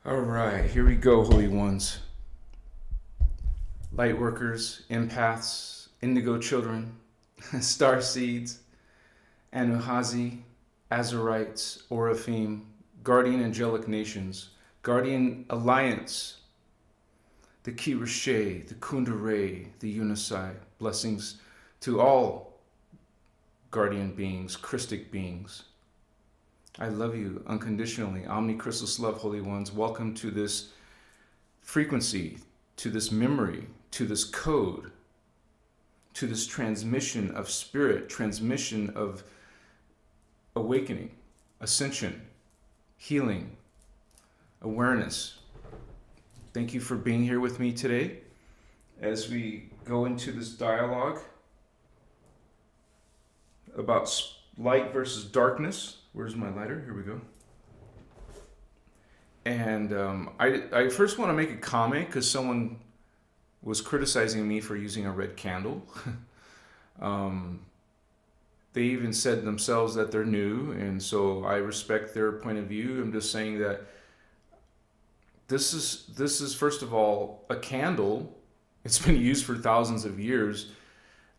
All right, here we go, Holy Ones. Light workers, empaths, indigo children, star seeds, Anuhazi, Azarites, Oraphim, guardian angelic nations, guardian alliance, the Kirashe, the Kundare, the Unisai. Blessings to all guardian beings, Christic beings. I love you unconditionally. Omnicristos love, Holy Ones. Welcome to this frequency, to this memory, to this code, to this transmission of spirit, transmission of awakening, ascension, healing, awareness. Thank you for being here with me today as we go into this dialogue about light versus darkness. Where's my lighter? Here we go. And I first want to make a comment because someone was criticizing me for using a red candle. They even said themselves that they're new, and so I respect their point of view. I'm just saying that this is first of all a candle. It's been used for thousands of years,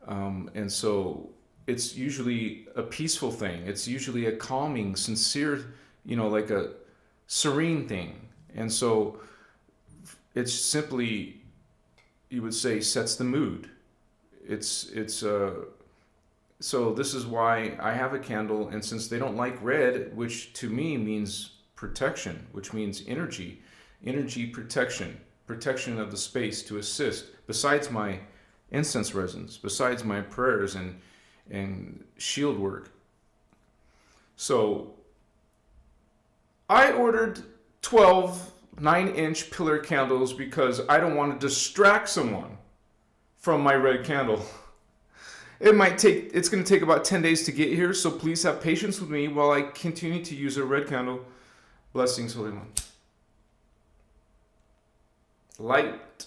and so it's usually a peaceful thing. It's usually a calming, sincere, like a serene thing. And so it's simply, you would say, sets the mood. So this is why I have a candle, and since they don't like red, which to me means protection, which means energy protection of the space to assist, besides my incense resins, besides my prayers and shield work. So I ordered 12 9-inch pillar candles because I don't want to distract someone from my red candle. It's going to take about 10 days to get here, so please have patience with me while I continue to use a red candle. Blessings, Holy One. Light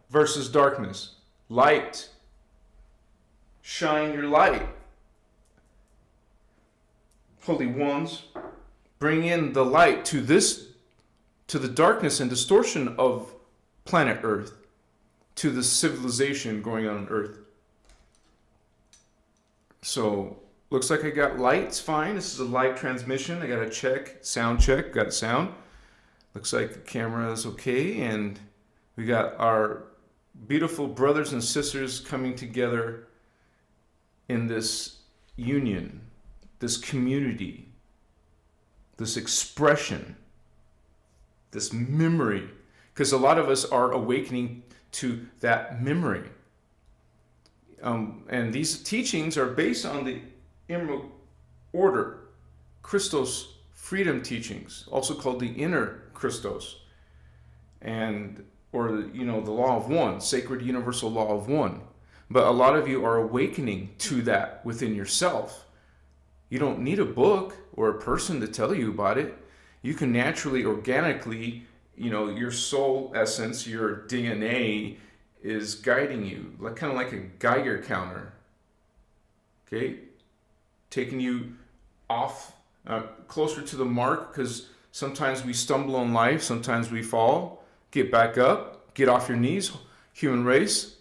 versus darkness. Light. Shine your light. Holy Ones, bring in the light to the darkness and distortion of planet Earth, to the civilization going on Earth. So, looks like I got lights fine. This is a light transmission. I got to check, sound check, got sound. Looks like the camera is okay, and we got our beautiful brothers and sisters coming together in this union, this community, this expression, this memory, because a lot of us are awakening to that memory. And these teachings are based on the Emerald Order, Christos freedom teachings, also called the innerchristos, or the law of one, sacred universal law of one. But a lot of you are awakening to that within yourself. You don't need a book or a person to tell you about it. You can naturally, organically, your soul essence, your DNA is guiding you, kind of like a Geiger counter. Okay? Taking you off, closer to the mark, because sometimes we stumble in life, sometimes we fall. Get back up, get off your knees, human race.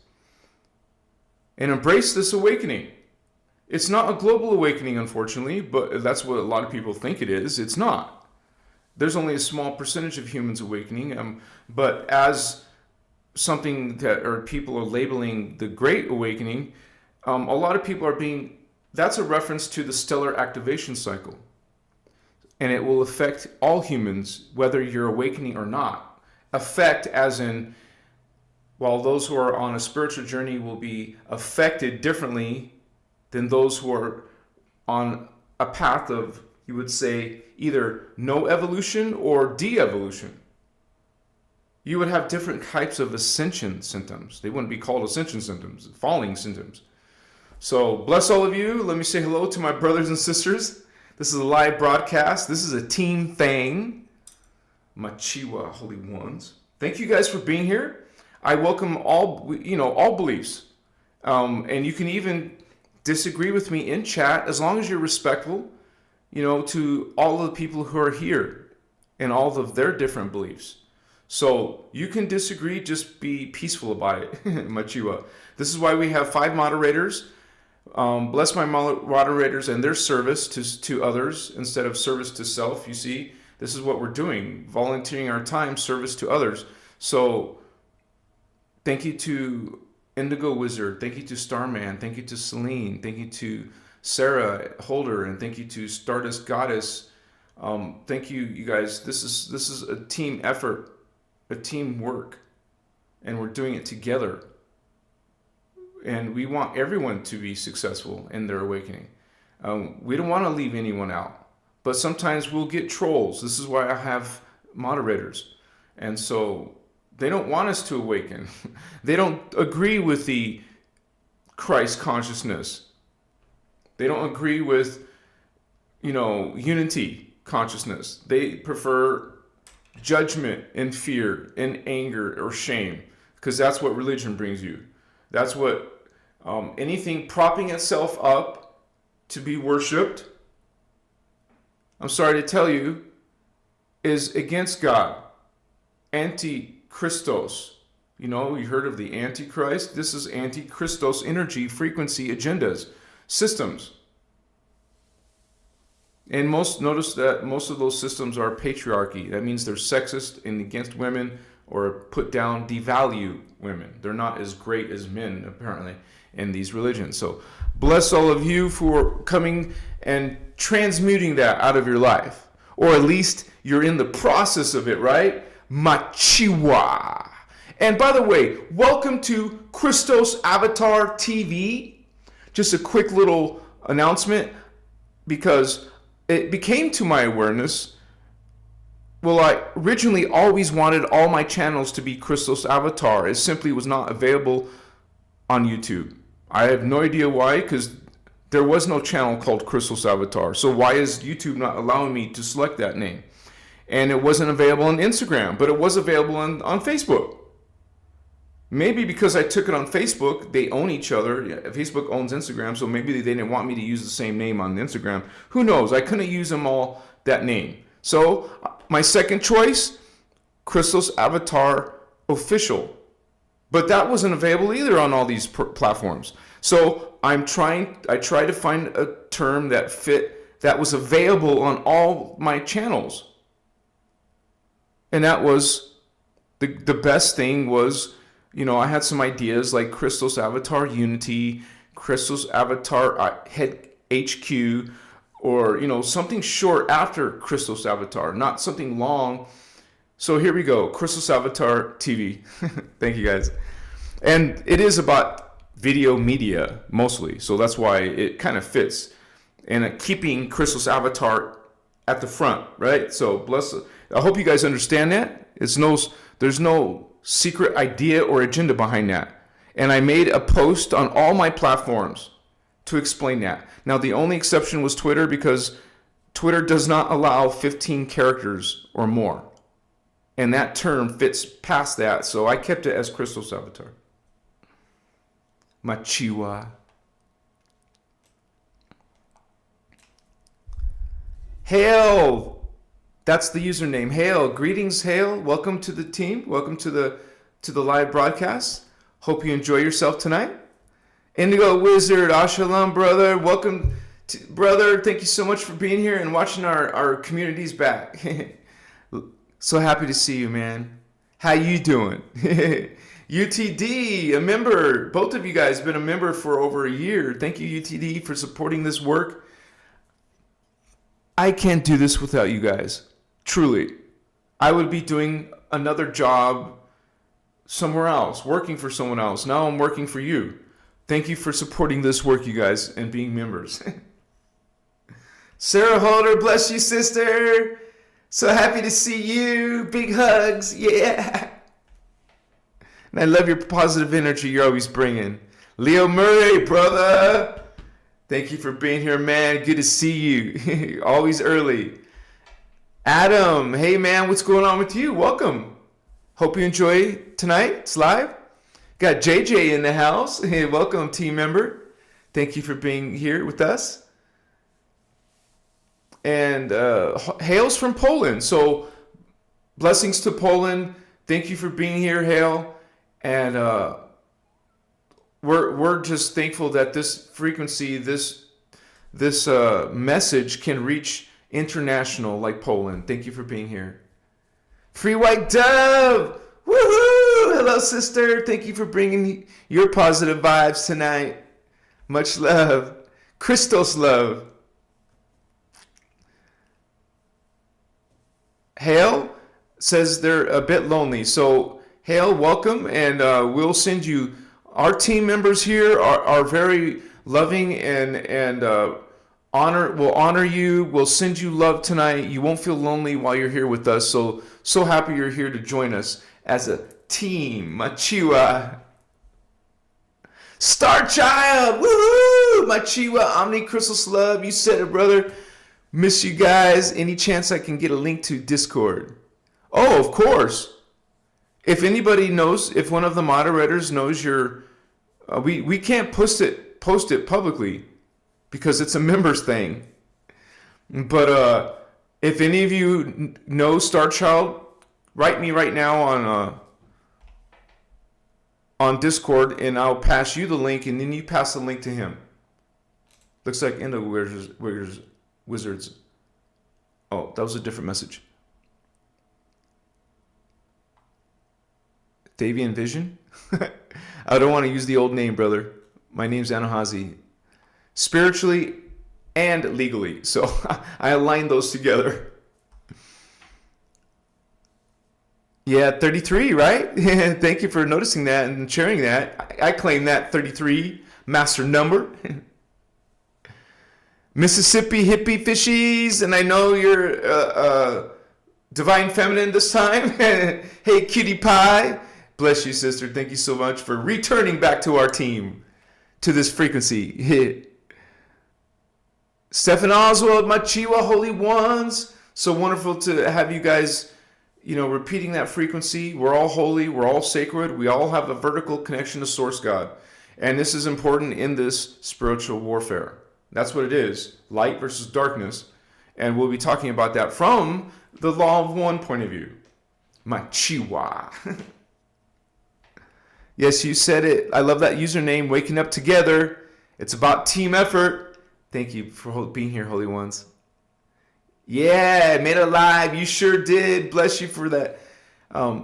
And embrace this awakening. It's not a global awakening, unfortunately, but that's what a lot of people think it is. It's not. There's only a small percentage of humans awakening, but as something that people are labeling the Great Awakening, a lot of people that's a reference to the stellar activation cycle. And it will affect all humans, whether you're awakening or not. Affect as in, while those who are on a spiritual journey will be affected differently than those who are on a path of, you would say, either no evolution or de-evolution. You would have different types of ascension symptoms. They wouldn't be called ascension symptoms, falling symptoms. So bless all of you. Let me say hello to my brothers and sisters. This is a live broadcast. This is a team thing. Machiwa, Holy Ones. Thank you guys for being here. I welcome all beliefs. And you can even disagree with me in chat as long as you're respectful, to all of the people who are here. and all of their different beliefs. So you can disagree, just be peaceful about it. Machiwa. This is why we have 5 moderators. Bless my moderators and their service to others instead of service to self. You see, this is what we're doing, volunteering our time, service to others. So thank you to Indigo Wizard. Thank you to Starman. Thank you to Celine. Thank you to Sarah Holder. And thank you to Stardust Goddess. Thank you, you guys. This is a team effort, a team work, and we're doing it together. And we want everyone to be successful in their awakening. We don't want to leave anyone out. But sometimes we'll get trolls. This is why I have moderators. And so they don't want us to awaken. They don't agree with the Christ consciousness. They don't agree with, unity consciousness. They prefer judgment and fear and anger or shame, because that's what religion brings you. That's what anything propping itself up to be worshipped, I'm sorry to tell you, is against God. Anti-Christos. You heard of the Antichrist? This is Anti-Christos energy, frequency, agendas, systems. And notice that most of those systems are patriarchy. That means they're sexist and against women, or put down, devalue women. They're not as great as men, apparently, in these religions. So bless all of you for coming and transmuting that out of your life. Or at least you're in the process of it, right? Machiwa. And by the way, welcome to Christos Avatar TV. Just a quick little announcement, because it became to my awareness. Well, I originally always wanted all my channels to be Christos Avatar. It simply was not available on YouTube. I have no idea why, because there was no channel called Christos Avatar. So why is YouTube not allowing me to select that name? And it wasn't available on Instagram, but it was available on Facebook. Maybe because I took it on Facebook, they own each other. Facebook owns Instagram, so maybe they didn't want me to use the same name on Instagram. Who knows? I couldn't use them all that name. So my second choice, Christos Avatar Official. But that wasn't available either on all these platforms. So I try to find a term that fit, that was available on all my channels. And that was, the best thing was, I had some ideas like Christos Avatar Unity, Christos Avatar Head HQ, or, something short after Christos Avatar, not something long. So here we go, Christos Avatar TV. Thank you guys. And it is about video media mostly, so that's why it kind of fits. And keeping Christos Avatar at the front, right? So I hope you guys understand that. There's no secret idea or agenda behind that. And I made a post on all my platforms to explain that. Now, the only exception was Twitter, because Twitter does not allow 15 characters or more. And that term fits past that, so I kept it as Christos Avatar. Machiwa. Hail! That's the username. Hail. Greetings, Hail. Welcome to the team. Welcome to the live broadcast. Hope you enjoy yourself tonight. Indigo Wizard, Ashalam, brother. Welcome, brother. Thank you so much for being here and watching our communities back. So happy to see you, man. How you doing? UTD, a member. Both of you guys been a member for over a year. Thank you, UTD, for supporting this work. I can't do this without you guys. Truly. I would be doing another job somewhere else, working for someone else. Now I'm working for you. Thank you for supporting this work, you guys, and being members. Sarah Holder, bless you, sister. So happy to see you. Big hugs. Yeah. And I love your positive energy you're always bringing. Leo Murray, brother. Thank you for being here, man. Good to see you. Always early. Adam, hey, man, what's going on with you? Welcome. Hope you enjoy tonight. It's live. Got JJ in the house. Hey, welcome, team member. Thank you for being here with us. And hails from Poland. So blessings to Poland. Thank you for being here, Hale. And we're just thankful that this frequency, this message can reach international like Poland. Thank you for being here. Free White Dove! Woohoo! Hello, sister. Thank you for bringing your positive vibes tonight. Much love. Christos love. Hale says they're a bit lonely. So, Hale, welcome, and we'll send you. Our team members here are very loving and will honor you. We'll send you love tonight. You won't feel lonely while you're here with us. So happy you're here to join us as a team. Machiwa. Star Child. Woohoo! Machiwa, Omnicrystal love. You said it, brother. Miss you guys. Any chance I can get a link to Discord? Oh, of course. If anybody knows, if one of the moderators knows your, we can't post it publicly because it's a members thing. But if any of you know Star Child, write me right now on Discord, and I'll pass you the link, and then you pass the link to him. Looks like Endo Wizards. Oh, that was a different message. Davian Vision? I don't want to use the old name, brother. My name's Anahazi. Spiritually and legally. So I aligned those together. Yeah, 33, right? Thank you for noticing that and sharing that. I claim that 33 master number. Mississippi hippie fishies, and I know you're divine feminine this time. Hey, cutie pie. Bless you, sister. Thank you so much for returning back to our team, to this frequency. Stephen Oswald, Machiwa, Holy Ones. So wonderful to have you guys, repeating that frequency. We're all holy. We're all sacred. We all have a vertical connection to Source God. And this is important in this spiritual warfare. That's what it is. Light versus darkness. And we'll be talking about that from the Law of One point of view. Machiwa. Yes, you said it. I love that username, Waking Up Together. It's about team effort. Thank you for being here, Holy Ones. Yeah, made it live. You sure did. Bless you for that,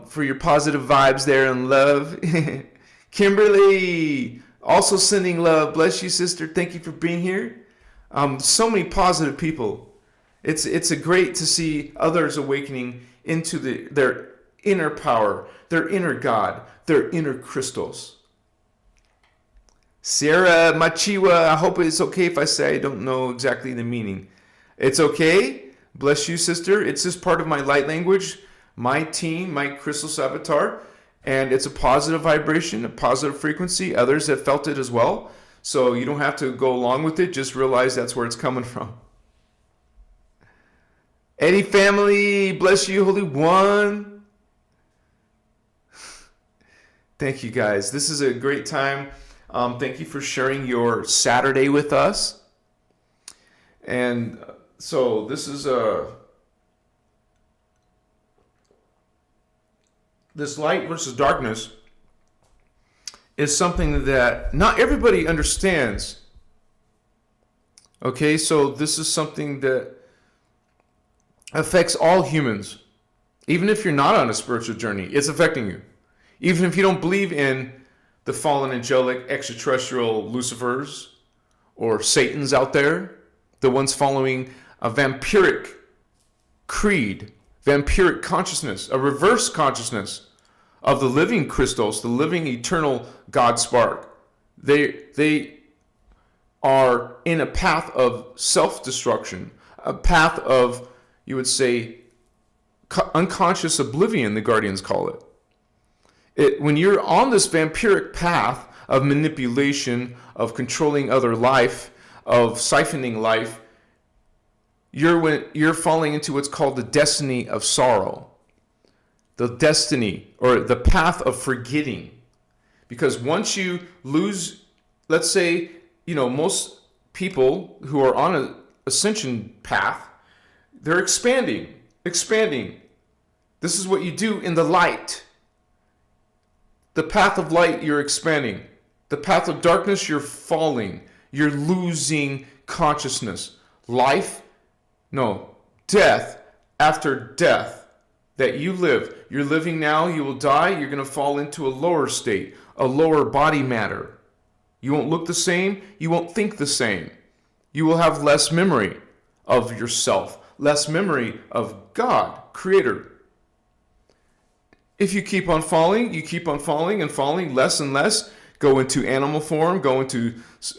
for your positive vibes there and love. Kimberly, also sending love. Bless you, sister. Thank you for being here. So many positive people. It's a great to see others awakening into their inner power, their inner God, their inner Christos. Sarah Machiwa, I hope it's okay if I say I don't know exactly the meaning. It's okay. Bless you, sister. It's just part of my light language, my team, my Christos avatar, and it's a positive vibration, a positive frequency. Others have felt it as well. So you don't have to go along with it. Just realize that's where it's coming from. Eddie family, bless you, Holy One. Thank you, guys. This is a great time. Thank you for sharing your Saturday with us. And so this is this light versus darkness is something that not everybody understands. Okay, so this is something that affects all humans. Even if you're not on a spiritual journey, it's affecting you. Even if you don't believe in the fallen angelic extraterrestrial Lucifers or Satans out there, the ones following a vampiric creed, vampiric consciousness, a reverse consciousness of the living Christos, the living eternal God spark. They are in a path of self-destruction, a path of, you would say, unconscious oblivion, the Guardians call it. When you're on this vampiric path of manipulation, of controlling other life, of siphoning life, you're falling into what's called the destiny of sorrow. The destiny, or the path of forgetting. Because once you lose, let's say, most people who are on an ascension path, they're expanding. This is what you do in the light. The path of light, you're expanding. The path of darkness, you're falling. You're losing consciousness. Death after death that you live. You're living now, you will die, you're going to fall into a lower state, a lower body matter. You won't look the same, you won't think the same. You will have less memory of yourself, less memory of God, Creator. If you keep on falling, you keep on falling and falling less and less, go into animal form, go into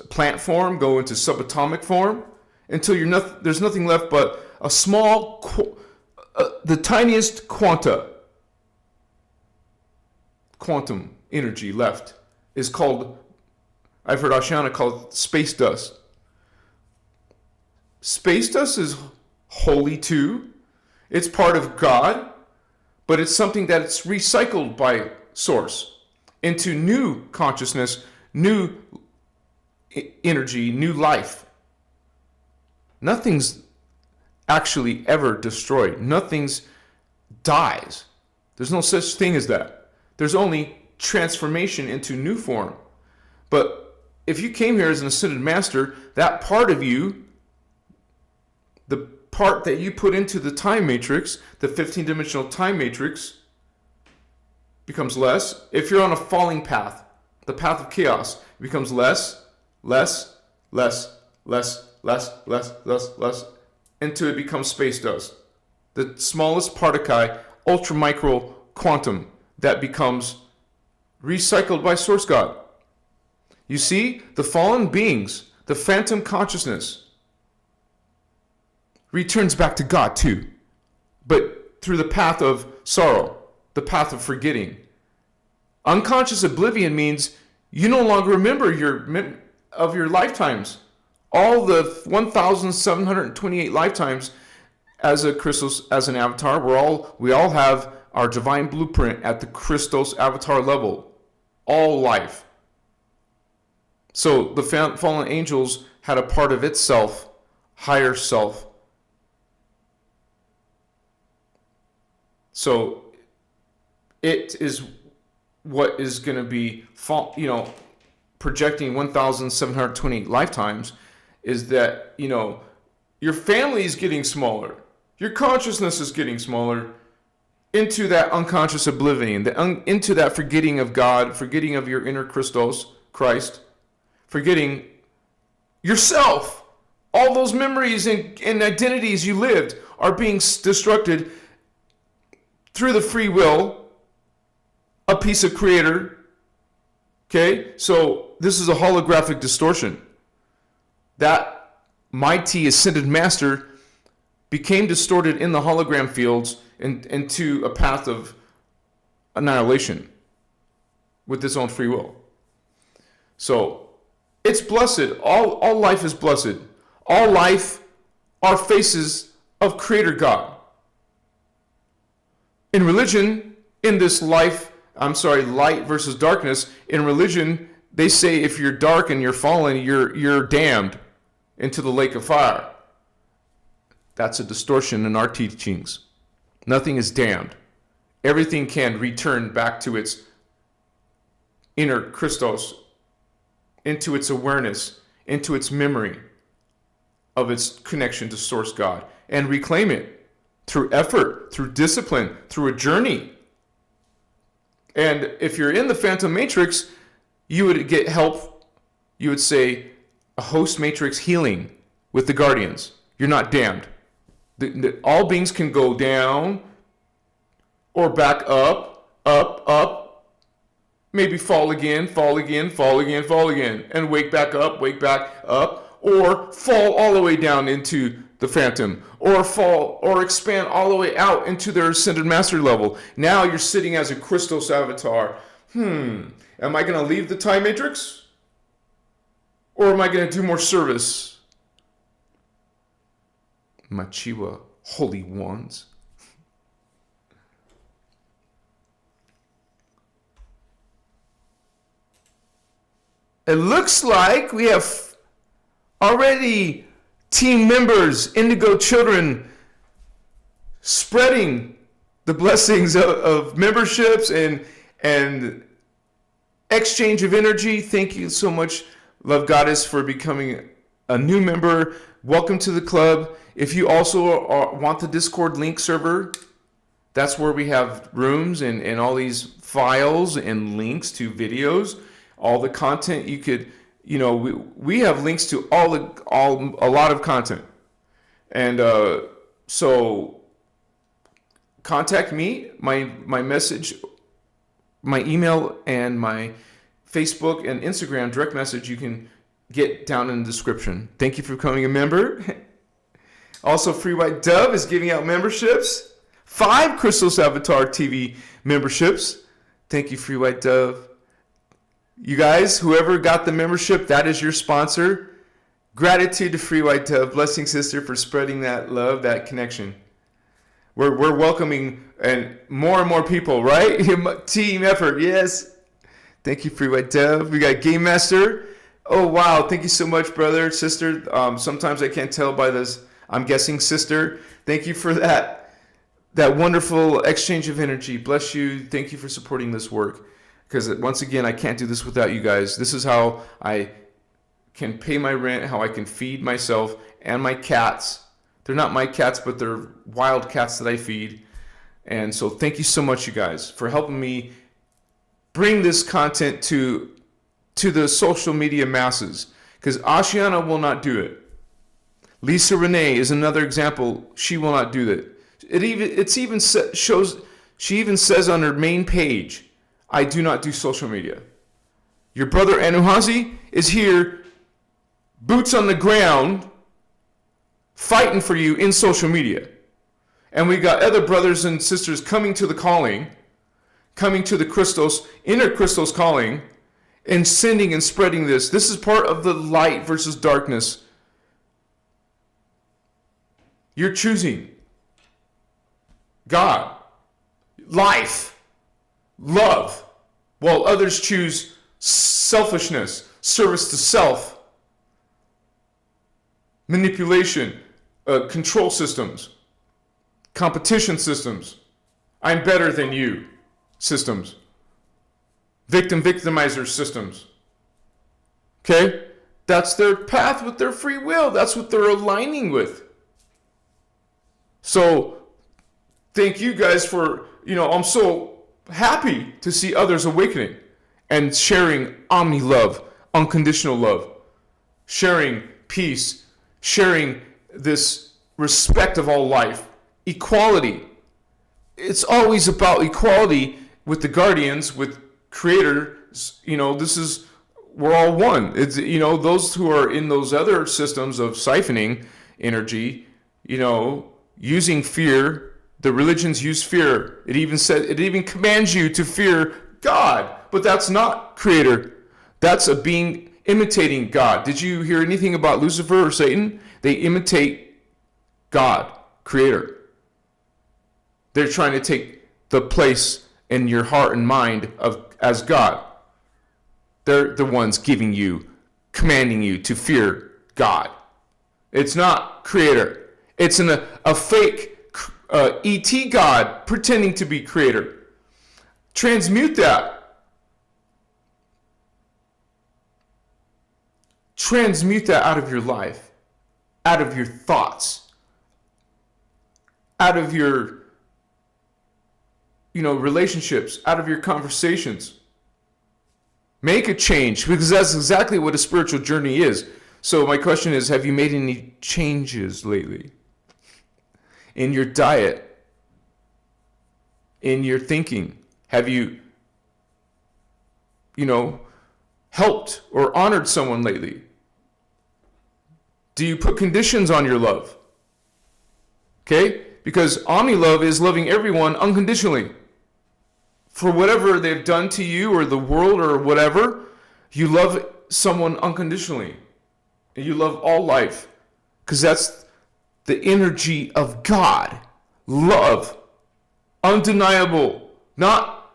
plant form, go into subatomic form, until there's nothing left but a small, the tiniest quantum energy left is called, I've heard Ashana call it space dust. Space dust is holy too. It's part of God, but it's something that's recycled by Source into new consciousness, new energy, new life. Nothing's actually ever destroyed. Nothing's dies. There's no such thing as that. There's only transformation into new form. But if you came here as an ascended master, that part of you, the part that you put into the time matrix, the 15-dimensional time matrix, becomes less. If you're on a falling path, the path of chaos, it becomes less, less, less, less, less, less, less, less, until it becomes space dust. The smallest particle, ultramicro quantum, that becomes recycled by Source God. You see, the fallen beings, the phantom consciousness, returns back to God too, but through the path of sorrow, the path of forgetting. Unconscious oblivion means you no longer remember your lifetimes. All the 1,728 lifetimes as a Christos, as an avatar, we all have our divine blueprint at the Christos avatar level. All life. So the fallen angels had a part of itself, higher self. So it is what is going to be, projecting 1,728 lifetimes, is that, your family is getting smaller. Your consciousness is getting smaller into that unconscious oblivion, into that forgetting of God, forgetting of your inner Christos, Christ, forgetting yourself. All those memories and identities you lived are being destructed through the free will, a piece of Creator. Okay, so this is a holographic distortion. That mighty ascended master became distorted in the hologram fields into a path of annihilation with his own free will. So it's blessed. All life is blessed. All life are faces of Creator God. In religion, in this light versus darkness, in religion, they say if you're dark and you're fallen, you're damned into the lake of fire. That's a distortion in our teachings. Nothing is damned. Everything can return back to its inner Christos, into its awareness, into its memory of its connection to Source God, and reclaim it through effort, through discipline, through a journey. And if you're in the Phantom Matrix, you would get help, you would say, a host matrix healing with the guardians. You're not damned. All beings can go down or back up, maybe fall again, and wake back up, or fall all the way down into the phantom, or fall or expand all the way out into their ascended master level. Now you're sitting as a Christos avatar. Am I going to leave the time matrix? Or am I going to do more service? Machiwa, holy ones. It looks like we have already team members, indigo children, spreading the blessings of memberships and exchange of energy. Thank you so much, Love Goddess, for becoming a new member. Welcome to the club. If you also want the Discord link server, that's where we have rooms and all these files and links to videos, all the content you could, we have links to a lot of content. And so contact me, my message, my email, and my Facebook and Instagram direct message you can get down in the description. Thank you for becoming a member. Also, Free White Dove is giving out memberships. 5 Christos Avatar TV memberships. Thank you, Free White Dove. You guys, whoever got the membership, that is your sponsor. Gratitude to Free White Dove. Blessing, sister, for spreading that love, that connection. We're welcoming and more people, right? Team effort, yes. Thank you, Free White Dove. We got Game Master. Oh, wow. Thank you so much, brother, sister. Sometimes I can't tell by this. I'm guessing sister. Thank you for that wonderful exchange of energy. Bless you. Thank you for supporting this work. Because once again, I can't do this without you guys. This is how I can pay my rent, how I can feed myself and my cats. They're not my cats, but they're wild cats that I feed. And so thank you so much, you guys, for helping me bring this content to the social media masses. Because Ashiana will not do it. Lisa Renee is another example. She will not do that. She even says on her main page, I do not do social media. Your brother Anuhazi is here, boots on the ground, fighting for you in social media. And we got other brothers and sisters coming to the calling, coming to the Christos, inner Christos calling, and sending and spreading this. This is part of the light versus darkness. You're choosing God, life, love, while others choose selfishness, service to self, manipulation, control systems, competition systems, I'm better than you systems, victimizer systems. Okay? That's their path with their free will. That's what they're aligning with. So, thank you guys for, I'm so happy to see others awakening and sharing omni love, unconditional love, sharing peace, sharing this respect of all life, equality. It's always about equality with the guardians, with Creator. We're all one. It's, those who are in those other systems of siphoning energy, using fear. The religions use fear. It even commands you to fear God, but that's not Creator. That's a being imitating God. Did you hear anything about Lucifer or Satan? They imitate God, Creator. They're trying to take the place in your heart and mind as God. They're the ones commanding you to fear God. It's not Creator. It's a fake ET God pretending to be Creator. Transmute that. Transmute that out of your life, out of your thoughts, out of your, relationships, out of your conversations. Make a change, because that's exactly what a spiritual journey is. So my question is, have you made any changes lately? In your diet, in your thinking? Have you, helped or honored someone lately? Do you put conditions on your love? Okay? Because omni-love is loving everyone unconditionally. For whatever they've done to you or the world or whatever, you love someone unconditionally. And you love all life. Because that's the energy of God. Love. Undeniable. Not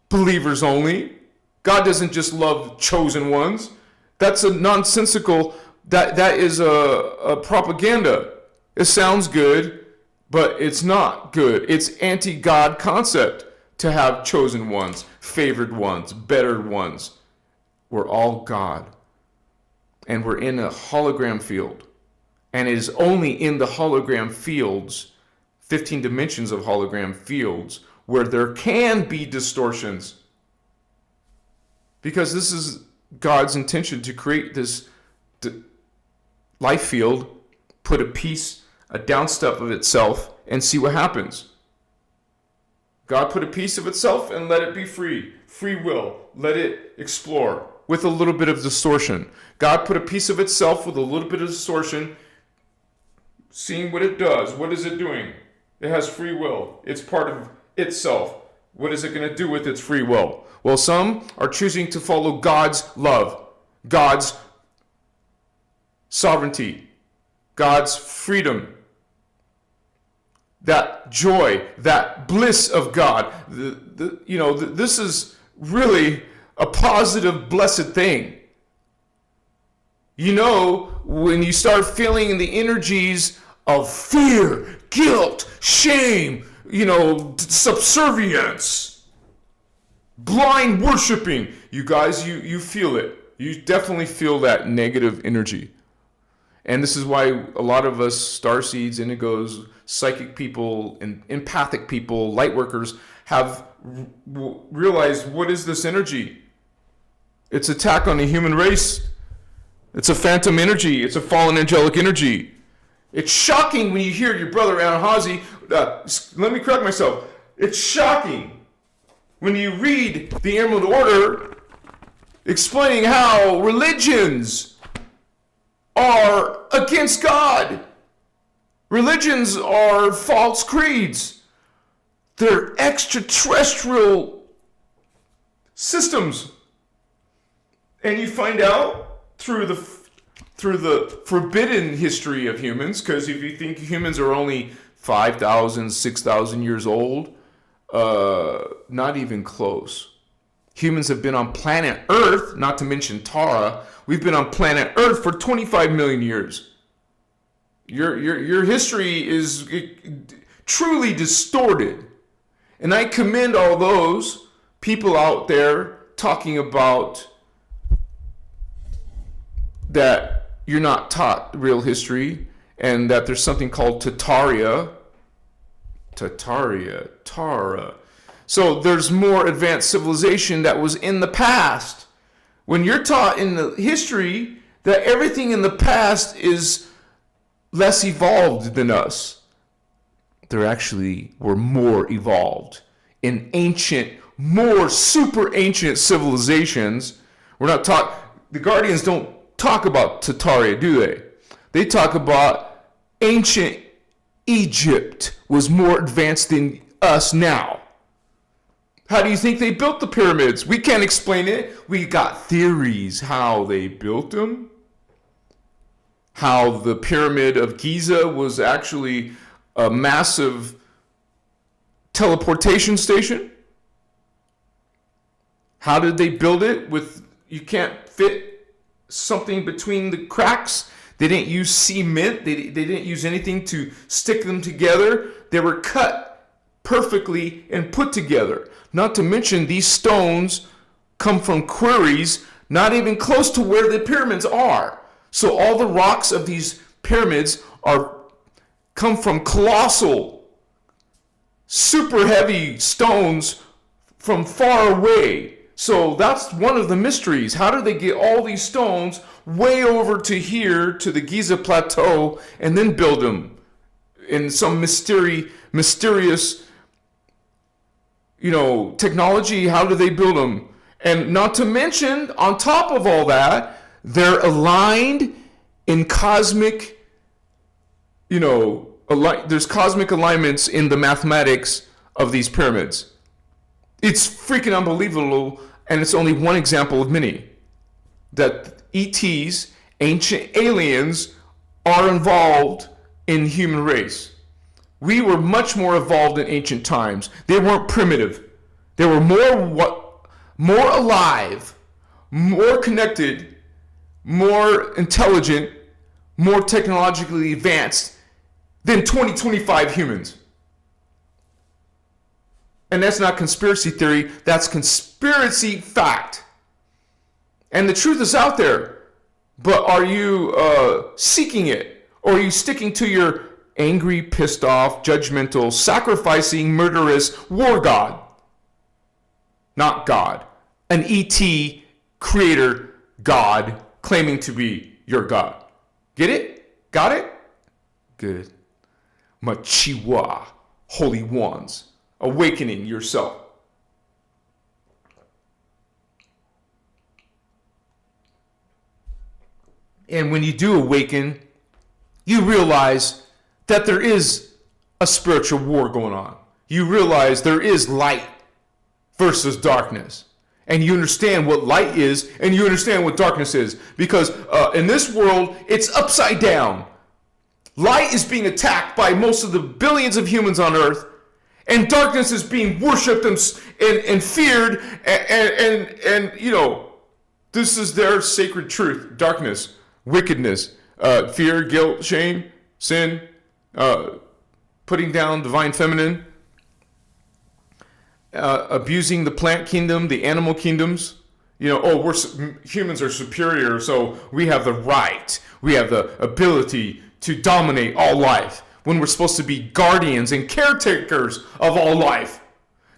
believers only. God doesn't just love chosen ones. That's a nonsensical, that is a propaganda. It sounds good, But it's not good. It's anti-God concept to have chosen ones, favored ones, better ones. We're all God. And we're in a hologram field. And it is only in the hologram fields, 15 dimensions of hologram fields, where there can be distortions. Because this is God's intention to create this life field, put a downstep of itself, and see what happens. God put a piece of itself and let it be free. Free will. Let it explore with a little bit of distortion. God put a piece of itself with a little bit of distortion, seeing what it does. What is it doing? It has free will. It's part of itself. What is it going to do with its free will? Well, some are choosing to follow God's love, God's sovereignty, God's freedom, that joy, that bliss of God. This is really a positive, blessed thing. When you start feeling the energies of fear, guilt, shame, subservience, blind worshiping, you guys, you feel it. You definitely feel that negative energy. And this is why a lot of us, starseeds, indigos, psychic people, and empathic people, light workers, have realized, what is this energy? It's attack on the human race. It's a phantom energy. It's a fallen angelic energy. It's shocking when you hear your brother Anahazi. Let me correct myself. It's shocking when you read the Emerald Order explaining how religions are against God. Religions are false creeds. They're extraterrestrial systems. And you find out through the forbidden history of humans, because if you think humans are only 5,000, 6,000 years old, not even close. Humans have been on planet Earth, not to mention Tara. We've been on planet Earth for 25 million years. Your history is truly distorted. And I commend all those people out there talking about that you're not taught real history and that there's something called Tara. So there's more advanced civilization that was in the past. When you're taught in the history that everything in the past is less evolved than us, there actually were more evolved in ancient, more super ancient civilizations. We're not taught, the Guardians don't talk about Tataria, do they? They talk about ancient Egypt was more advanced than us now. How do you think they built the pyramids? We can't explain it. We got theories how they built them. How the Pyramid of Giza was actually a massive teleportation station. How did they build it? You can't fit something between the cracks. They didn't use cement. They didn't use anything to stick them together. They were cut perfectly and put together. Not to mention these stones come from quarries not even close to where the pyramids are. So all the rocks of these pyramids come from colossal, super heavy stones from far away. So that's one of the mysteries. How did they get all these stones way over to here, to the Giza Plateau, and then build them in some mysterious technology? How do they build them? And not to mention, on top of all that, they're aligned in cosmic, there's cosmic alignments in the mathematics of these pyramids. It's freaking unbelievable, and it's only one example of many. That ETs, ancient aliens, are involved in human race. We were much more evolved in ancient times. They weren't primitive. They were more alive, more connected, more intelligent, more technologically advanced than 2025 humans. And that's not conspiracy theory, that's conspiracy fact. And the truth is out there. But are you seeking it? Or are you sticking to your angry, pissed off, judgmental, sacrificing, murderous war god? Not God. An ET creator god claiming to be your God. Get it? Got it? Good. Machiwa, holy ones, awakening yourself. And when you do awaken, you realize that there is a spiritual war going on. You realize there is light versus darkness. And you understand what light is, and you understand what darkness is. Because in this world, it's upside down. Light is being attacked by most of the billions of humans on Earth, and darkness is being worshipped and feared, and you know, this is their sacred truth. Darkness, wickedness, fear, guilt, shame, sin, putting down divine feminine, abusing the plant kingdom, the animal kingdoms. You know, humans are superior, so we have the right, we have the ability to dominate all life, when we're supposed to be guardians and caretakers of all life.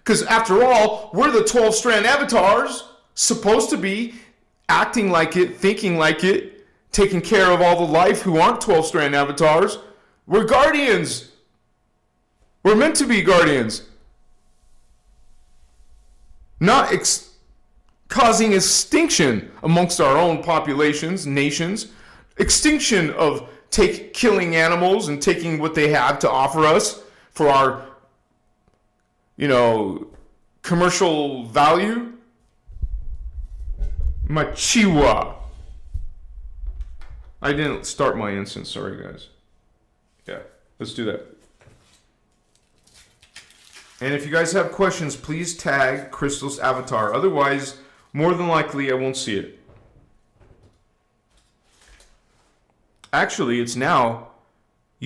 Because after all, we're the 12-strand avatars, supposed to be acting like it, thinking like it, taking care of all the life who aren't 12-strand avatars. We're guardians. We're meant to be guardians. Not causing extinction amongst our own populations, nations. Extinction of killing animals and taking what they have to offer us for our, you know, commercial value. Machiwa. I didn't start my instance, sorry guys. Yeah, let's do that. And if you guys have questions, please tag Christos Avatar. Otherwise, more than likely, I won't see it. Actually, you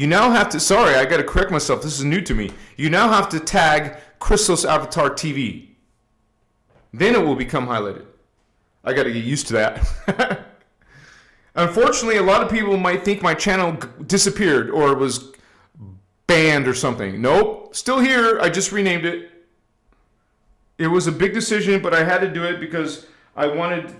now have to, sorry, I got to correct myself. This is new to me. You now have to tag Christos Avatar TV. Then it will become highlighted. I got to get used to that. Unfortunately, a lot of people might think my channel disappeared or was banned or something. Nope, still here. I just renamed it. It was a big decision, but I had to do it because I wanted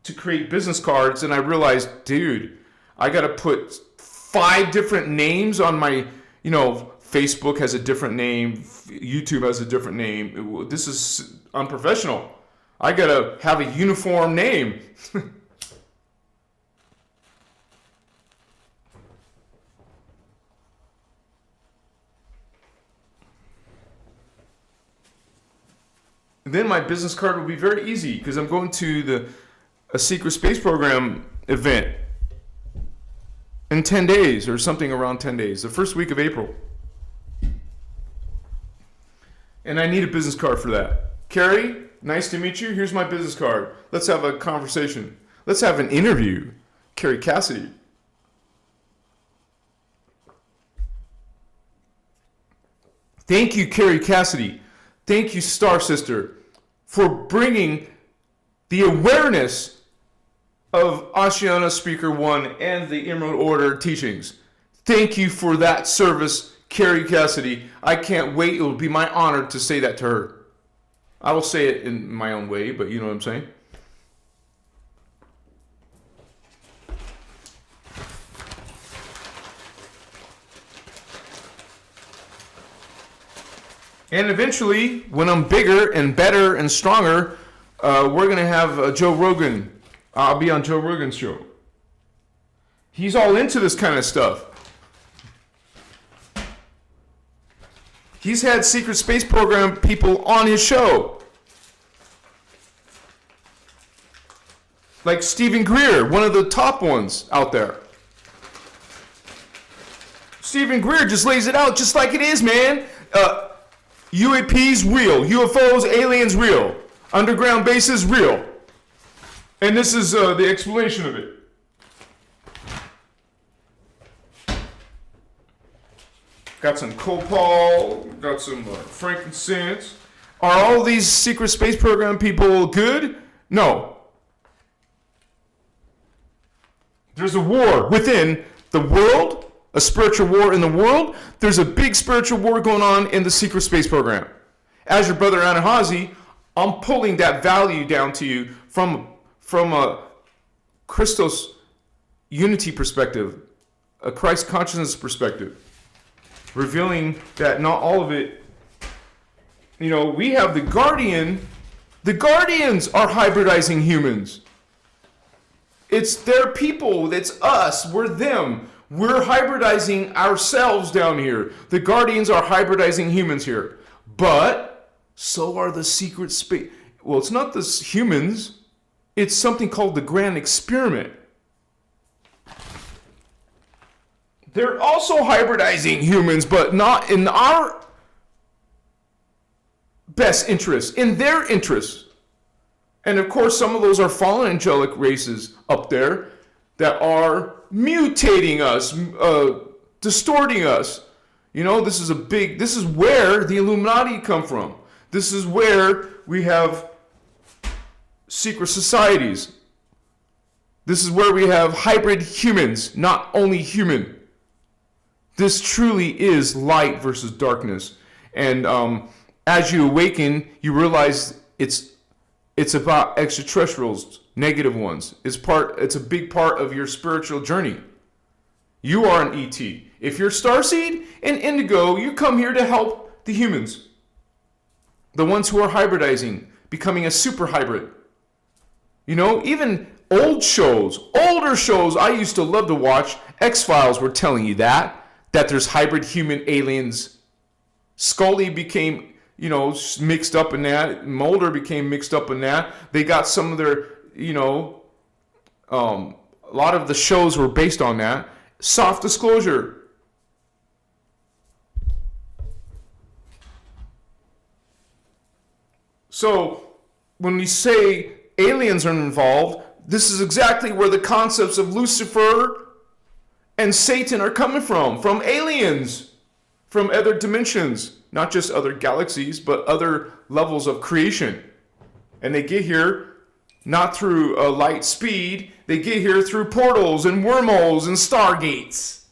to create business cards, and I realized, dude, I got to put 5 different names on my, you know, Facebook has a different name, YouTube has a different name. This is unprofessional. I got to have a uniform name. Then my business card will be very easy because I'm going to a secret space program event in 10 days or something around 10 days, the first week of April. And I need a business card for that. Carrie, nice to meet you. Here's my business card. Let's have a conversation. Let's have an interview. Carrie Cassidy. Thank you, Carrie Cassidy. Thank you, Star Sister, for bringing the awareness of Ashiana Speaker 1 and the Emerald Order teachings. Thank you for that service, Carrie Cassidy. I can't wait. It will be my honor to say that to her. I will say it in my own way, but you know what I'm saying? And eventually, when I'm bigger and better and stronger, we're going to have Joe Rogan. I'll be on Joe Rogan's show. He's all into this kind of stuff. He's had secret space program people on his show. Like Stephen Greer, one of the top ones out there. Stephen Greer just lays it out just like it is, man. UAPs real, UFOs, aliens real, underground bases real. And this is the explanation of it. got some copal, got some frankincense. Are all these secret space program people good? No. There's a war within the world, a spiritual war in the world. There's a big spiritual war going on in the secret space program. As your brother Anahazi, I'm pulling that value down to you from a Christos unity perspective, a Christ consciousness perspective, revealing that not all of it, we have the Guardian. The Guardians are hybridizing humans. It's their people, it's us, we're them. We're hybridizing ourselves down here. The Guardians are hybridizing humans here. But so are the secret space. Well, it's not the humans. It's something called the Grand Experiment. They're also hybridizing humans, but not in our best interest, in their interest. And of course, some of those are fallen angelic races up there that are mutating us, distorting us. This is where the Illuminati come from. This is where we have secret societies. This is where we have hybrid humans, not only human. This truly is light versus darkness. And as you awaken, you realize it's about extraterrestrials, negative ones. It's a big part of your spiritual journey. You are an ET. If you're Starseed and Indigo, you come here to help the humans. The ones who are hybridizing, becoming a super hybrid. Even older shows I used to love to watch, X-Files were telling you that there's hybrid human aliens. Scully became, mixed up in that. Mulder became mixed up in that. They got some of their, a lot of the shows were based on that. Soft disclosure. So when we say aliens are involved, this is exactly where the concepts of Lucifer and Satan are coming from aliens, from other dimensions, not just other galaxies, but other levels of creation. And they get here not through light speed, they get here through portals and wormholes and stargates.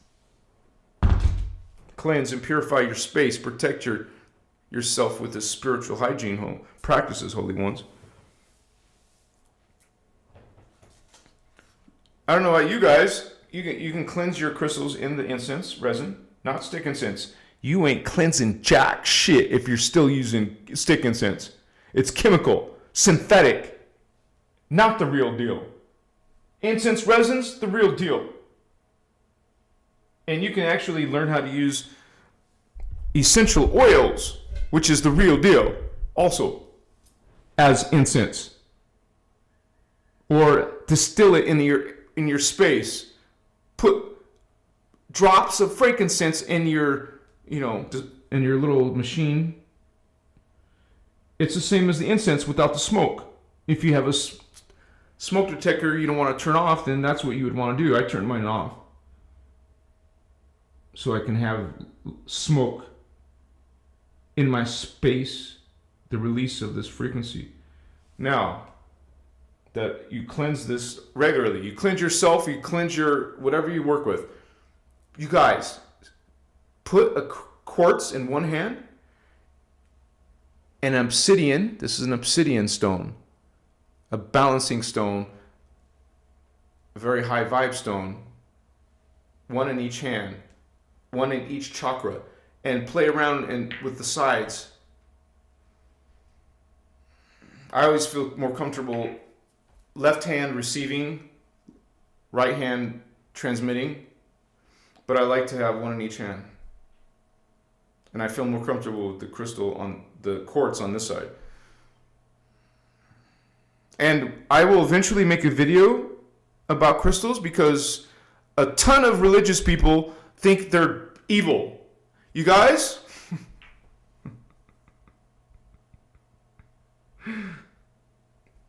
Cleanse and purify your space, protect yourself with this spiritual hygiene practices, holy ones. I don't know about you guys. You can cleanse your crystals in the incense resin, not stick incense. You ain't cleansing jack shit if you're still using stick incense. It's chemical, synthetic, not the real deal. Incense resins, the real deal. And you can actually learn how to use essential oils, which is the real deal, also as incense. Or distill it in your space. Put drops of frankincense in your little machine. It's the same as the incense without the smoke. If you have a smoke detector you don't want to turn off, then that's what you would want to do. I turn mine off so I can have smoke in my space, the release of this frequency. Now that you cleanse this regularly, you cleanse yourself, you cleanse your whatever you work with. You guys, put a quartz in one hand, an obsidian, this is an obsidian stone, a balancing stone, a very high vibe stone, one in each hand, one in each chakra, and play around with the sides. I always feel more comfortable left hand receiving, right hand transmitting, but I like to have one in each hand. And I feel more comfortable with the crystal on the quartz on this side. And I will eventually make a video about crystals because a ton of religious people think they're evil. You guys?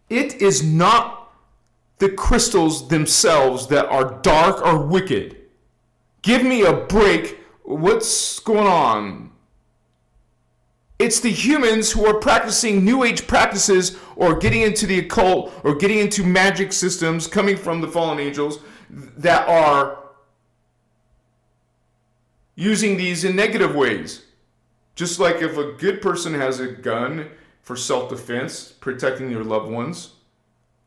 It is not the crystals themselves that are dark or wicked. Give me a break What's going on? It's the humans who are practicing New Age practices or getting into the occult or getting into magic systems coming from the fallen angels that are using these in negative ways. Just like if a good person has a gun for self-defense, protecting your loved ones,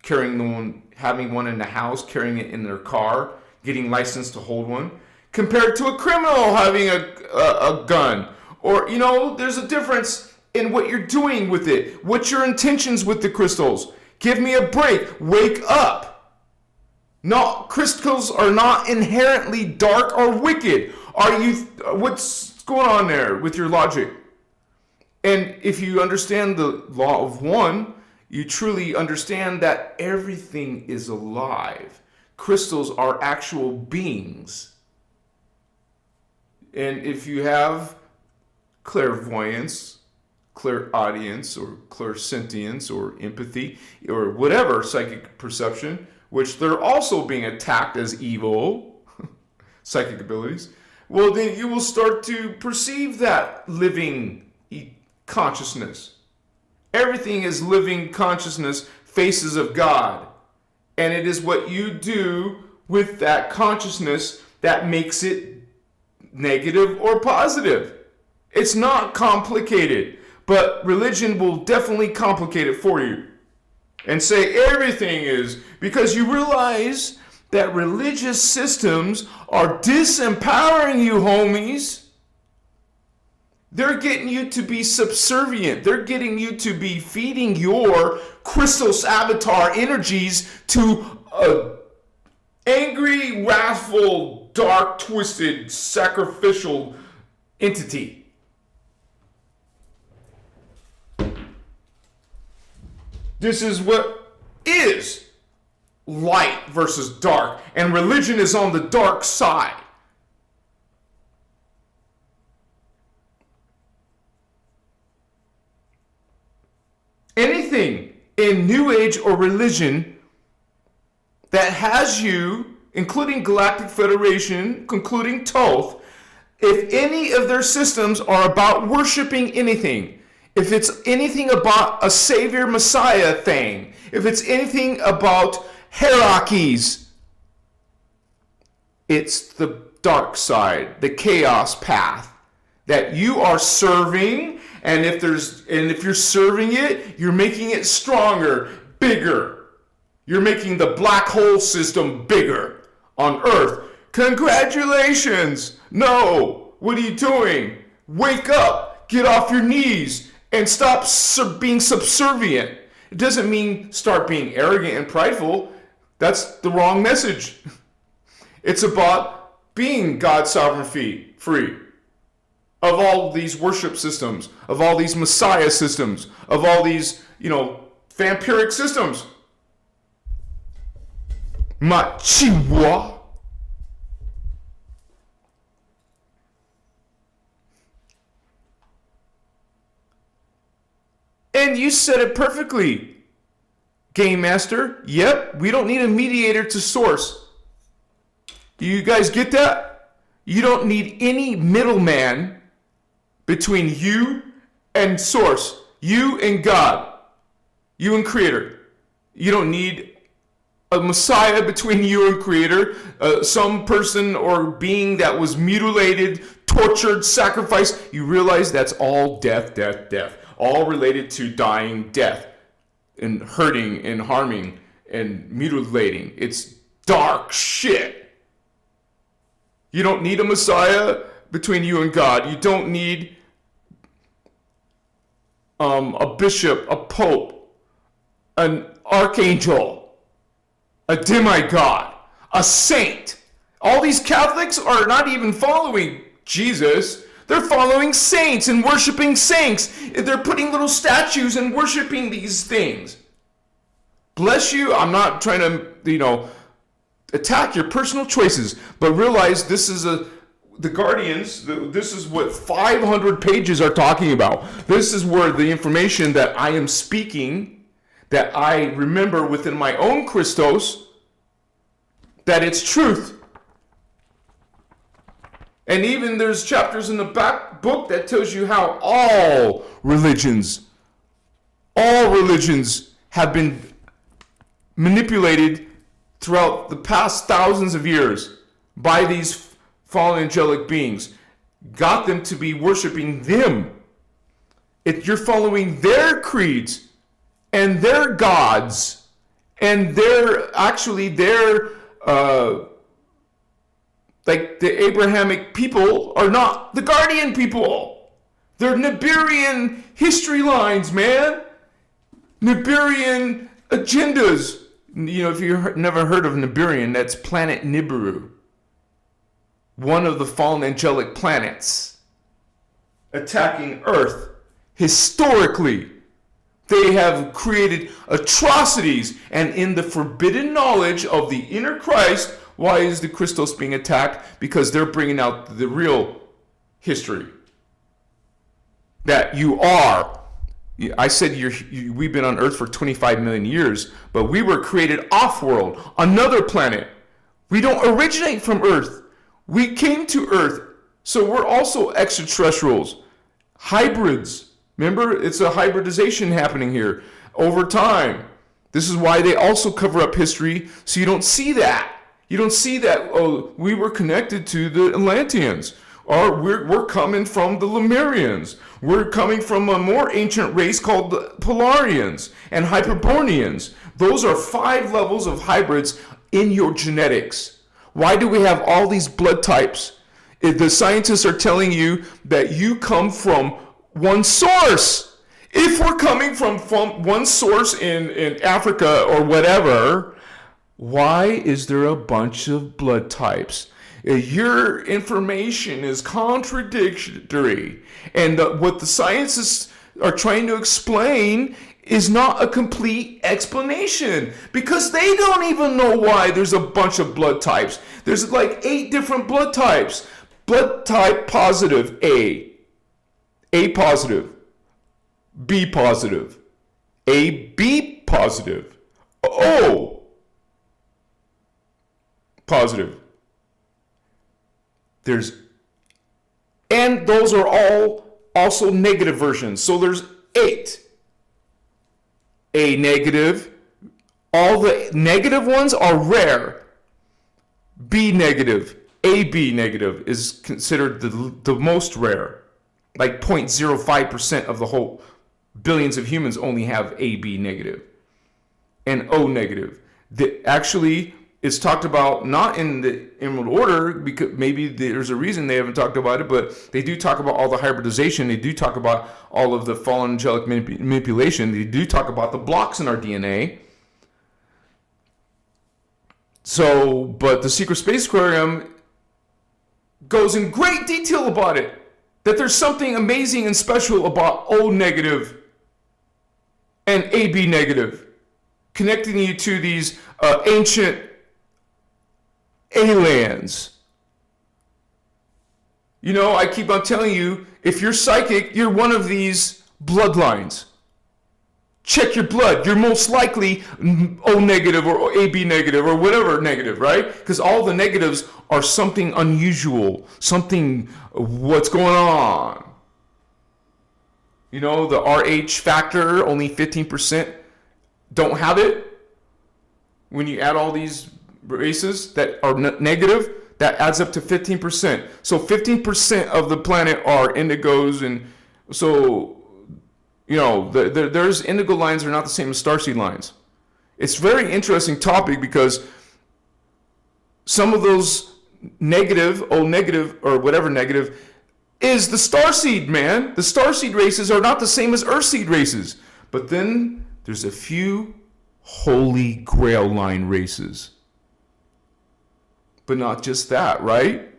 carrying one, having one in the house, carrying it in their car, getting licensed to hold one, compared to a criminal having a gun. Or, there's a difference in what you're doing with it. What's your intentions with the crystals? Give me a break. Wake up. No, crystals are not inherently dark or wicked. What's going on there with your logic? And if you understand the law of one, you truly understand that everything is alive. Crystals are actual beings. And if you have clairvoyance, clairaudience, or clairsentience, or empathy, or whatever psychic perception, which they're also being attacked as evil, psychic abilities, well, then you will start to perceive that living consciousness. Everything is living consciousness, faces of God. And it is what you do with that consciousness that makes it negative or positive. It's not complicated, but religion will definitely complicate it for you and say everything is, because you realize that religious systems are disempowering you, homies. They're getting you to be subservient. They're getting you to be feeding your Christos avatar energies to a angry, wrathful, dark, twisted, sacrificial entity. This is what is light versus dark, and religion is on the dark side. Anything in New Age or religion that has you, including Galactic Federation, including Thoth, if any of their systems are about worshiping anything, if it's anything about a Savior Messiah thing, if it's anything about hierarchies, it's the dark side, the chaos path that you are serving. And if you're serving it, you're making it stronger, bigger. You're making the black hole system bigger on Earth. Congratulations! No! What are you doing? Wake up! Get off your knees and stop being subservient. It doesn't mean start being arrogant and prideful. That's the wrong message. It's about being God sovereign free. Of all these worship systems, of all these Messiah systems, of all these, vampiric systems. Machiwa. And you said it perfectly, Game Master. Yep, we don't need a mediator to source. You guys get that? You don't need any middleman between you and source, you and God, you and Creator. You don't need a Messiah between you and Creator, some person or being that was mutilated, tortured, sacrificed. You realize that's all death, death, death. All related to dying, death, and hurting and harming and mutilating. It's dark shit. You don't need a Messiah between you and God. You don't need a bishop, a pope, an archangel, a demigod, a saint. All these Catholics are not even following Jesus. They're following saints and worshiping saints. They're putting little statues and worshiping these things. Bless you. I'm not trying to, attack your personal choices, but realize this is the Guardians, this is what 500 pages are talking about. This is where the information that I am speaking, that I remember within my own Christos, that it's truth. And even there's chapters in the back book that tells you how all religions have been manipulated throughout the past thousands of years by these fallen angelic beings. Got them to be worshiping them. If you're following their creeds and their gods and their like the Abrahamic people are not the guardian people. They're Nibirian history lines, man. Nibirian agendas. You know, if you've never heard of Nibirian, that's planet Nibiru. One of the fallen angelic planets attacking Earth. Historically, they have created atrocities, and in the forbidden knowledge of the inner Christ, why is the Christos being attacked? Because they're bringing out the real history. That you are. I said we've been on Earth for 25 million years, but we were created off-world, another planet. We don't originate from Earth. We came to Earth, so we're also extraterrestrials. Hybrids. Remember, it's a hybridization happening here over time. This is why they also cover up history, so you don't see that. You don't see that, oh, we were connected to the Atlanteans, or we're coming from the Lemurians. We're coming from a more ancient race called the Polarians and Hyperboreans. Those are 5 levels of hybrids in your genetics. Why do we have all these blood types? If the scientists are telling you that you come from one source. If we're coming from one source in Africa or whatever, why is there a bunch of blood types? Your information is contradictory. And what the scientists are trying to explain is not a complete explanation, because they don't even know why there's a bunch of blood types. There's like 8 different blood types. Blood type positive, A positive, B positive, AB positive, O positive. And those are all also negative versions. So there's 8. A negative. All the negative ones are rare. B negative. AB negative is considered the most rare. Like 0.05% of the whole billions of humans only have AB negative and O negative. Actually, it's talked about not in the emerald order, because maybe there's a reason they haven't talked about it, but they do talk about all the hybridization. They do talk about all of the fallen angelic manipulation. They do talk about the blocks in our DNA. So, but the Secret Space Aquarium goes in great detail about it. That there's something amazing and special about O negative and AB negative, connecting you to these ancient aliens. You know, I keep on telling you, if you're psychic, you're one of these bloodlines. Check your blood. You're most likely O negative or AB negative or whatever negative, right? Because all the negatives are something unusual, something, what's going on. You know, the RH factor, only 15% don't have it. When you add all these races that are negative, that adds up to 15%. So 15% of the planet are indigos, and so, you know, there's indigo lines are not the same as starseed lines. It's a very interesting topic, because some of those negative, O negative, or whatever negative, is the starseed, man. The starseed races are not the same as earthseed races. But then there's a few holy grail line races. But not just that, right?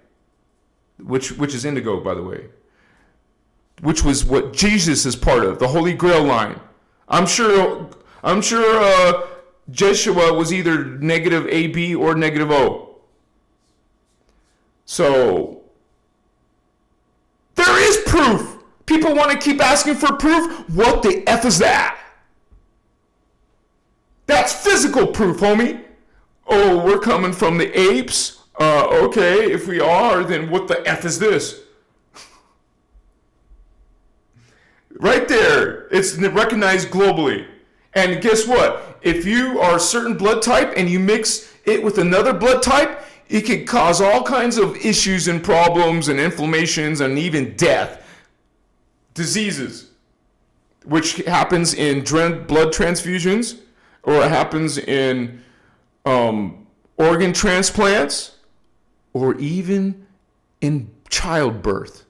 Which is indigo, by the way. Which was what Jesus is part of, the Holy Grail line. I'm sure Jeshua was either negative AB or negative O. So there is proof. People want to keep asking for proof. What the F is that? That's physical proof, homie. Oh, we're coming from the apes. Okay, if we are, then what the F is this? Right there, it's recognized globally. And guess what? If you are a certain blood type and you mix it with another blood type, it can cause all kinds of issues and problems and inflammations and even death. Diseases, which happens in blood transfusions, or it happens in organ transplants, or even in childbirth.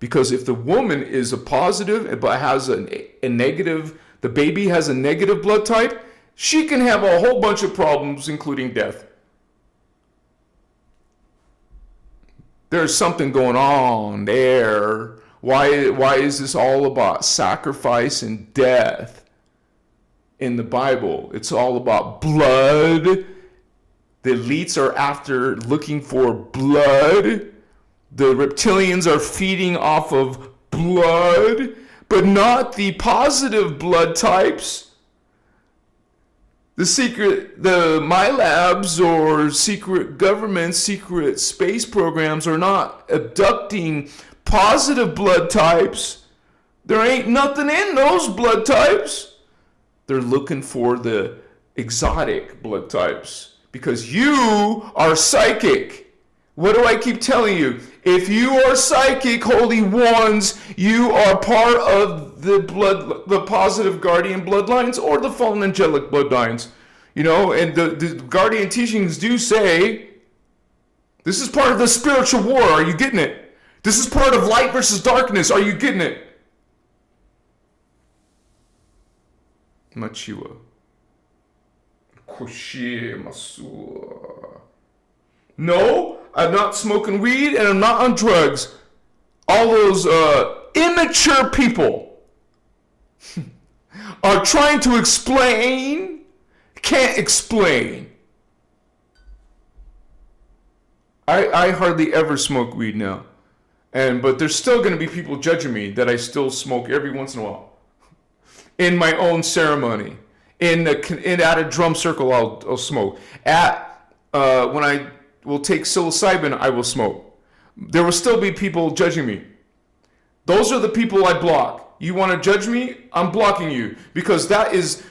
Because if the woman is a positive but has a negative, the baby has a negative blood type, she can have a whole bunch of problems, including death. There's something going on there. Why is this all about sacrifice and death in the Bible? It's all about blood. The elites are after looking for blood. The reptilians are feeding off of blood, but not the positive blood types. The MyLabs or secret governments, secret space programs are not abducting positive blood types. There ain't nothing in those blood types. They're looking for the exotic blood types because you are psychic. What do I keep telling you? If you are psychic, holy ones, you are part of the positive guardian bloodlines or the fallen angelic bloodlines. You know, and the guardian teachings do say this is part of the spiritual war. Are you getting it? This is part of light versus darkness. Are you getting it? Machiwa. Koshie Masua. No, I'm not smoking weed and I'm not on drugs. All those immature people are trying to explain, can't explain. I hardly ever smoke weed now. But there's still going to be people judging me that I still smoke every once in a while. In my own ceremony. At a drum circle, I'll smoke. When I will take psilocybin, I will smoke. There will still be people judging me. Those are the people I block. You want to judge me? I'm blocking you. Because that is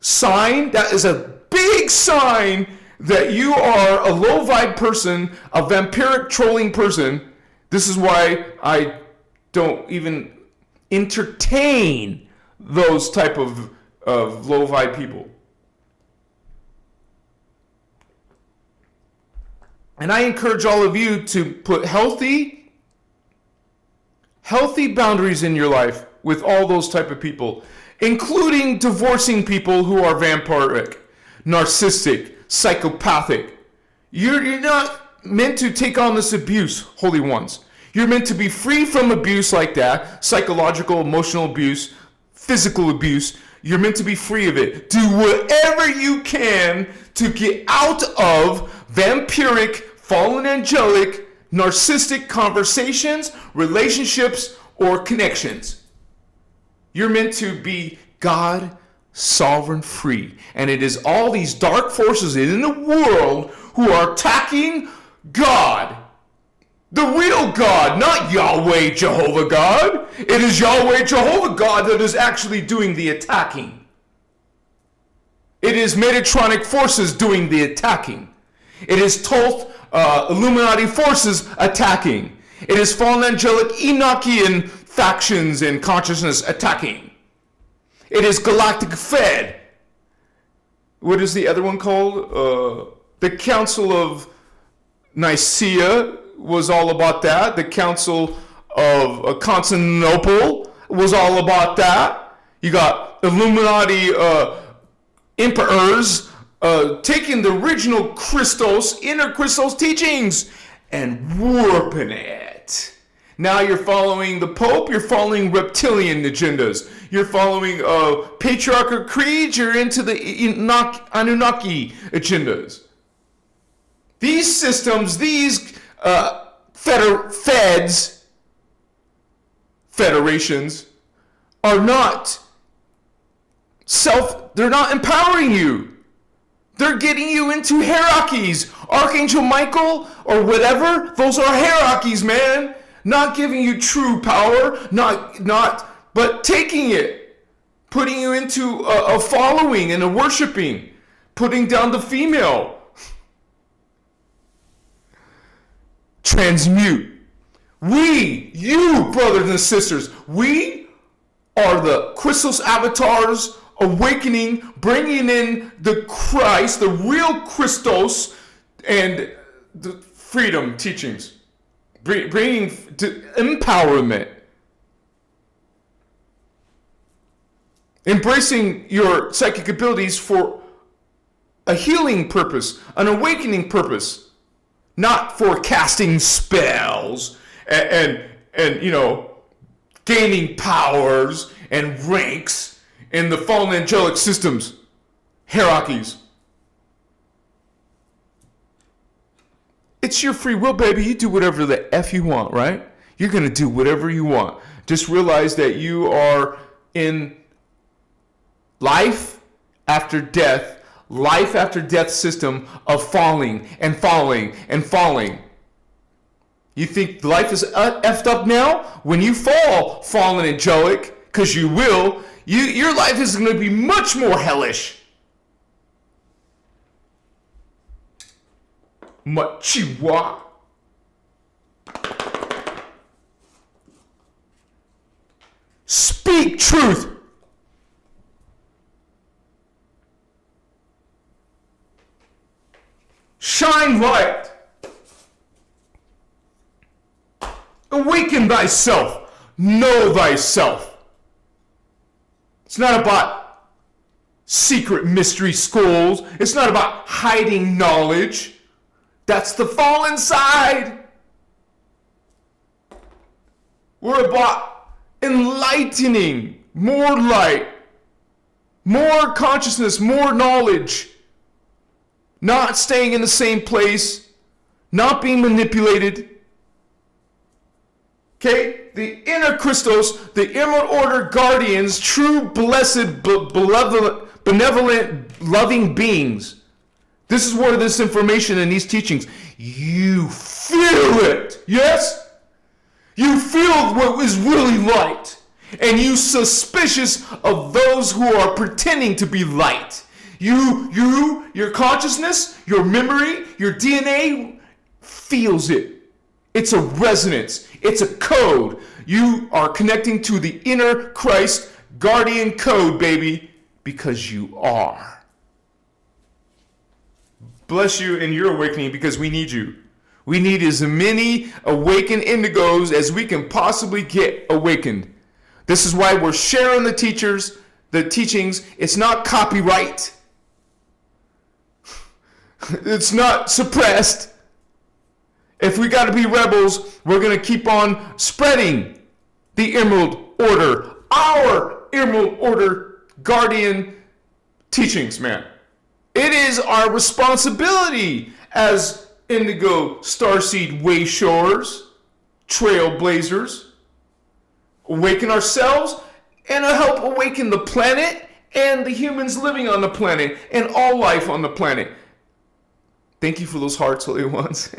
a big sign that you are a low vibe person, a vampiric trolling person. This is why I don't even entertain those type of low vibe people. And I encourage all of you to put healthy boundaries in your life with all those type of people, including divorcing people who are vampiric, narcissistic, psychopathic. You're not meant to take on this abuse, holy ones. You're meant to be free from abuse like that, psychological, emotional abuse, physical abuse. You're meant to be free of it. Do whatever you can to get out of vampiric, fallen angelic, narcissistic conversations, relationships, or connections. You're meant to be God, sovereign, free. And it is all these dark forces in the world who are attacking God. The real God, not Yahweh Jehovah God. It is Yahweh Jehovah God that is actually doing the attacking. It is Metatronic forces doing the attacking. It is Thoth Illuminati forces attacking. It is fallen angelic Enochian factions and consciousness attacking. It is Galactic Fed. What is the other one called? The Council of Nicaea was all about that. The Council of Constantinople was all about that. You got Illuminati emperors taking the original Christos, innerchristos teachings and warping it. Now you're following the Pope, you're following reptilian agendas. You're following patriarchal creeds, you're into the Anunnaki agendas. These systems, these federations are not they're not empowering you. They're getting you into hierarchies. Archangel Michael or whatever, those are hierarchies, man. Not giving you true power, but taking it, putting you into a following and a worshiping, putting down the female. Transmute. You brothers and sisters, we are the Christos avatars, awakening, bringing in the Christ, the real Christos, and the freedom teachings, bringing to empowerment, embracing your psychic abilities for a healing purpose, an awakening purpose, not for casting spells and gaining powers and ranks in the fallen angelic systems, hierarchies. It's your free will, baby. You do whatever the F you want, right? You're going to do whatever you want. Just realize that you are in life after death system of falling and falling and falling. You think life is effed up now? When you fall, fallen angelic, because you will, your life is going to be much more hellish. Machiwa. Speak truth. Shine light. Awaken thyself. Know thyself. It's not about secret mystery schools. It's not about hiding knowledge. That's the fallen side. We're about enlightening, more light, more consciousness, more knowledge. Not staying in the same place, not being manipulated. Okay? The innerchristos, the emerald order guardians, true, blessed, benevolent, loving beings. This is where this information and these teachings, you feel it. Yes? You feel what is really light. And you suspicious of those who are pretending to be light. Your consciousness, your memory, your DNA feels it. It's a resonance. It's a code. You are connecting to the inner Christ guardian code, baby, because you are. Bless you in your awakening because we need you. We need as many awakened indigos as we can possibly get awakened. This is why we're sharing the teachings. It's not copyright. It's not suppressed. If we got to be rebels, we're going to keep on spreading the Emerald Order, our Emerald Order guardian teachings, man. It is our responsibility as Indigo Starseed Wayshorers, Trailblazers, awaken ourselves and help awaken the planet and the humans living on the planet and all life on the planet. Thank you for those hearts, Holy Ones.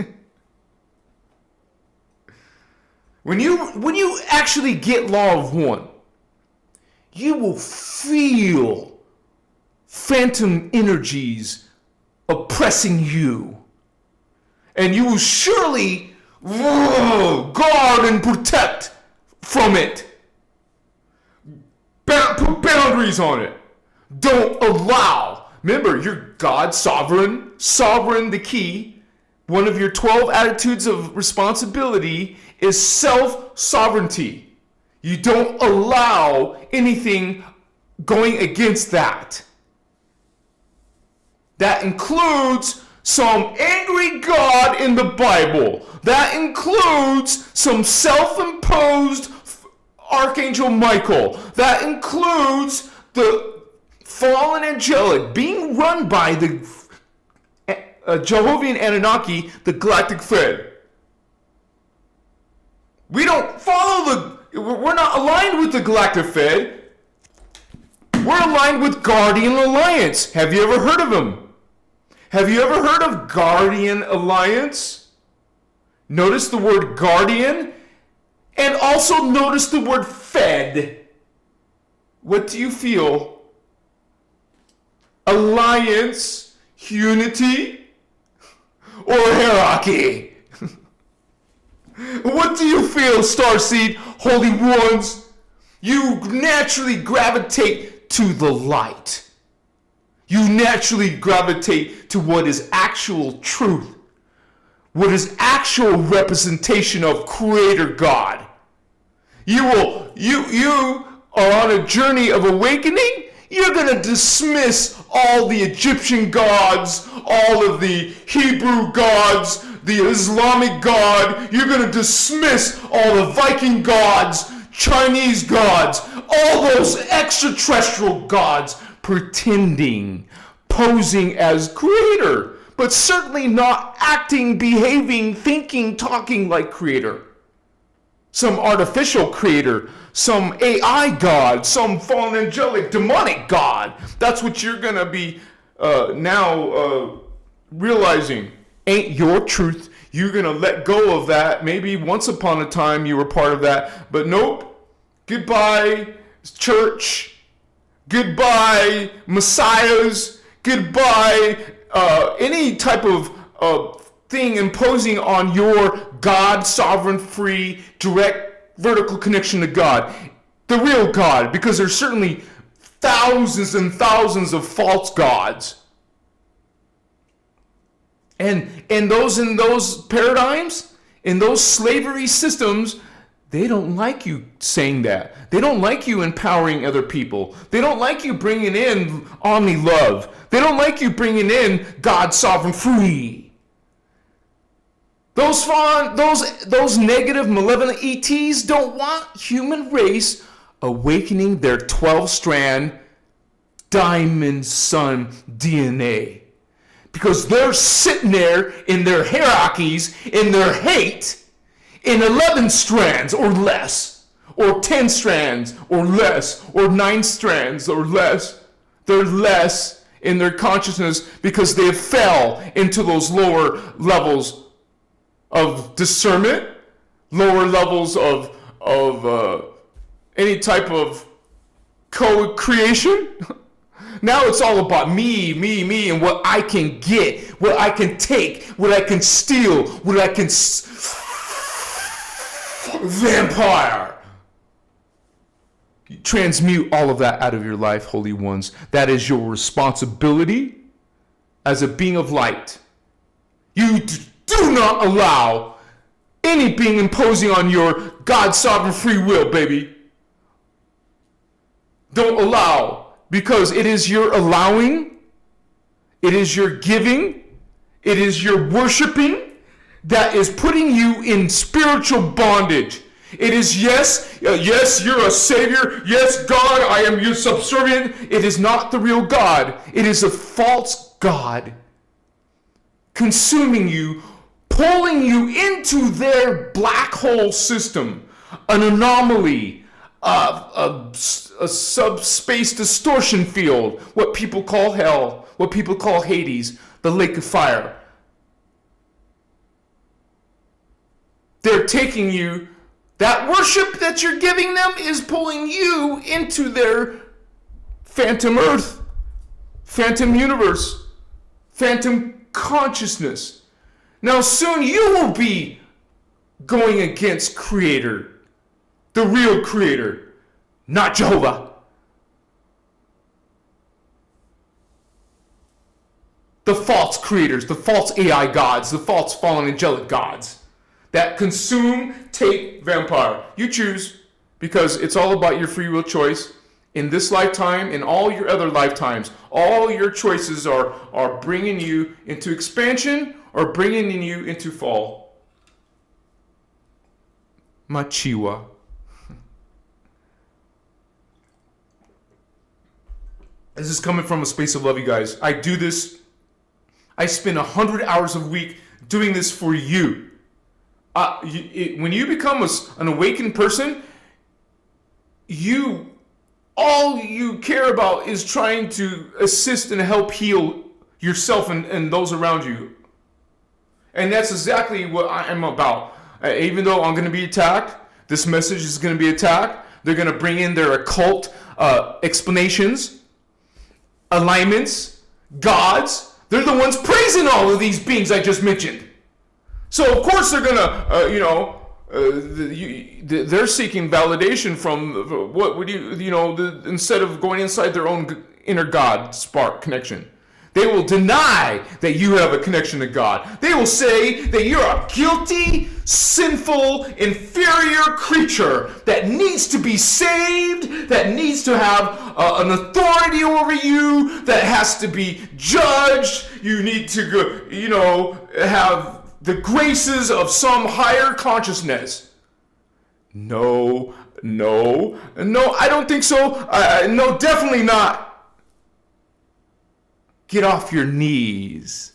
When you actually get Law of One, you will feel phantom energies oppressing you. And you will surely guard and protect from it. Put boundaries on it. Don't allow. Remember, you're God, sovereign the key. One of your 12 attitudes of responsibility is self-sovereignty. You don't allow anything going against that. That includes some angry God in the Bible. That includes some self-imposed Archangel Michael. That includes the fallen angelic being run by the Jehovah Anunnaki, the Galactic Fed. We don't follow we're not aligned with the Galactic Fed. We're aligned with Guardian Alliance. Have you ever heard of them? Have you ever heard of Guardian Alliance? Notice the word guardian and also notice the word fed. What do you feel? Alliance, unity, or hierarchy? What do you feel, Starseed, Holy Ones? You naturally gravitate to the light. You naturally gravitate to what is actual truth. What is actual representation of Creator God. You are on a journey of awakening. You're going to dismiss all the Egyptian gods, all of the Hebrew gods, the Islamic God. You're going to dismiss all the Viking gods, Chinese gods, all those extraterrestrial gods pretending, posing as Creator, but certainly not acting, behaving, thinking, talking like Creator. Some artificial creator, some AI god, some fallen angelic demonic god. That's what you're going to be now realizing ain't your truth. You're going to let go of that. Maybe once upon a time you were part of that, but nope. Goodbye, church. Goodbye, messiahs. Goodbye, any type of thing imposing on your God, sovereign, free, direct, vertical connection to God. The real God, because there's certainly thousands and thousands of false gods. And in those paradigms, in those slavery systems, they don't like you saying that. They don't like you empowering other people. They don't like you bringing in omni love. They don't like you bringing in God, sovereign, free. Those negative, malevolent ETs don't want human race awakening their 12-strand diamond sun DNA. Because they're sitting there in their hierarchies, in their hate, in 11 strands or less, or 10 strands or less, or 9 strands or less. They're less in their consciousness because they fell into those lower levels of discernment, lower levels of any type of co-creation. Now it's all about me, and what I can get, what I can take, what I can steal, what I can vampire. Transmute all of that out of your life, Holy Ones. That is your responsibility as a being of light. You do not allow any being imposing on your God sovereign free will, baby. Don't allow, because it is your allowing, it is your giving, it is your worshiping that is putting you in spiritual bondage. It is yes, you're a savior. Yes, God, I am your subservient. It is not the real God. It is a false God consuming you, pulling you into their black hole system, an anomaly, a subspace distortion field, what people call hell, what people call Hades, the lake of fire. They're taking you, that worship that you're giving them is pulling you into their phantom earth, phantom universe, phantom consciousness. Now soon you will be going against Creator, the real Creator, not Jehovah. The false creators, the false AI gods, the false fallen angelic gods that consume, take, vampire. You choose, because it's all about your free will choice. In this lifetime, in all your other lifetimes, all your choices are bringing you into expansion or bringing you into fall. Machiwa. This is coming from a space of love, you guys. I do this. I spend 100 hours a week doing this for you. When you become an awakened person, all you care about is trying to assist and help heal yourself and those around you. And that's exactly what I am about. Even though I'm going to be attacked, this message is going to be attacked. They're going to bring in their occult explanations, alignments, gods. They're the ones praising all of these beings I just mentioned. So of course they're going to, they're seeking validation from what would instead of going inside their own inner God spark connection. They will deny that you have a connection to God. They will say that you're a guilty, sinful, inferior creature that needs to be saved, that needs to have an authority over you, that has to be judged. You need to, have the graces of some higher consciousness. No, I don't think so. No, definitely not. Get off your knees.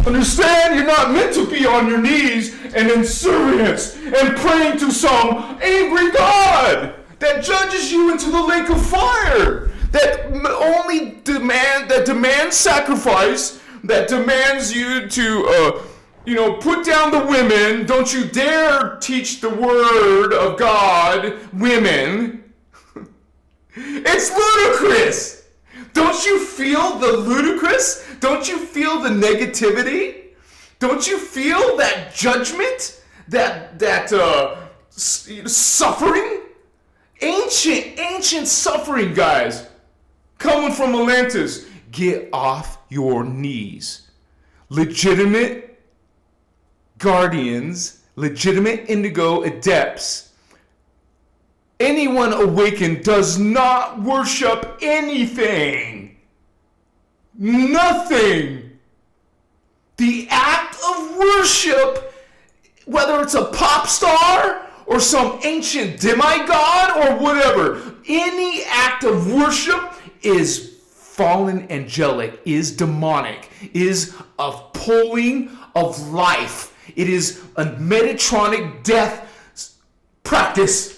Understand, you're not meant to be on your knees and in service and praying to some angry God that judges you into the lake of fire, that only demands sacrifice, that demands you to put down the women. Don't you dare teach the word of God, women. It's ludicrous. Don't you feel the ludicrous? Don't you feel the negativity? Don't you feel that judgment? That suffering? Ancient suffering, guys. Coming from Atlantis. Get off your knees. Legitimate guardians, legitimate indigo adepts. Anyone awakened does not worship anything. Nothing. The act of worship, whether it's a pop star or some ancient demigod or whatever, any act of worship is fallen angelic, is demonic, is a pulling of life. It is a Metatronic death practice.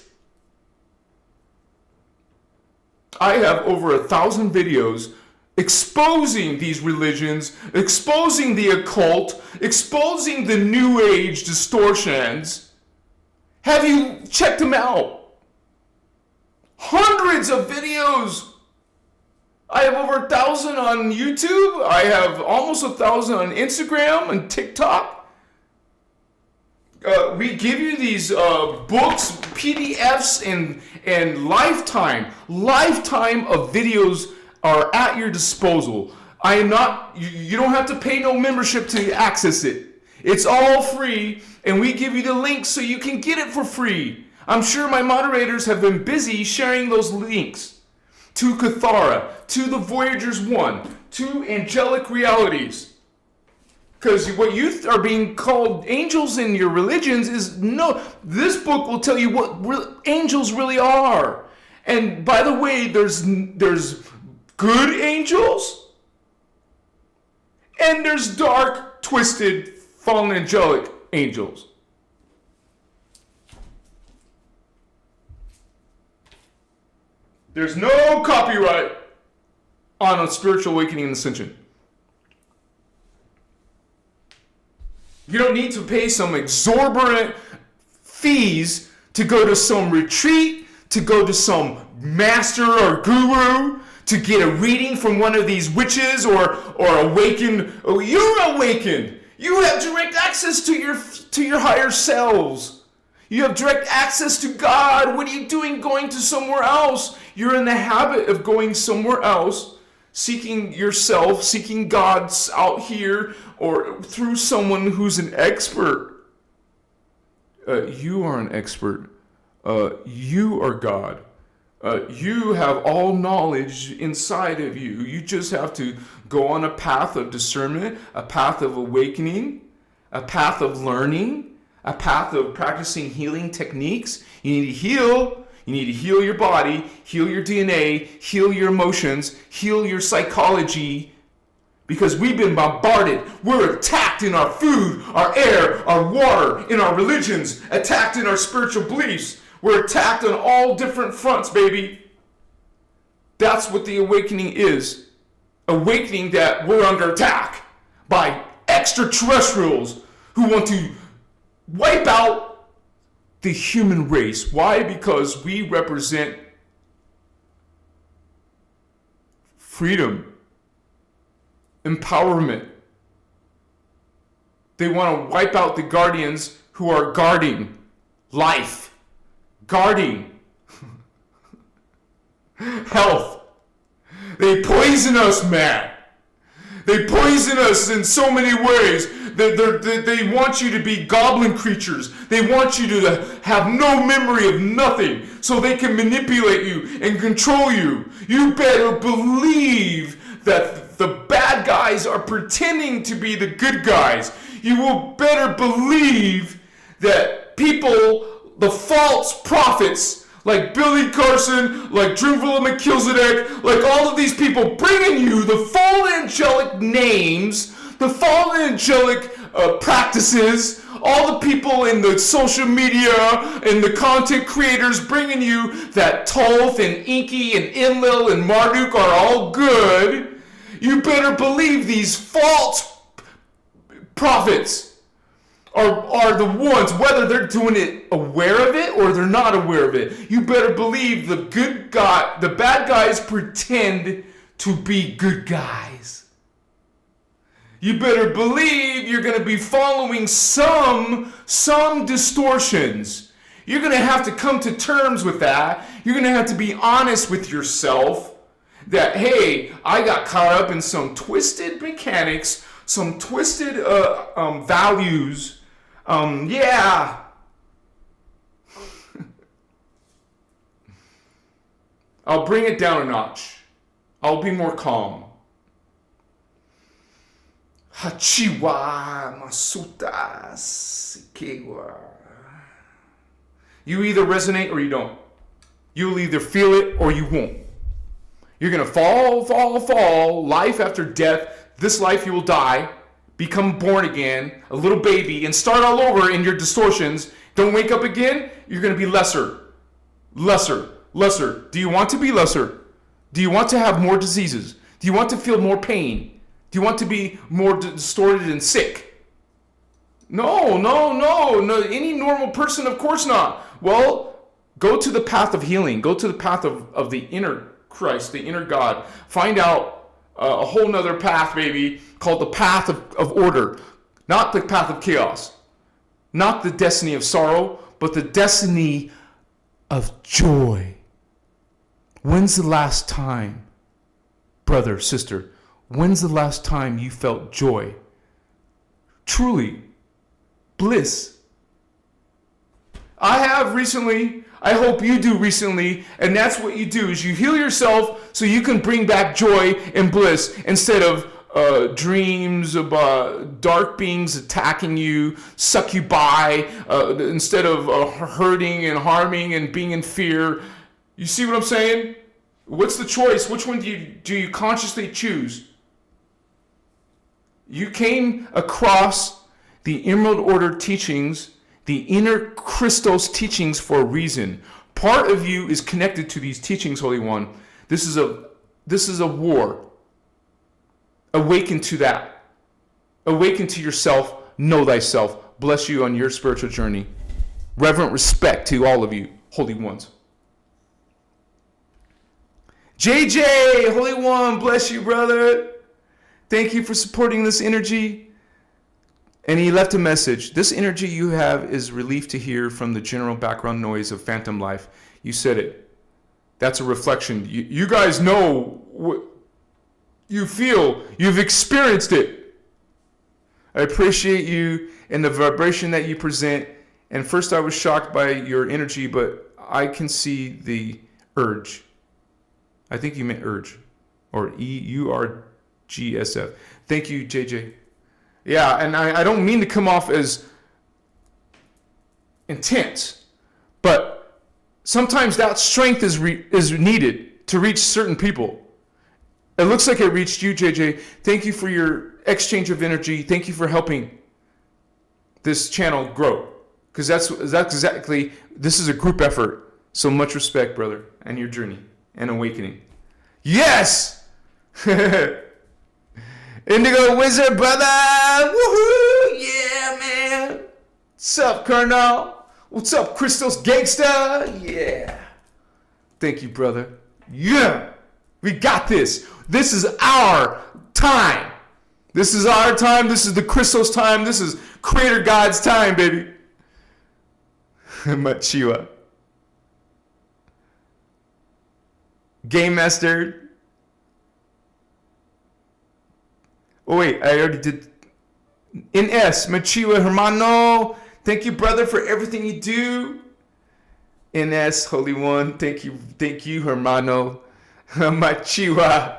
I have over 1,000 videos exposing these religions, exposing the occult, exposing the New Age distortions. Have you checked them out? Hundreds of videos. I have over 1,000 on YouTube. I have almost 1,000 on Instagram and TikTok. We give you these books, PDFs, and lifetime of videos are at your disposal. I am not. You don't have to pay no membership to access it. It's all free, and we give you the links so you can get it for free. I'm sure my moderators have been busy sharing those links to Cathara, to the Voyagers 1, to Angelic Realities. Because what you are being called angels in your religions is no. This book will tell you what angels really are. And by the way, there's good angels, and there's dark, twisted, fallen angelic angels. There's no copyright on a spiritual awakening and ascension. You don't need to pay some exorbitant fees to go to some retreat, to go to some master or guru, to get a reading from one of these witches or awaken. Oh, you're awakened. You have direct access to your higher selves. You have direct access to God. What are you doing going to somewhere else? You're in the habit of going somewhere else, seeking yourself, seeking God out here or through someone who's an expert. You are an expert. You are God. You have all knowledge inside of you. You just have to go on a path of discernment, a path of awakening, a path of learning, a path of practicing healing techniques. You need to heal. You need to heal your body, heal your DNA, heal your emotions, heal your psychology, because we've been bombarded. We're attacked in our food, our air, our water, in our religions, attacked in our spiritual beliefs. We're attacked on all different fronts, baby. That's what the awakening is. awakening that we're under attack by extraterrestrials who want to wipe out the human race. Why? Because we represent freedom, empowerment. They want to wipe out the guardians who are guarding life, guarding health. They poison us, man. They poison us in so many ways. They want you to be goblin creatures. They want you to have no memory of nothing so they can manipulate you and control you. You better believe that the bad guys are pretending to be the good guys. You will better believe that people, the false prophets, like Billy Carson, like Drunvalo Melchizedek, like all of these people bringing you the fallen angelic names, the fallen angelic practices, all the people in the social media and the content creators bringing you that Thoth and Inky and Enlil and Marduk are all good. You better believe these false prophets are the ones, whether they're doing it aware of it or they're not aware of it. You better believe the bad guys pretend to be good guys. You better believe you're going to be following some distortions. You're going to have to come to terms with that. You're going to have to be honest with yourself that, hey, I got caught up in some twisted mechanics, some twisted values. Yeah. I'll bring it down a notch. I'll be more calm. Hachiwa masuta sikewa. You either resonate or you don't. You'll either feel it or you won't. You're going to fall, life after death. This life you will die, become born again, a little baby, and start all over in your distortions. Don't wake up again, you're going to be lesser. Do you want to be lesser? Do you want to have more diseases? Do you want to feel more pain? Do you want to be more distorted and sick? No. Any normal person, of course not. Well, go to the path of healing. Go to the path of the inner Christ, the inner God. Find out a whole nother path, baby, called the path of order. Not the path of chaos. Not the destiny of sorrow, but the destiny of joy. When's the last time, brother, sister, when's the last time you felt joy? Truly, bliss. I have recently. I hope you do recently, and that's what you do, is you heal yourself so you can bring back joy and bliss instead of dreams about dark beings attacking you, suck you by, instead of hurting and harming and being in fear. You see what I'm saying? What's the choice? Which one do you consciously choose? You came across the Emerald Order teachings, the inner Christos teachings, for a reason. Part of you is connected to these teachings, Holy One. This is a war. Awaken to that. Awaken to yourself. Know thyself. Bless you on your spiritual journey. Reverent respect to all of you, Holy Ones. JJ, Holy One, bless you, brother. Thank you for supporting this energy. And he left a message. This energy you have is relief to hear from the general background noise of phantom life. You said it. That's a reflection. You guys know what you feel. You've experienced it. I appreciate you and the vibration that you present. And first I was shocked by your energy, but I can see the urge. I think you meant urge. Or EURGSF. Thank you, JJ. Yeah, and I don't mean to come off as intense, but sometimes that strength is needed to reach certain people. It looks like it reached you, JJ. Thank you for your exchange of energy. Thank you for helping this channel grow, because that's exactly, this is a group effort. So much respect, brother, and your journey and awakening. Yes! Indigo Wizard, brother! Woohoo! Yeah, man! What's up, Colonel? What's up, Christos Gangsta? Yeah! Thank you, brother. Yeah! We got this! This is our time! This is our time. This is the Christos time. This is Creator God's time, baby. Machiwa. Game Master. Oh, wait. I already did. Ines. Machiwa Hermano. Thank you, brother, for everything you do. Ines, Holy One. Thank you. Thank you, Hermano. Machiwa.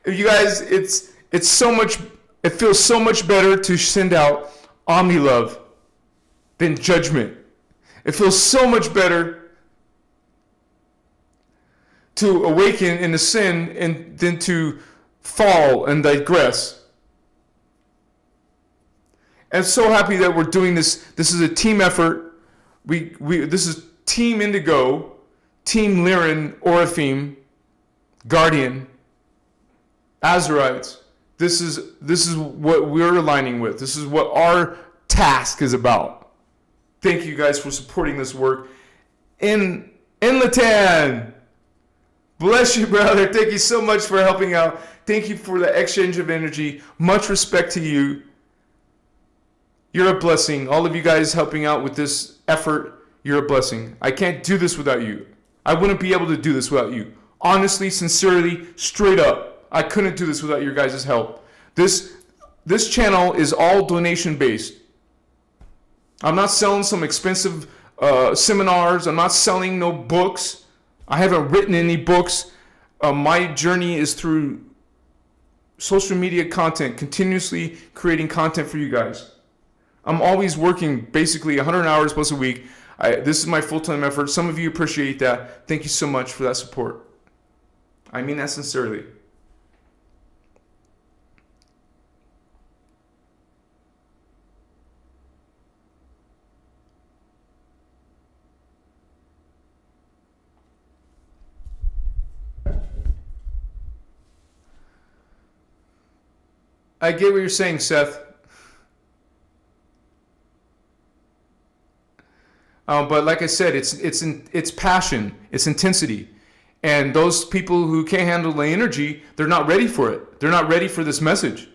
You guys, it's so much, it feels so much better to send out Omni Love than judgment. It feels so much better to awaken in the sin and than to fall and digress. I'm so happy that we're doing this. This is a team effort. This is Team Indigo, Team Lyran, Oraphim, Guardian, Azarites. This is what we're aligning with. This is what our task is about. Thank you guys for supporting this work. In Latan, bless you, brother. Thank you so much for helping out. Thank you for the exchange of energy. Much respect to you. You're a blessing. All of you guys helping out with this effort, you're a blessing. I can't do this without you. I wouldn't be able to do this without you. Honestly, sincerely, straight up. I couldn't do this without your guys' help. This channel is all donation based. I'm not selling some expensive seminars. I'm not selling no books. I haven't written any books. My journey is through social media content, continuously creating content for you guys. I'm always working basically 100 hours plus a week. This is my full-time effort. Some of you appreciate that. Thank you so much for that support. I mean that sincerely. I get what you're saying, Seth. But like I said, it's passion, it's intensity, and those people who can't handle the energy, they're not ready for it. They're not ready for this message,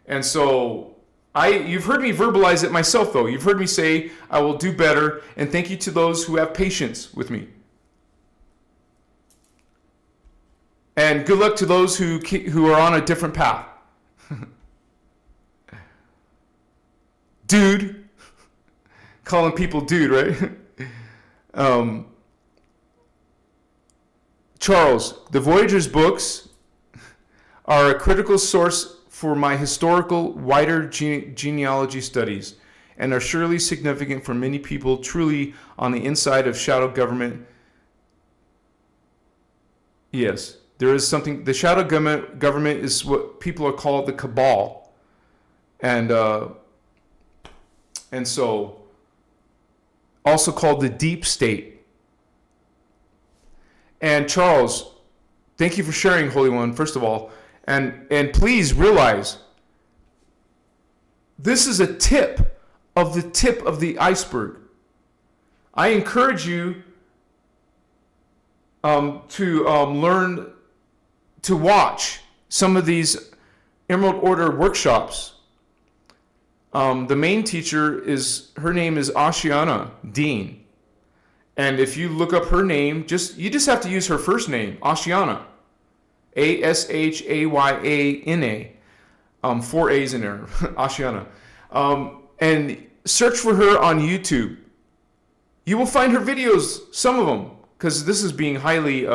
and so you've heard me verbalize it myself, though. You've heard me say I will do better, and thank you to those who have patience with me, and good luck to those who are on a different path. Dude. Calling people dude, right? Charles, the Voyager's books are a critical source for my historical, wider genealogy studies and are surely significant for many people truly on the inside of shadow government. Yes, there is something. The shadow government is what people are called the cabal. And so also called the deep state. And Charles, thank you for sharing, Holy One, first of all. And please realize this is a tip of the iceberg. I encourage you to learn to watch some of these Emerald Order workshops. The main teacher her name is Ashiana Dean. And if you look up her name, you just have to use her first name, Ashiana. Ashayana. 4 A's in there, Ashiana. And search for her on YouTube. You will find her videos, some of them, because this is being highly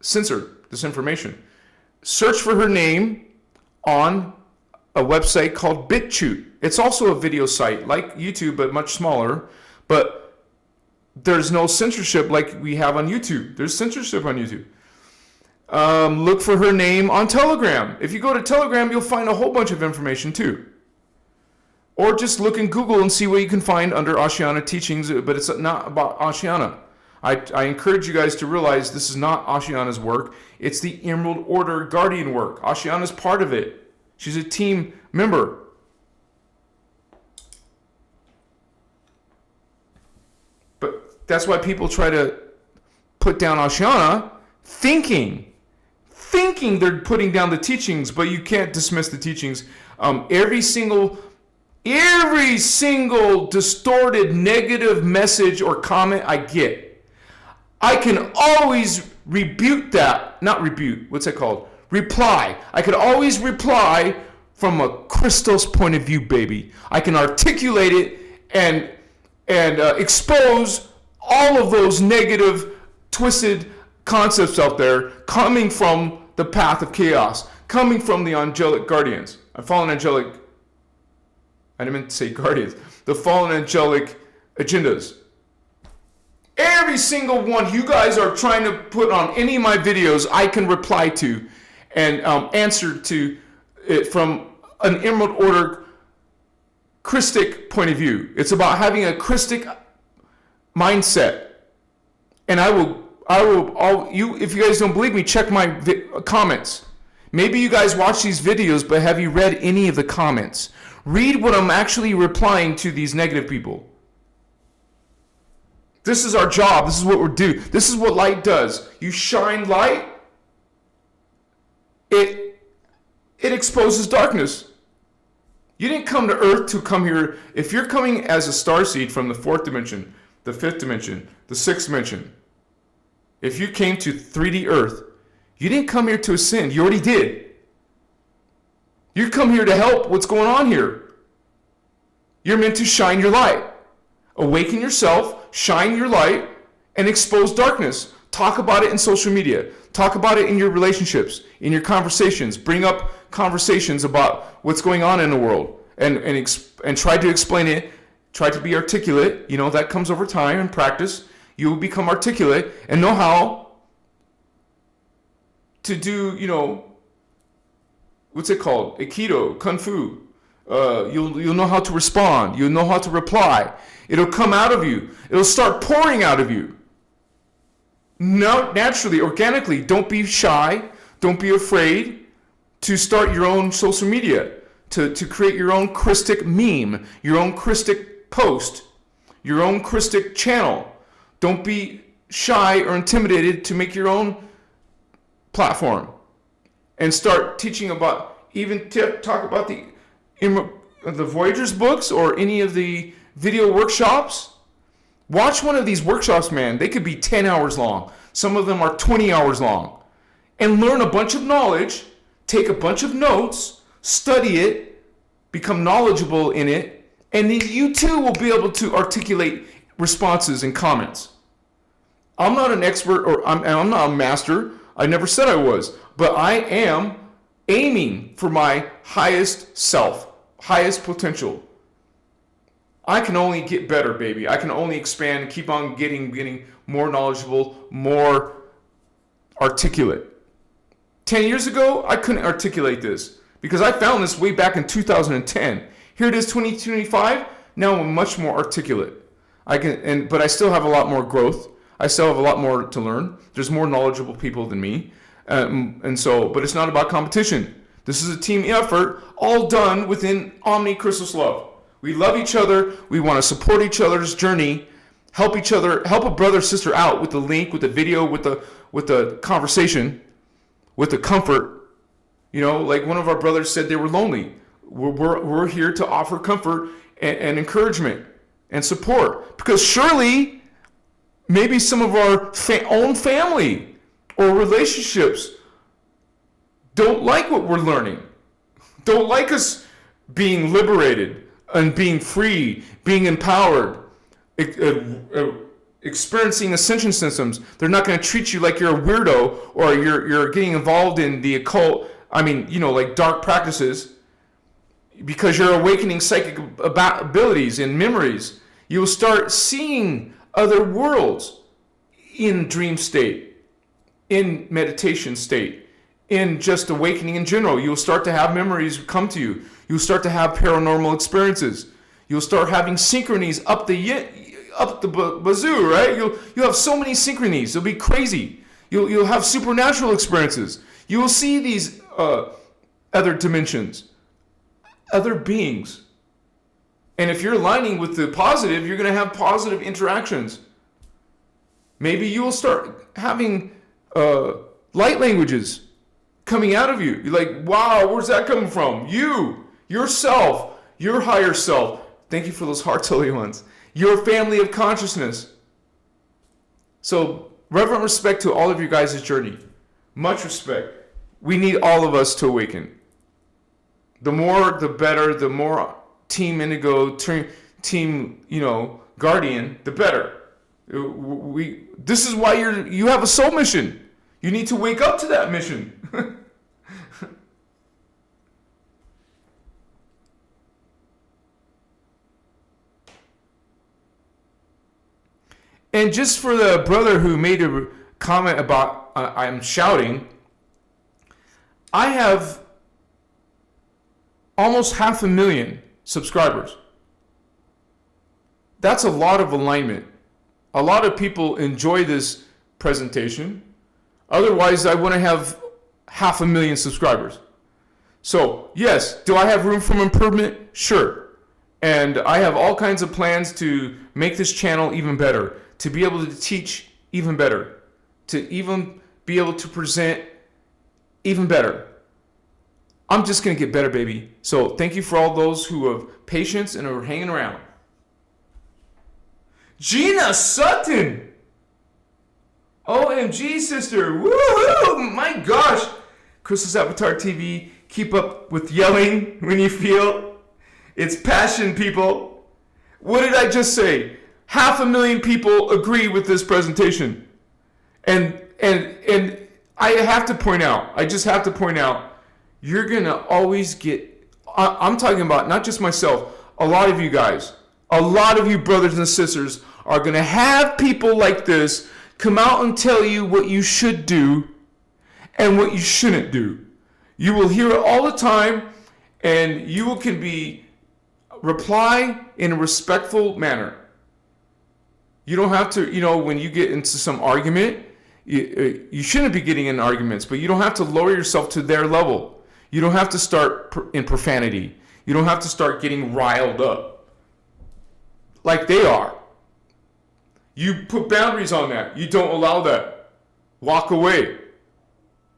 censored, this information. Search for her name on a website called BitChute. It's also a video site like YouTube, but much smaller. But there's no censorship like we have on YouTube. There's censorship on YouTube. Look for her name on Telegram. If you go to Telegram, you'll find a whole bunch of information too. Or just look in Google and see what you can find under Ashiana teachings, but it's not about Ashiana. I encourage you guys to realize this is not Ashiana's work. It's the Emerald Order Guardian work. Ashiana's part of it. She's a team member. But that's why people try to put down Ashiana, thinking they're putting down the teachings, but you can't dismiss the teachings. Every single distorted negative message or comment I get, I can always reply. I can always reply from a Christos point of view, baby. I can articulate it and expose all of those negative, twisted concepts out there coming from the path of chaos, coming from the angelic guardians. I didn't mean to say guardians. The fallen angelic agendas. Every single one you guys are trying to put on any of my videos, I can reply to and answer to it from an Emerald Order Christic point of view. It's about having a Christic mindset. And if you guys don't believe me, check my comments. Maybe you guys watch these videos, but have you read any of the comments? Read what I'm actually replying to these negative people. This is our job. This is what we're doing. This is what light does. You shine light, it exposes darkness. You didn't come to Earth to come here. If you're coming as a starseed from the 4th dimension, the 5th dimension, the 6th dimension, if you came to 3D Earth, you didn't come here to ascend. You already did. You come here to help what's going on here. You're meant to shine your light. Awaken yourself, shine your light, and expose darkness. Talk about it in social media. Talk about it in your relationships, in your conversations. Bring up conversations about what's going on in the world and try to explain it. Try to be articulate. You know, that comes over time and practice. You will become articulate and know how to do, what's it called? Aikido, Kung Fu. You'll know how to respond. You'll know how to reply. It'll come out of you. It'll start pouring out of you. No, naturally, organically. Don't be shy. Don't be afraid to start your own social media, to create your own Christic meme, your own Christic post, your own Christic channel. Don't be shy or intimidated to make your own platform and start teaching about, talk about the Voyager's books or any of the video workshops. Watch one of these workshops, man. They could be 10 hours long. Some of them are 20 hours long. And learn a bunch of knowledge, take a bunch of notes, study it, become knowledgeable in it, and then you too will be able to articulate responses and comments. I'm not an expert or I'm not a master. I never said I was. But I am aiming for my highest self, highest potential. I can only get better, baby. I can only expand, keep on getting more knowledgeable, more articulate. 10 years ago, I couldn't articulate this because I found this way back in 2010. Here it is, 2025. Now I'm much more articulate. But I still have a lot more growth. I still have a lot more to learn. There's more knowledgeable people than me. But it's not about competition. This is a team effort, all done within Omni Christos love. We love each other. We want to support each other's journey, help each other, help a brother, sister out with the link, with the video, with the conversation, with the comfort. Like one of our brothers said, they were lonely. We're here to offer comfort and encouragement and support, because surely maybe some of our own family or relationships don't like what we're learning, don't like us being liberated and being free, being empowered, experiencing ascension systems. They're not going to treat you like you're a weirdo or you're getting involved in the occult, like dark practices, because you're awakening psychic abilities and memories. You will start seeing other worlds in dream state, in meditation state, in just awakening in general. You'll start to have memories come to you. You'll start to have paranormal experiences. You'll start having synchronies up up the bazoo, right? You'll have so many synchronies. It'll be crazy. You'll have supernatural experiences. You will see these other dimensions, other beings. And if you're aligning with the positive, you're going to have positive interactions. Maybe you will start having light languages coming out of you. You're like, wow, where's that coming from? You, yourself, your higher self. Thank you for those hearts, holy ones. Your family of consciousness. So, reverent respect to all of you guys' journey. Much respect. We need all of us to awaken. The more, the better. The more Team Indigo, Team, Guardian, the better. This is why you have a soul mission. You need to wake up to that mission. And just for the brother who made a comment about I'm shouting, I have almost 500,000 subscribers. That's a lot of alignment. A lot of people enjoy this presentation. Otherwise, I wouldn't have 500,000 subscribers. So, yes, do I have room for improvement? Sure. And I have all kinds of plans to make this channel even better, to be able to teach even better, to even be able to present even better. I'm just going to get better, baby. So thank you for all those who have patience and are hanging around. Gina Sutton. OMG, sister. Woohoo! My gosh. Christos Avatar TV. Keep up with yelling when you feel. It's passion, people. What did I just say? 500,000 people agree with this presentation. And I just have to point out, you're going to always get, I'm talking about not just myself, a lot of you guys, a lot of you brothers and sisters are going to have people like this come out and tell you what you should do and what you shouldn't do. You will hear it all the time, and you can reply in a respectful manner. You don't have to, when you get into some argument, you shouldn't be getting in arguments, but you don't have to lower yourself to their level. You don't have to start in profanity. You don't have to start getting riled up like they are. You put boundaries on that. You don't allow that. Walk away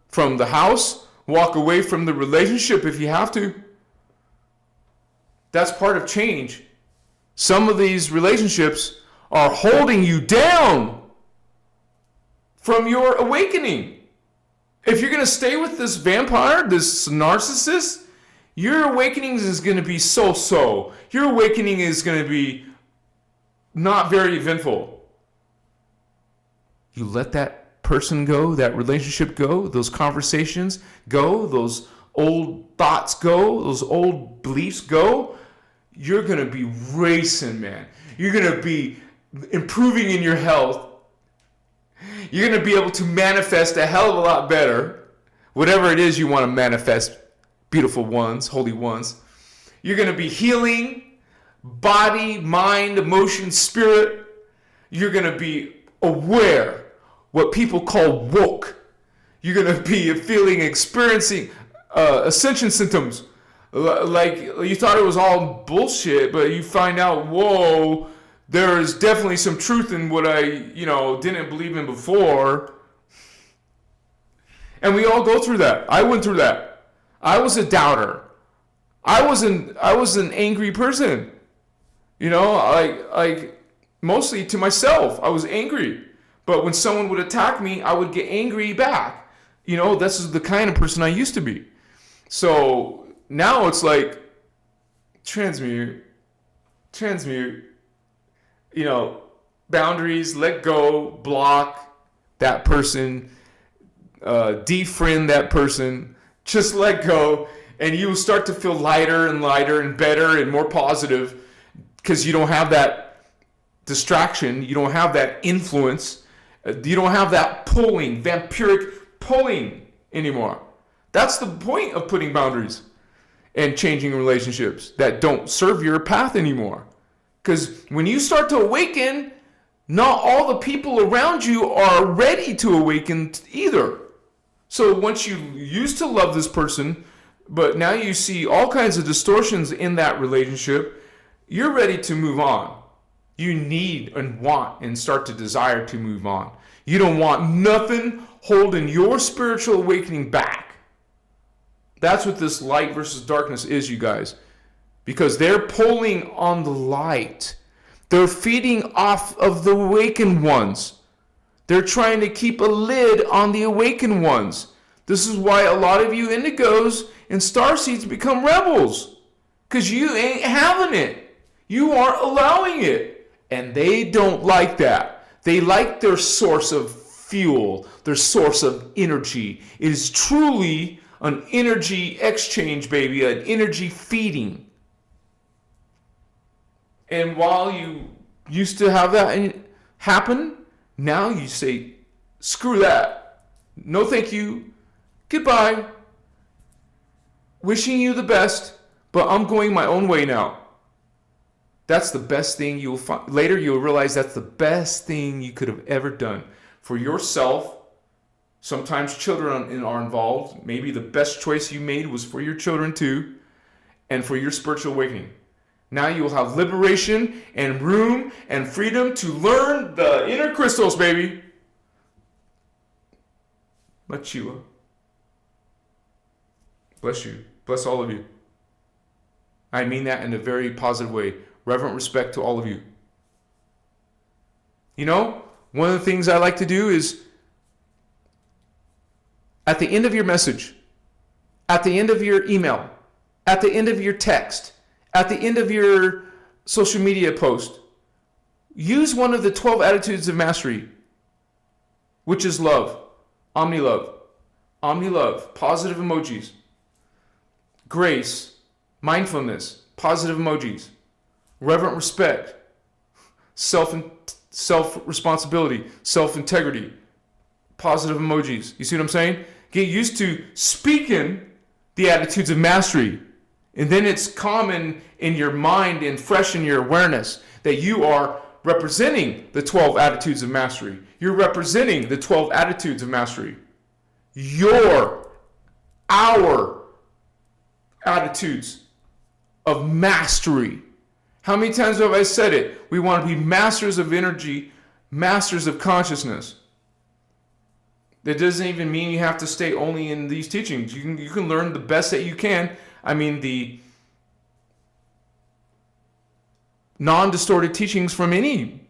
from the house. Walk away from the relationship if you have to. That's part of change. Some of these relationships are holding you down from your awakening. If you're going to stay with this vampire, this narcissist, your awakening is going to be so-so. Your awakening is going to be not very eventful. You let that person go, that relationship go, those conversations go, those old thoughts go, those old beliefs go, you're going to be racing, man. You're going to be improving in your health. You're going to be able to manifest a hell of a lot better. Whatever it is you want to manifest, beautiful ones, holy ones. You're going to be healing body, mind, emotion, spirit. You're going to be aware, what people call woke. You're going to be experiencing ascension symptoms. Like you thought it was all bullshit, but you find out, whoa, there is definitely some truth in what I, didn't believe in before. And we all go through that. I went through that. I was a doubter. I was an angry person. Like mostly to myself. I was angry. But when someone would attack me, I would get angry back. This is the kind of person I used to be. So now it's like transmute. Boundaries, let go, block that person, defriend that person, just let go, and you will start to feel lighter and lighter and better and more positive because you don't have that distraction, you don't have that influence, you don't have that pulling, vampiric pulling anymore. That's the point of putting boundaries and changing relationships that don't serve your path anymore. Because when you start to awaken, not all the people around you are ready to awaken either. So once you used to love this person, but now you see all kinds of distortions in that relationship, you're ready to move on. You need and want and start to desire to move on. You don't want nothing holding your spiritual awakening back. That's what this light versus darkness is, you guys. Because they're pulling on the light. They're feeding off of the awakened ones. They're trying to keep a lid on the awakened ones. This is why a lot of you indigos and starseeds become rebels. Because you ain't having it. You aren't allowing it. And they don't like that. They like their source of fuel, their source of energy. It is truly an energy exchange, baby, an energy feeding. And while you used to have that happen, now you say, screw that. No thank you. Goodbye. Wishing you the best, but I'm going my own way now. That's the best thing you'll find. Later you'll realize that's the best thing you could have ever done for yourself. Sometimes children are involved. Maybe the best choice you made was for your children too, and for your spiritual awakening. Now you will have liberation and room and freedom to learn the inner Christos, baby. Machiwa. Bless you. Bless all of you. I mean that in a very positive way. Reverent respect to all of you. You know, one of the things I like to do is at the end of your message, at the end of your email, at the end of your text, at the end of your social media post, use one of the 12 attitudes of mastery, which is love, omni-love, positive emojis, grace, mindfulness, positive emojis, reverent respect, self-responsibility, self-integrity, positive emojis. You see what I'm saying? Get used to speaking the attitudes of mastery. And then it's common in your mind and fresh in your awareness that you are representing the 12 attitudes of mastery. You're representing the 12 attitudes of mastery. Our attitudes of mastery. How many times have I said it? We want to be masters of energy, masters of consciousness. That doesn't even mean you have to stay only in these teachings. You can learn the best that you can. I mean, the non-distorted teachings from any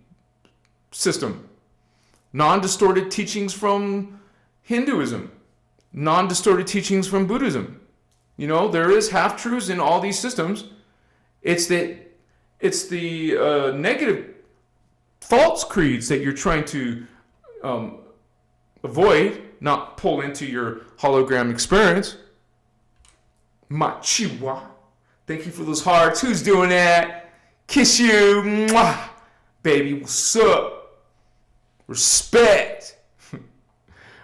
system. Non-distorted teachings from Hinduism. Non-distorted teachings from Buddhism. You know, there is half-truths in all these systems. It's the negative false creeds that you're trying to avoid, not pull into your hologram experience. Machiwa. Thank you for those hearts. Who's doing that? Kiss you. Mwah. Baby, what's up? Respect.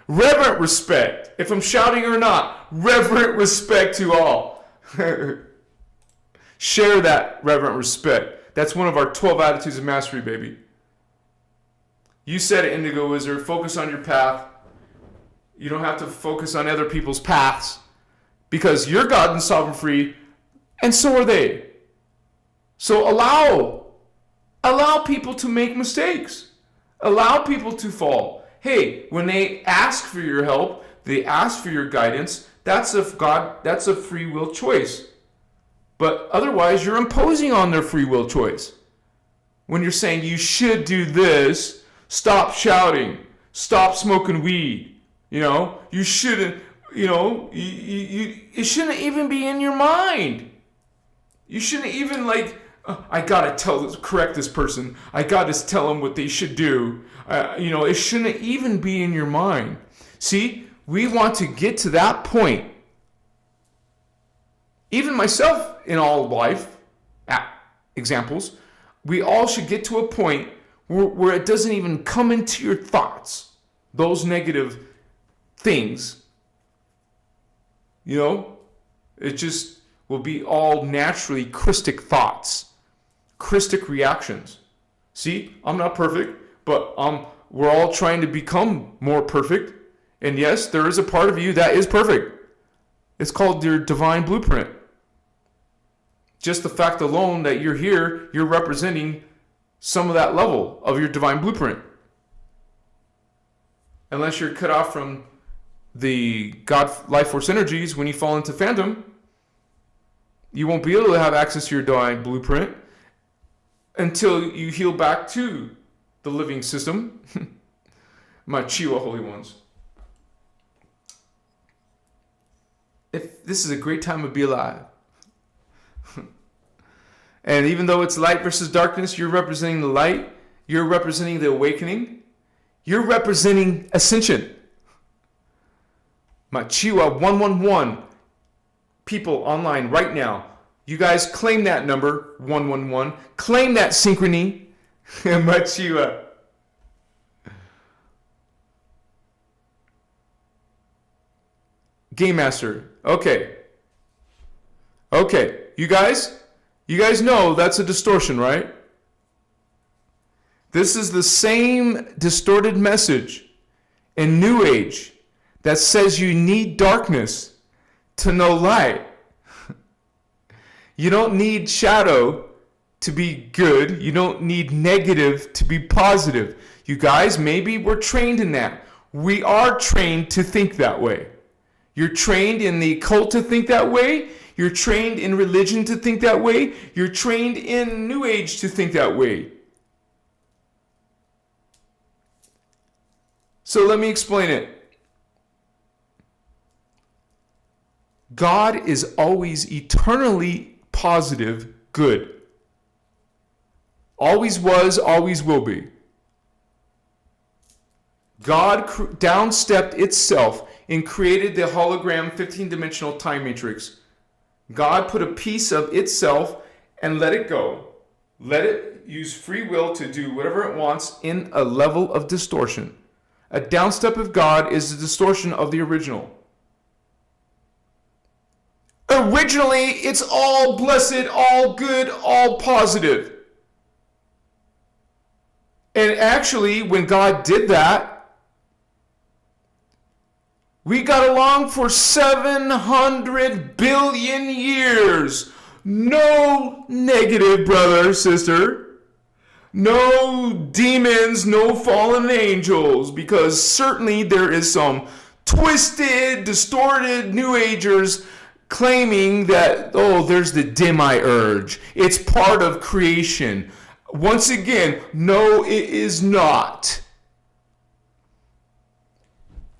Reverent respect. If I'm shouting or not, reverent respect to all. Share that reverent respect. That's one of our 12 attitudes of mastery, baby. You said it, Indigo Wizard. Focus on your path. You don't have to focus on other people's paths. Because you're God and sovereign free, and so are they. So allow people to make mistakes. Allow people to fall. Hey, when they ask for your help, they ask for your guidance, that's a free will choice. But otherwise, you're imposing on their free will choice. When you're saying you should do this, stop shouting, stop smoking weed, you shouldn't, it shouldn't even be in your mind. You shouldn't even I gotta correct this person. I gotta tell them what they should do. It shouldn't even be in your mind. See, we want to get to that point. Even myself in all life, examples, we all should get to a point where it doesn't even come into your thoughts, those negative things. It just will be all naturally Christic thoughts. Christic reactions. See, I'm not perfect, but we're all trying to become more perfect. And yes, there is a part of you that is perfect. It's called your divine blueprint. Just the fact alone that you're here, you're representing some of that level of your divine blueprint. Unless you're cut off from the God life force energies when you fall into phantom, you won't be able to have access to your divine blueprint until you heal back to the living system. My Chiwa holy ones. If this is a great time to be alive. And even though it's light versus darkness, you're representing the light, you're representing the awakening, you're representing ascension. My Chiwa 111 people online right now. You guys claim that number 111. Claim that synchrony. My Chiwa. Game Master. Okay. You guys know that's a distortion, right? This is the same distorted message in New Age that says you need darkness to know light. You don't need shadow to be good. You don't need negative to be positive. You guys, maybe we're trained in that. We are trained to think that way. You're trained in the occult to think that way. You're trained in religion to think that way. You're trained in New Age to think that way. So let me explain it. God is always eternally positive good. Always was, always will be. God downstepped itself and created the hologram 15-dimensional time matrix. God put a piece of itself and let it go. Let it use free will to do whatever it wants in a level of distortion. A downstep of God is the distortion of the original. Originally, it's all blessed, all good, all positive. And actually, when God did that, we got along for 700 billion years. No negative, brother, sister. No demons, no fallen angels, because certainly there is some twisted, distorted New Agers claiming that, oh, there's the demiurge. It's part of creation. Once again, no, it is not.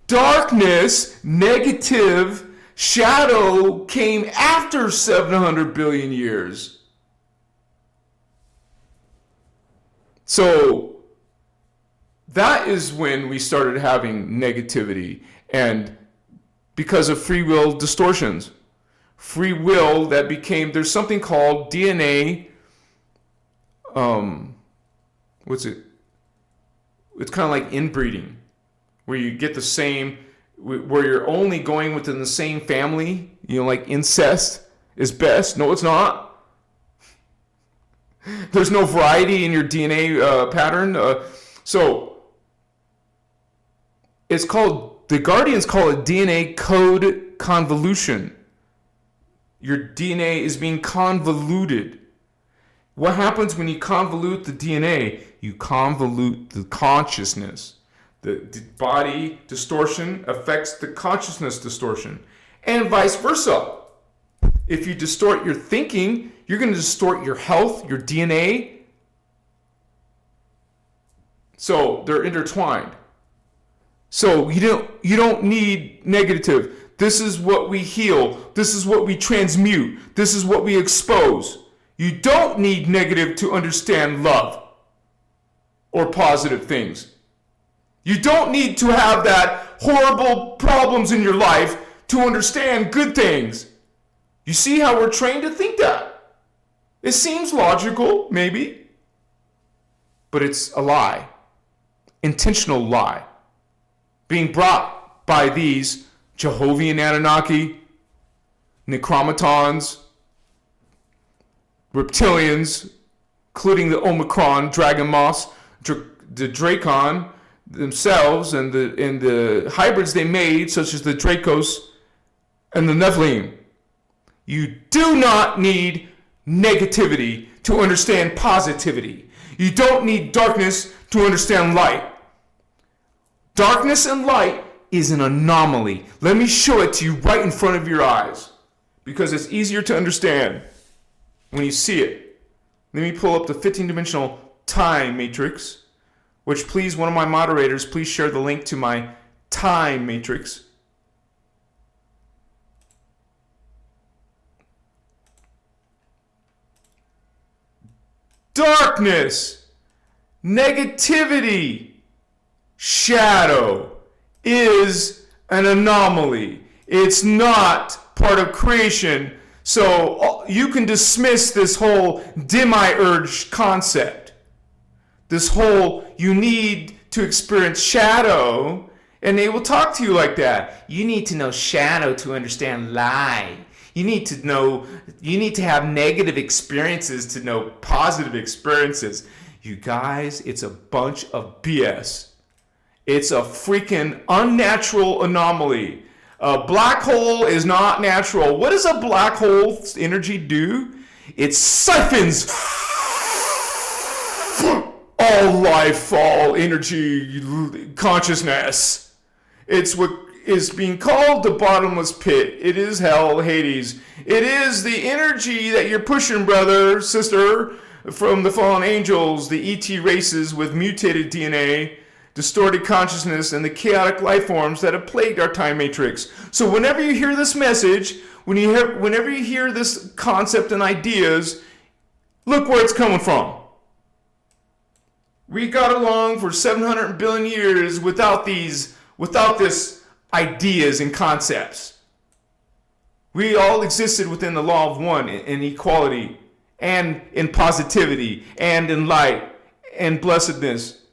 Darkness, negative, shadow came after 700 billion years. So that is when we started having negativity, and because of free will distortions. Free will that became, there's something called DNA, what's it? It's kind of like inbreeding, where you get the same, where you're only going within the same family, like incest is best. No, it's not. There's no variety in your DNA pattern. So it's called, the Guardians call it DNA code convolution. Your DNA is being convoluted. What happens when you convolute the DNA? You convolute the consciousness. The body distortion affects the consciousness distortion, and vice versa. If you distort your thinking, you're going to distort your health, your DNA. So they're intertwined. So you don't need negative. This is what we heal. This is what we transmute. This is what we expose. You don't need negative to understand love or positive things. You don't need to have that horrible problems in your life to understand good things. You see how we're trained to think that? It seems logical, maybe, but it's a lie. Intentional lie. Being brought by these Jehovian Anunnaki, Necromatons, reptilians, including the Omicron, Dragon Moss, the Dracon themselves, and the hybrids they made, such as the Dracos and the Nephilim. You do not need negativity to understand positivity. You don't need darkness to understand light. Darkness and light is an anomaly. Let me show it to you right in front of your eyes, because it's easier to understand when you see it. Let me pull up the 15-dimensional time matrix, which, please, one of my moderators, please share the link to my time matrix. Darkness, negativity, shadow is an anomaly. It's not part of creation. So you can dismiss this whole demiurge concept. This whole, you need to experience shadow, and they will talk to you like that. You need to know shadow to understand light. You need to have negative experiences to know positive experiences. You guys, it's a bunch of BS. It's a freaking unnatural anomaly. A black hole is not natural. What does a black hole's energy do? It siphons all life, all energy, consciousness. It's what is being called the bottomless pit. It is hell, Hades. It is the energy that you're pushing, brother, sister, from the fallen angels, the ET races with mutated DNA, distorted consciousness, and the chaotic life forms that have plagued our time matrix. So whenever you hear this message, whenever you hear this concept and ideas, look where it's coming from. We got along for 700 billion years without this ideas and concepts. We all existed within the law of one in equality and in positivity and in light and blessedness,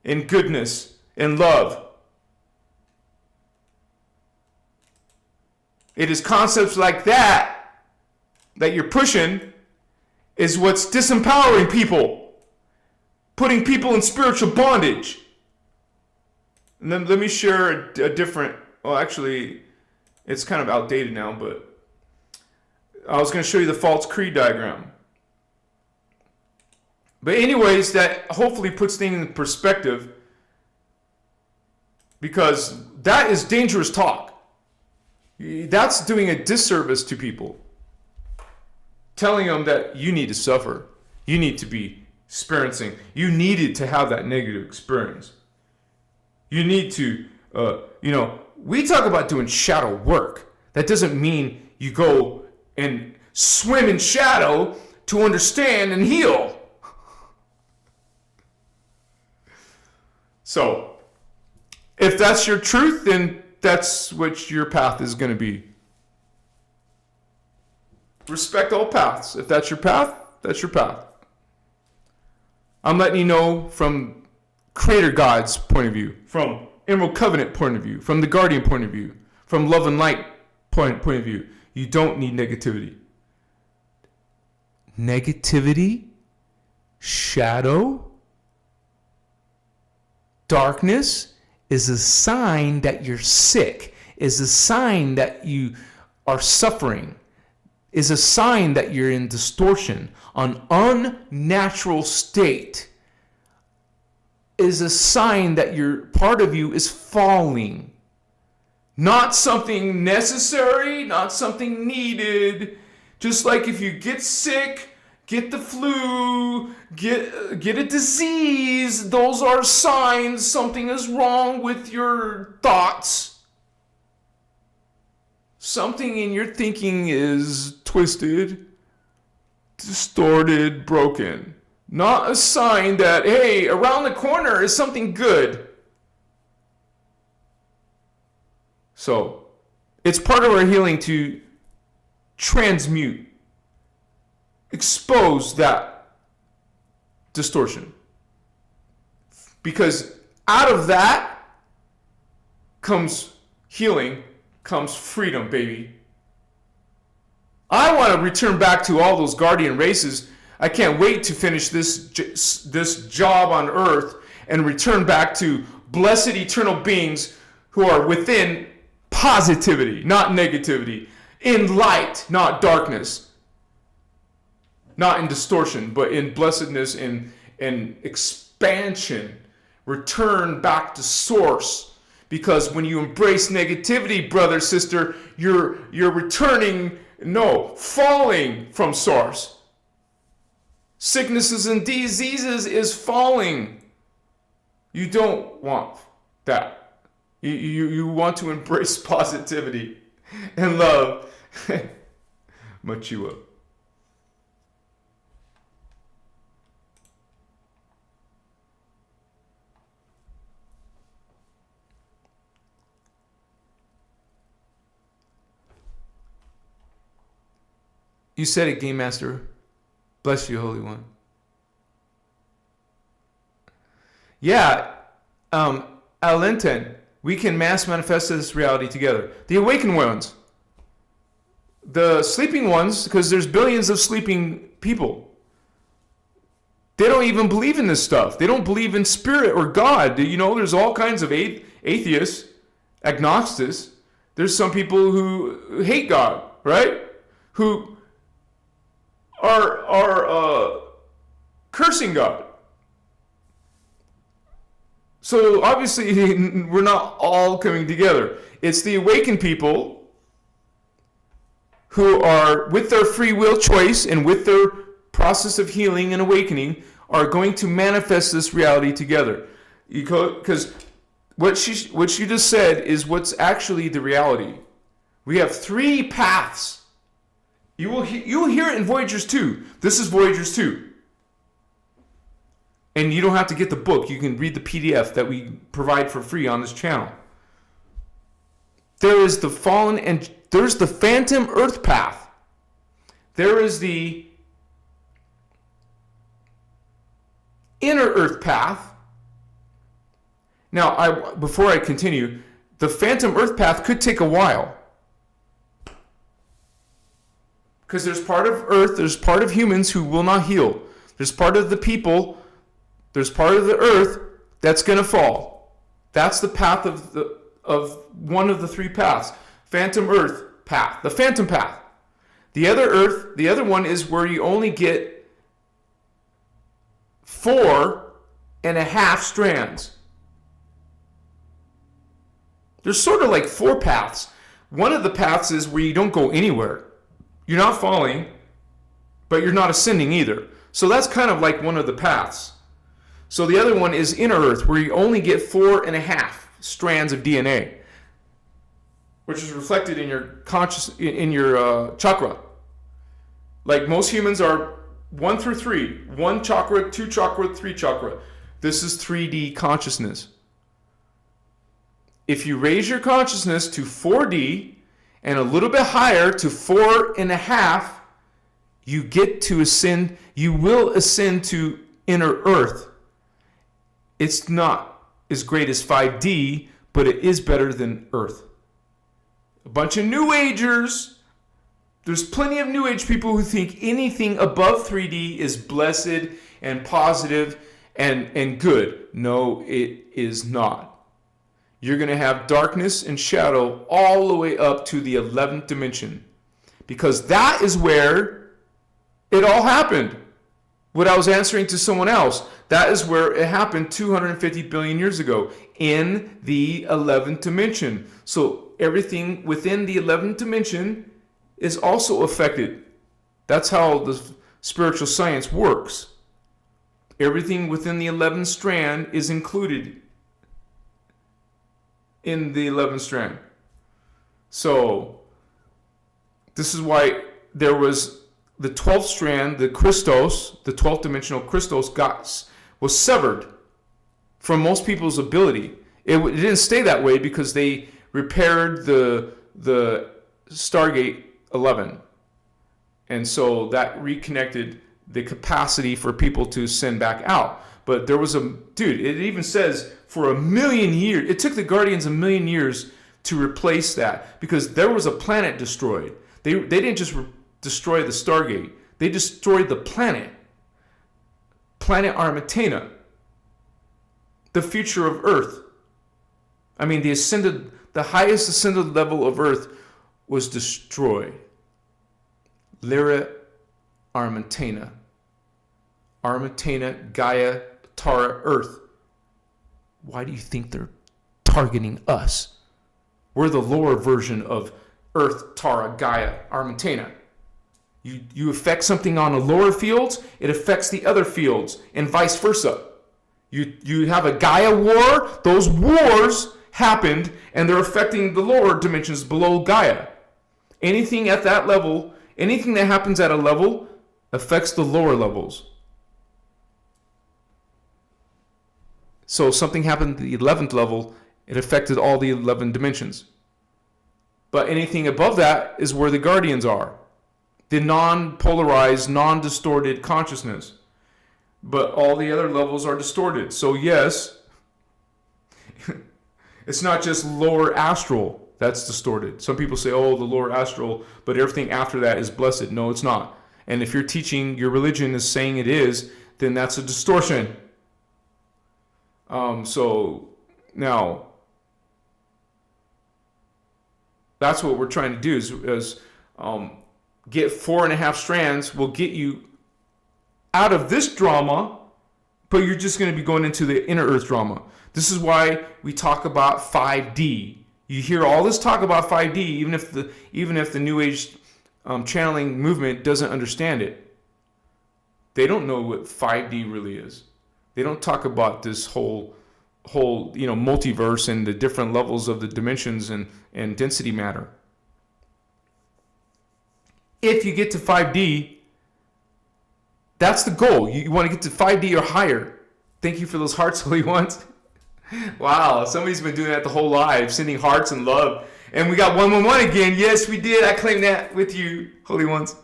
in goodness, in love. It is concepts like that you're pushing is what's disempowering people, putting people in spiritual bondage. And then let me share a different, well, actually, it's kind of outdated now, but I was going to show you the false creed diagram. But anyways, that hopefully puts things in perspective, because that is dangerous talk. That's doing a disservice to people. Telling them that you need to suffer. You need to be experiencing. You needed to have that negative experience. You need to, we talk about doing shadow work. That doesn't mean you go and swim in shadow to understand and heal. So, if that's your truth, then that's what your path is going to be. Respect all paths. If that's your path, that's your path. I'm letting you know from Creator God's point of view, from Emerald Covenant point of view, from the Guardian point of view, from Love and Light point of view. You don't need negativity. Negativity, shadow, darkness is a sign that you're sick, is a sign that you are suffering, is a sign that you're in distortion, an unnatural state, is a sign that part of you is falling. Not something necessary, not something needed. Just like if you get sick, get the flu, get a disease, those are signs something is wrong with your thoughts. Something in your thinking is twisted, distorted, broken. Not a sign that, hey, around the corner is something good. So, it's part of our healing to transmute, expose that distortion. Because out of that comes healing, comes freedom, baby. I want to return back to all those guardian races. I can't wait to finish this job on earth and return back to blessed eternal beings who are within positivity, not negativity, in light, not darkness, not in distortion, but in blessedness and expansion. Return back to source. Because when you embrace negativity, brother, sister, you're falling from source. Sicknesses and diseases is falling. You don't want that. You want to embrace positivity and love. Machua. You said it, Game Master. Bless you, Holy One. Yeah, Alenten, we can mass manifest this reality together. The awakened ones. The sleeping ones, because there's billions of sleeping people. They don't even believe in this stuff. They don't believe in spirit or God. You know, there's all kinds of atheists, agnostics. There's some people who hate God, right? Who are cursing God. So obviously we're not all coming together. It's the awakened people who are, with their free will choice and with their process of healing and awakening, are going to manifest this reality together. Because what she just said is what's actually the reality. We have 3 paths. You will hear it in Voyagers 2. This is Voyagers 2. And you don't have to get the book. You can read the PDF that we provide for free on this channel. There is the fallen and there's the phantom earth path. There is the inner earth path. Now, before I continue, the phantom earth path could take a while. Because there's part of earth, there's part of humans who will not heal. There's part of the people, there's part of the earth that's going to fall. That's the path of one of the 3 paths. Phantom earth path, the phantom path. The other one is where you only get 4.5 strands. There's sort of like 4 paths. One of the paths is where you don't go anywhere. You're not falling, but you're not ascending either. So that's kind of like one of the paths. So the other one is inner earth, where you only get 4.5 strands of DNA, which is reflected in your chakra. Like most humans are 1 through 3, 1 chakra, 2 chakra, 3 chakra. This is 3D consciousness. If you raise your consciousness to 4D and a little bit higher to 4.5, you get to ascend. You will ascend to inner earth. It's not as great as 5D, but it is better than earth. A bunch of New Agers. There's plenty of New Age people who think anything above 3D is blessed and positive and good. No, it is not. You're going to have darkness and shadow all the way up to the 11th dimension. Because that is where it all happened. What I was answering to someone else, that is where it happened 250 billion years ago, in the 11th dimension. So everything within the 11th dimension is also affected. That's how the spiritual science works. Everything within the 11th strand is included in the 11th strand. So this is why there was the 12th strand, the Christos, the 12th dimensional Christos was severed from most people's ability. It didn't stay that way because they repaired the Stargate 11. And so that reconnected the capacity for people to send back out. But there was it even says for 1,000,000 years, it took the Guardians 1,000,000 years to replace that because there was a planet destroyed. They didn't just destroy the Stargate, they destroyed the planet. planet Armatena, the future of Earth. I mean, the highest ascended level of Earth was destroyed. Lyra Armatena. Armatena, Gaia, Tara, Earth. Why do you think they're targeting us? We're the lower version of Earth, Tara, Gaia, Armatena. You affect something on the lower fields, it affects the other fields, and vice versa. You have a Gaia war, those wars happened, and they're affecting the lower dimensions below Gaia. Anything at that level, anything that happens at a level affects the lower levels. So something happened at the 11th level, it affected all the 11 dimensions. But anything above that is where the guardians are. The non-polarized, non-distorted consciousness. But all the other levels are distorted. So yes, it's not just lower astral that's distorted. Some people say, oh, the lower astral, but everything after that is blessed. No, it's not. And if you're teaching, your religion is saying it is, then that's a distortion. So now, that's what we're trying to do is get 4.5 strands will get you out of this drama, but you're just going to be going into the inner earth drama. This is why we talk about 5D. You hear all this talk about 5D, even if the New Age channeling movement doesn't understand it. They don't know what 5D really is. They don't talk about this whole multiverse and the different levels of the dimensions and density matter. If you get to 5D, that's the goal. You want to get to 5D or higher. Thank you for those hearts, holy ones. Wow, somebody's been doing that the whole life, sending hearts and love. And we got 111 again. Yes, we did. I claim that with you, holy ones.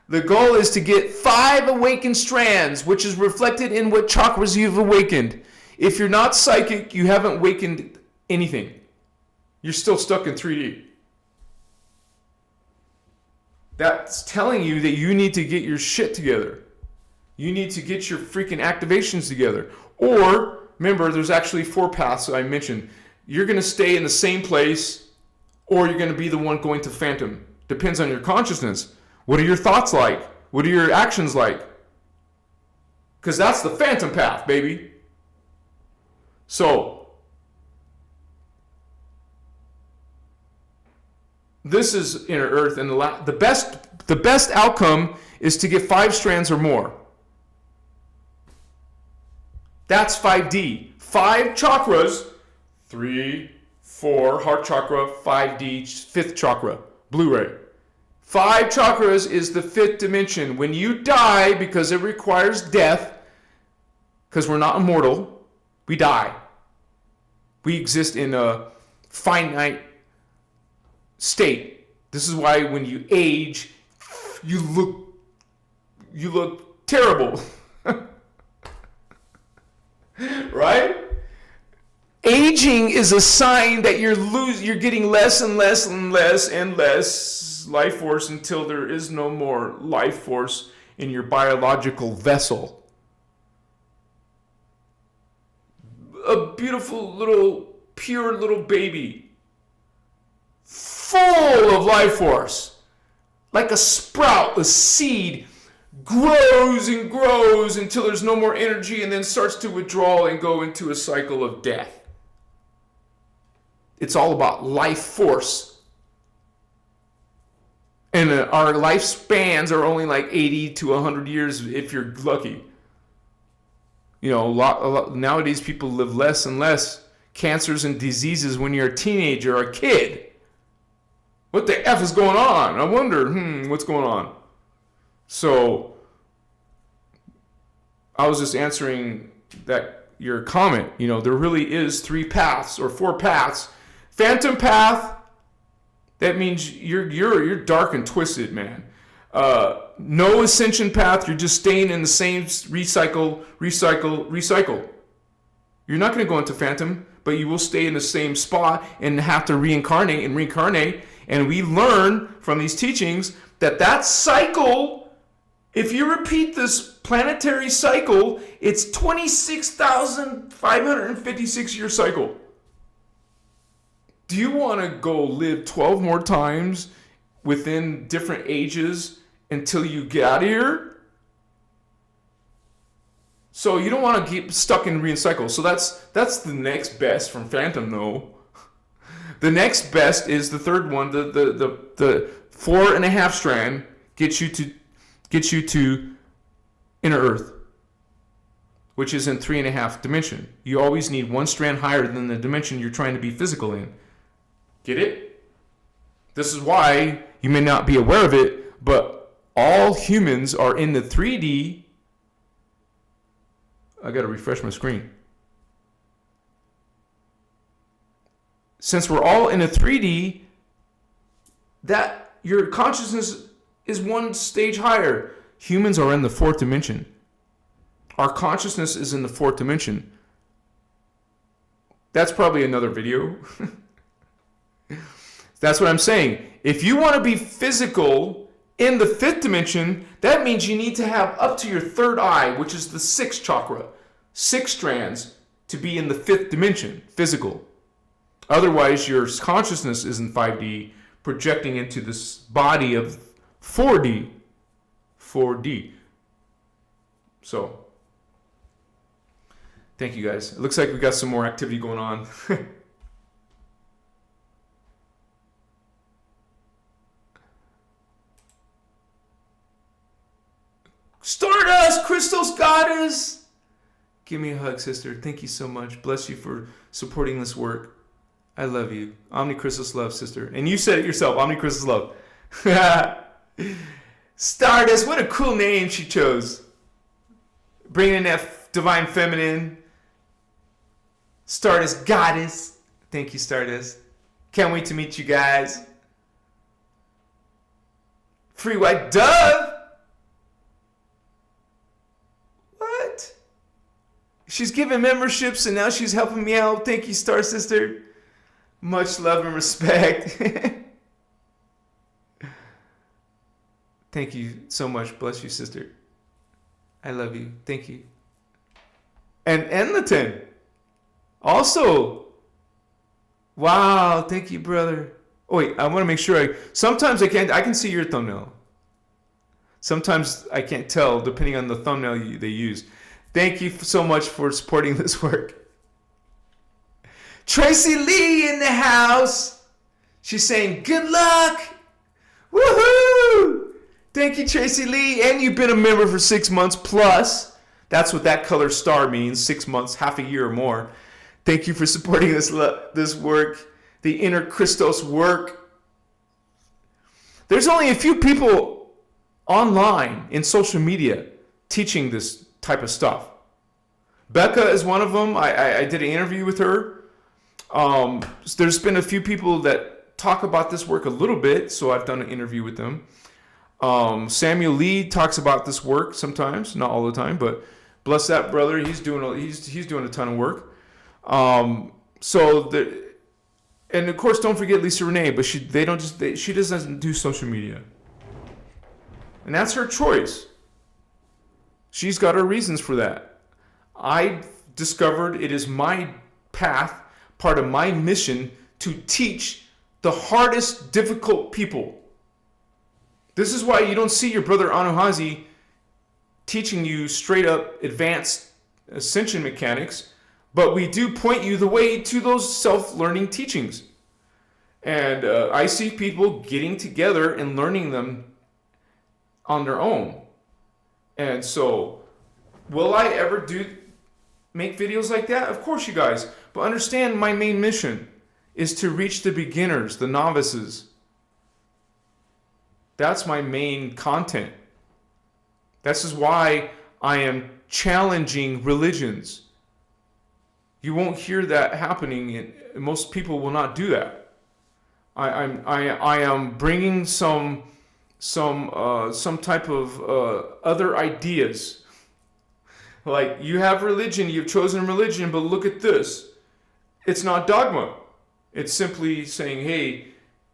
The goal is to get 5 awakened strands, which is reflected in what chakras you've awakened. If you're not psychic, you haven't awakened anything. You're still stuck in 3D. That's telling you that you need to get your shit together. You need to get your freaking activations together. Or, remember, there's actually 4 paths I mentioned. You're going to stay in the same place, or you're going to be the one going to phantom. Depends on your consciousness. What are your thoughts like? What are your actions like? Because that's the phantom path, baby. So, this is inner earth, and the best outcome is to get 5 strands or more. That's 5D. 5 chakras, 3, 4, heart chakra, 5D, 5th chakra, Blu-ray. 5 chakras is the 5th dimension. When you die, because it requires death, because we're not immortal, we die. We exist in a finite state. This is why when you age, you look terrible. Right? Aging is a sign that you're getting less and less and less and less life force until there is no more life force in your biological vessel. A beautiful little, pure little baby, full of life force, like a sprout, a seed, grows and grows until there's no more energy and then starts to withdraw and go into a cycle of death. It's all about life force. And our lifespans are only like 80 to 100 years if you're lucky. You know, a lot, nowadays people live less and less. Cancers and diseases when you're a teenager or a kid. What the F is going on? I wonder, what's going on? So, I was just answering your comment. You know, there really is 3 paths or 4 paths. Phantom path, that means you're dark and twisted, man. No ascension path, you're just staying in the same recycle. You're not going to go into phantom, but you will stay in the same spot and have to reincarnate. And we learn from these teachings that cycle If you repeat this planetary cycle, it's 26,556 year cycle. Do you want to go live 12 more times within different ages until you get out of here? So you don't want to get stuck in recycle. So that's the next best from Phantom, though. The next best is the third one, the 4.5 strand gets you to inner Earth, which is in 3.5 dimension. You always need one strand higher than the dimension you're trying to be physical in. Get it? This is why you may not be aware of it, but all humans are in the 3D. I got to refresh my screen. Since we're all in a 3D, that your consciousness is one stage higher. Humans are in the 4th dimension. Our consciousness is in the 4th dimension. That's probably another video. That's what I'm saying. If you want to be physical in the 5th dimension, that means you need to have up to your 3rd eye, which is the 6th chakra, 6 strands to be in the 5th dimension, physical. Otherwise, your consciousness is in 5D, projecting into this body of 4D. So, thank you guys. It looks like we got some more activity going on. Stardust, Christos Goddess. Give me a hug, sister. Thank you so much. Bless you for supporting this work. I love you. Omnicristos love, sister. And you said it yourself, Omnicristos love. Stardust, what a cool name she chose. Bringing in that divine feminine. Stardust Goddess. Thank you, Stardust. Can't wait to meet you guys. Free White Dove. What? She's giving memberships and now she's helping me out. Thank you, Star Sister. Much love and respect. Thank you so much. Bless you, sister. I love you. Thank you. And Enliton. Also. Wow. Thank you, brother. Oh, wait. I want to make sure. Sometimes I can see your thumbnail. Sometimes I can't tell depending on the thumbnail they use. Thank you so much for supporting this work. Tracy Lee in the house. She's saying, good luck. Woohoo! Thank you, Tracy Lee. And you've been a member for 6 months plus. That's what that color star means. 6 months, half a year or more. Thank you for supporting this work. The innerchristos work. There's only a few people online in social media teaching this type of stuff. Becca is one of them. I did an interview with her. There's been a few people that talk about this work a little bit, so I've done an interview with them. Samuel Lee talks about this work sometimes, not all the time, but bless that brother, he's doing a ton of work. And of course, don't forget Lisa Renee, but she doesn't do social media, and that's her choice. She's got her reasons for that. I discovered it is my path. Part of my mission to teach the hardest, difficult people. This is why you don't see your brother Anuhazi teaching you straight up advanced ascension mechanics, but we do point you the way to those self-learning teachings. And I see people getting together and learning them on their own. And so, will I ever make videos like that? Of course, you guys. But understand, my main mission is to reach the beginners, the novices. That's my main content. This is why I am challenging religions. You won't hear that happening, and most people will not do that. I am bringing some type of other ideas. Like, you have religion, you've chosen religion, but look at this. It's not dogma. It's simply saying, hey,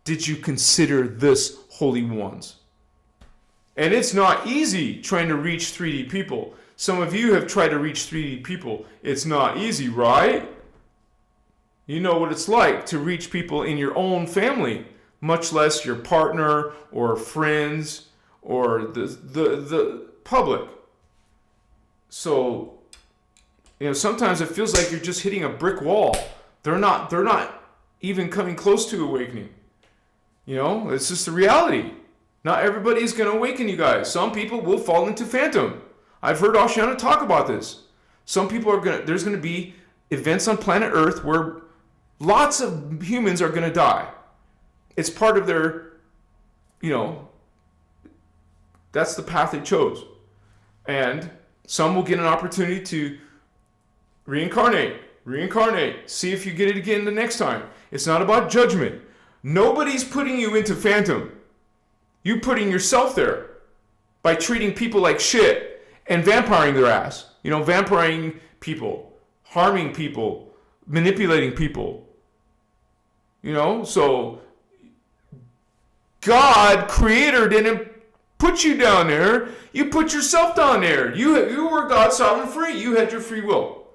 did you consider this, holy ones? And it's not easy trying to reach 3D people. Some of you have tried to reach 3D people. It's not easy, right? You know what it's like to reach people in your own family, much less your partner or friends or the public. So, sometimes it feels like you're just hitting a brick wall. They're not even coming close to awakening. It's just the reality. Not everybody's going to awaken, you guys. Some people will fall into phantom. I've heard Oceana talk about this. Some people there's going to be events on planet Earth where lots of humans are going to die. It's part of their, that's the path they chose. And some will get an opportunity to reincarnate, see if you get it again the next time. It's not about judgment. Nobody's putting you into phantom. You putting yourself there by treating people like shit and vampiring their ass. Vampiring people, harming people, manipulating people. So God, Creator, didn't put you down there. You put yourself down there. You were God's sovereign free. You had your free will.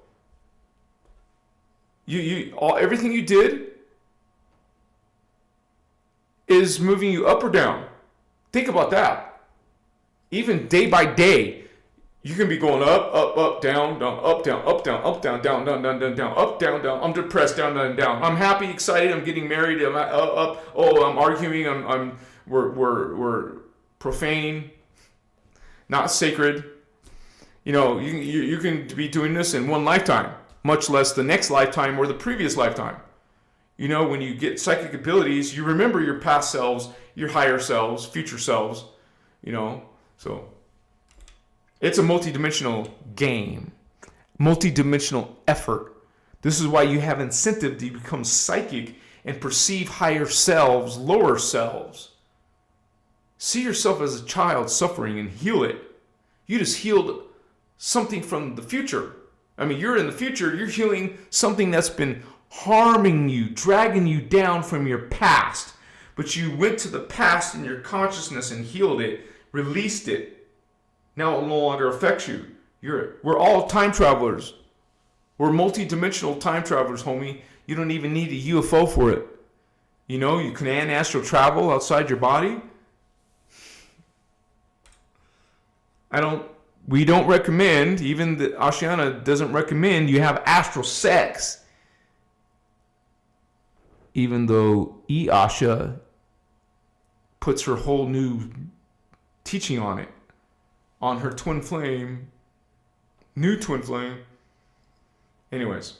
Everything you did is moving you up or down. Think about that. Even day by day, you can be going up, down, up, down, down, down, up, down. I'm depressed, down. I'm happy, excited. I'm getting married. I'm up. Oh, I'm arguing. We're profane, not sacred. You can be doing this in one lifetime, much less the next lifetime or the previous lifetime. When you get psychic abilities, you remember your past selves, your higher selves, future selves, so it's a multidimensional game, multidimensional effort. This is why you have incentive to become psychic and perceive higher selves, lower selves. See yourself as a child suffering and heal it. You just healed something from the future. You're in the future, you're healing something that's been harming you, dragging you down from your past. But you went to the past in your consciousness and healed it, released it. Now it no longer affects you. We're all time travelers. We're multi-dimensional time travelers, homie. You don't even need a UFO for it. You can astral travel outside your body. We don't recommend, even the Oceana doesn't recommend you have astral sex. Even though Asha puts her whole new teaching on it, on her twin flame, new twin flame. Anyways,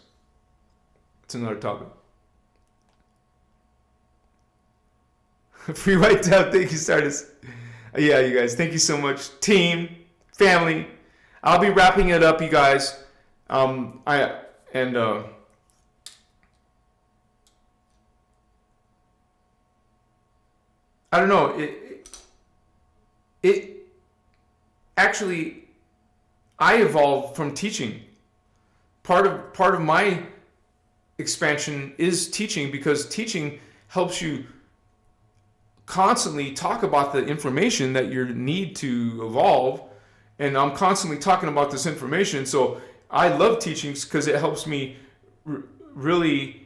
it's another topic. Free white down, thank you, Sardis. Yeah, you guys, thank you so much. Team, family. I'll be wrapping it up, you guys. I don't know. It actually, I evolved from teaching. Part of my expansion is teaching, because teaching helps you constantly talk about the information that you need to evolve. And I'm constantly talking about this information. So I love teaching because it helps me really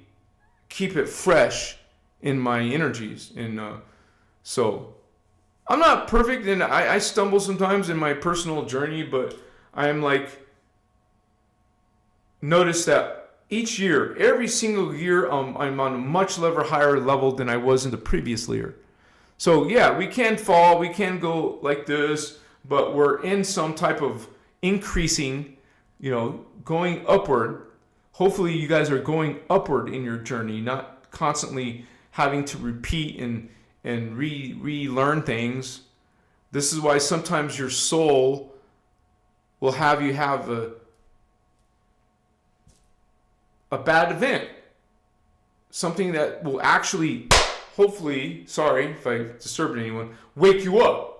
keep it fresh in my energies. And so I'm not perfect, and I stumble sometimes in my personal journey, but I am notice that each year, every single year, I'm on a much higher level than I was in the previous year. So yeah, we can fall, we can go like this, but we're in some type of increasing, going upward. Hopefully you guys are going upward in your journey, not constantly having to repeat and relearn things. This is why sometimes your soul will have you have a bad event. Something that will actually, hopefully, sorry if I disturbed anyone, wake you up.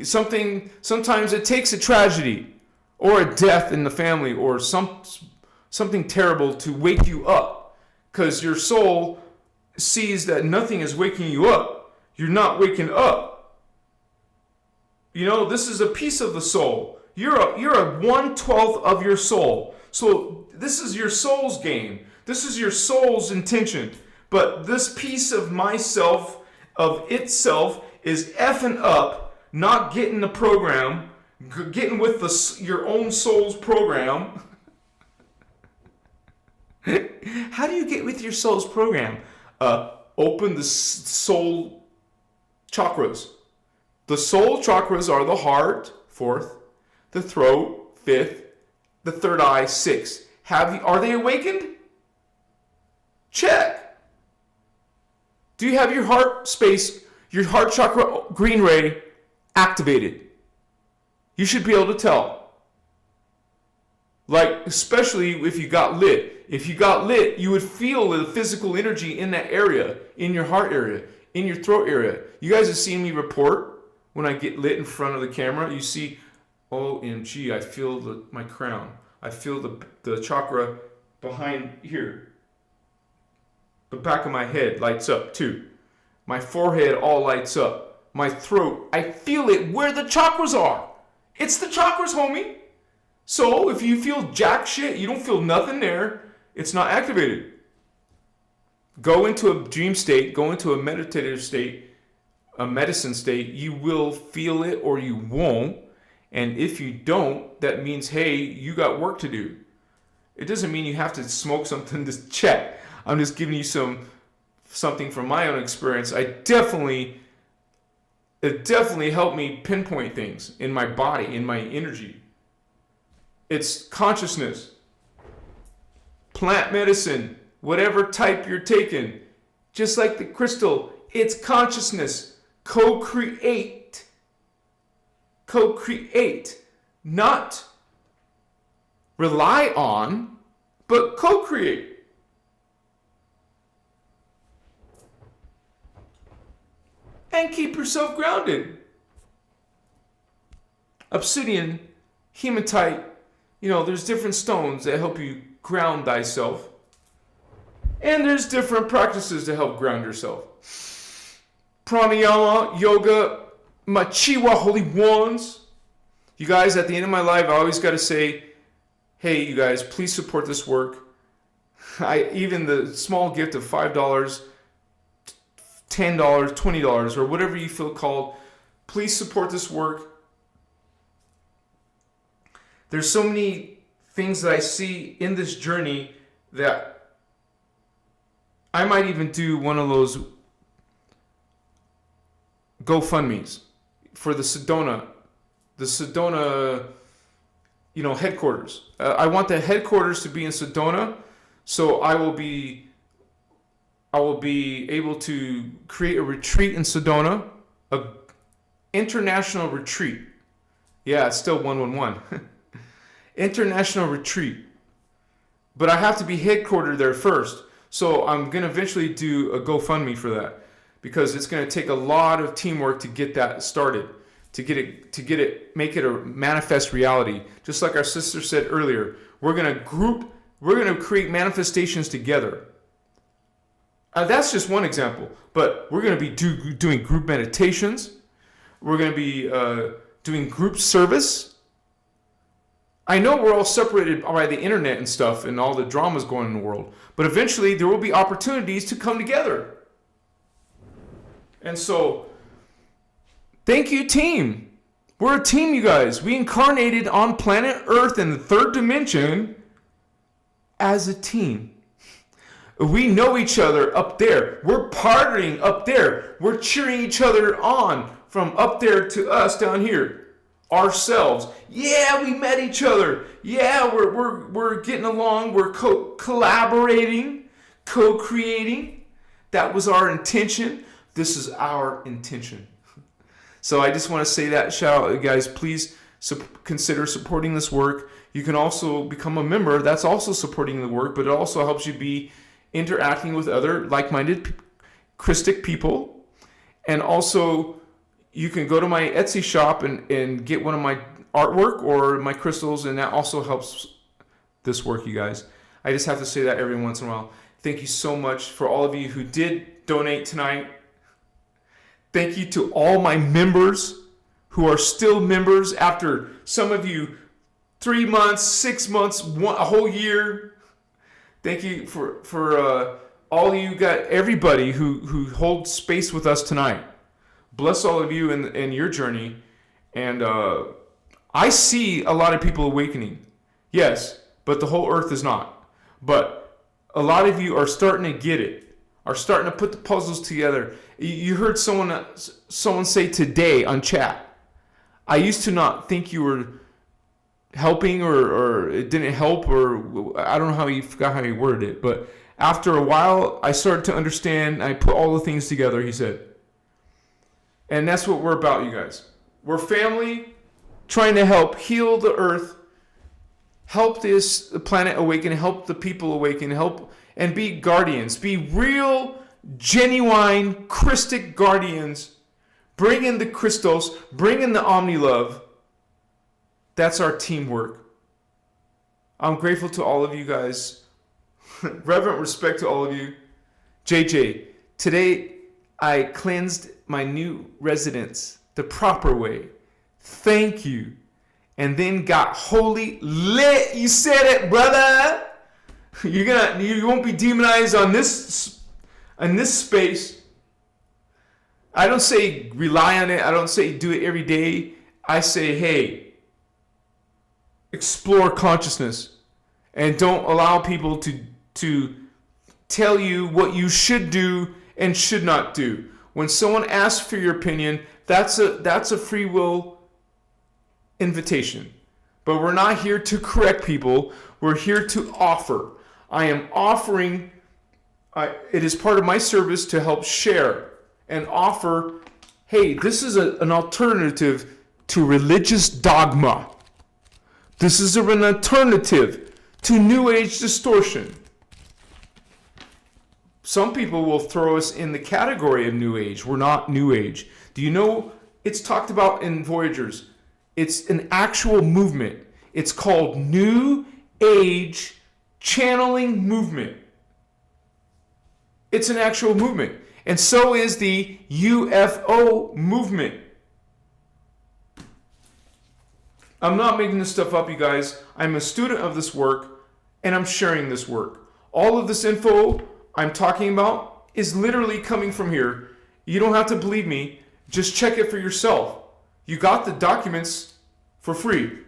Sometimes it takes a tragedy or a death in the family or something terrible to wake you up, because your soul sees that nothing is waking you up. You're not waking up. This is a piece of the soul. You're a 1/12 of your soul. So this is your soul's game. This is your soul's intention. But this piece of myself, of itself, is effing up, not getting the program, getting with your own soul's program. How do you get with your soul's program? Open the soul chakras. The soul chakras are the heart, 4th, the throat, 5th, the third eye, 6th. Are they awakened? Check. Do you have your heart space, your heart chakra green ray activated? You should be able to tell. Like, especially if you got lit. If you got lit, you would feel the physical energy in that area, in your heart area, in your throat area. You guys have seen me report when I get lit in front of the camera. You see, OMG, I feel my crown. I feel the chakra behind here. The back of my head lights up too. My forehead all lights up. My throat, I feel it where the chakras are. It's the chakras, homie. So if you feel jack shit, you don't feel nothing there, it's not activated. Go into a dream state, go into a meditative state, a medicine state, you will feel it or you won't. And if you don't, that means, hey, you got work to do. It doesn't mean you have to smoke something to check. I'm just giving you something from my own experience. It definitely helped me pinpoint things in my body, in my energy. It's consciousness. Plant medicine, whatever type you're taking, just like the crystal, it's consciousness. Co-create. Co-create. Not rely on, but co-create. And keep yourself grounded. Obsidian, hematite, there's different stones that help you ground thyself. And there's different practices to help ground yourself. Pranayama, yoga, machiwa, holy wands. You guys, at the end of my life, I always got to say, hey, you guys, please support this work. Even the small gift of $5, $10, $20, or whatever you feel called, please support this work. There's so many things that I see in this journey that I might even do one of those GoFundMes for the Sedona, headquarters. I want the headquarters to be in Sedona, so I will be able to create a retreat in Sedona, a international retreat. Yeah, it's still 111. International retreat. But I have to be headquartered there first. So I'm going to eventually do a GoFundMe for that, because it's going to take a lot of teamwork to get that started, to get it, make it a manifest reality. Just like our sister said earlier, we're going to create manifestations together. That's just one example, but we're going to be doing group meditations. We're going to be doing group service. I know we're all separated by the internet and stuff and all the dramas going on in the world, but eventually there will be opportunities to come together. And so, thank you, team. We're a team, you guys. We incarnated on planet Earth in the 3rd dimension as a team. We know each other up there. We're partnering up there. We're cheering each other on from up there to us down here. Ourselves. Yeah, we met each other. Yeah, we're getting along. We're collaborating, co-creating. That was our intention. This is our intention. So I just want to say that. Shout out, guys. Please consider supporting this work. You can also become a member. That's also supporting the work, but it also helps you be interacting with other like-minded Christic people. And also, you can go to my Etsy shop and get one of my artwork or my crystals, and that also helps this work, you guys. I just have to say that every once in a while. Thank you so much for all of you who did donate tonight. Thank you to all my members who are still members after some of you 3 months, 6 months, a whole year. Thank you for all you got, everybody who holds space with us tonight. Bless all of you in your journey. And I see a lot of people awakening. Yes, but the whole earth is not. But a lot of you are starting to get it, are starting to put the puzzles together. You heard someone say today on chat, I used to not think you were helping or it didn't help, or I don't know how he forgot how he worded it, but after a while I started to understand. I put all the things together, he said. And that's what we're about, you guys. We're family trying to help heal the earth, help this planet awaken, help the people awaken, help and be guardians, be real, genuine, Christic guardians. Bring in the Christos, bring in the omni-love. That's our teamwork. I'm grateful to all of you guys. Reverent respect to all of you. JJ, today I cleansed my new residence the proper way. Thank you. And then got holy lit. You said it, brother. You won't be demonized on this space. I don't say rely on it. I don't say do it every day. I say, hey, explore consciousness and don't allow people to tell you what you should do and should not do. When someone asks for your opinion, that's a free will invitation. But we're not here to correct people. We're here to offer. I am offering, it is part of my service to help share and offer, hey, this is an alternative to religious dogma. This is an alternative to New Age distortion. Some people will throw us in the category of New Age. We're not New Age. Do you know it's talked about in Voyagers? It's an actual movement. It's called New Age Channeling Movement. It's an actual movement. And so is the UFO movement. I'm not making this stuff up, you guys. I'm a student of this work, and I'm sharing this work. All of this info I'm talking about is literally coming from here. You don't have to believe me. Just check it for yourself. You got the documents for free.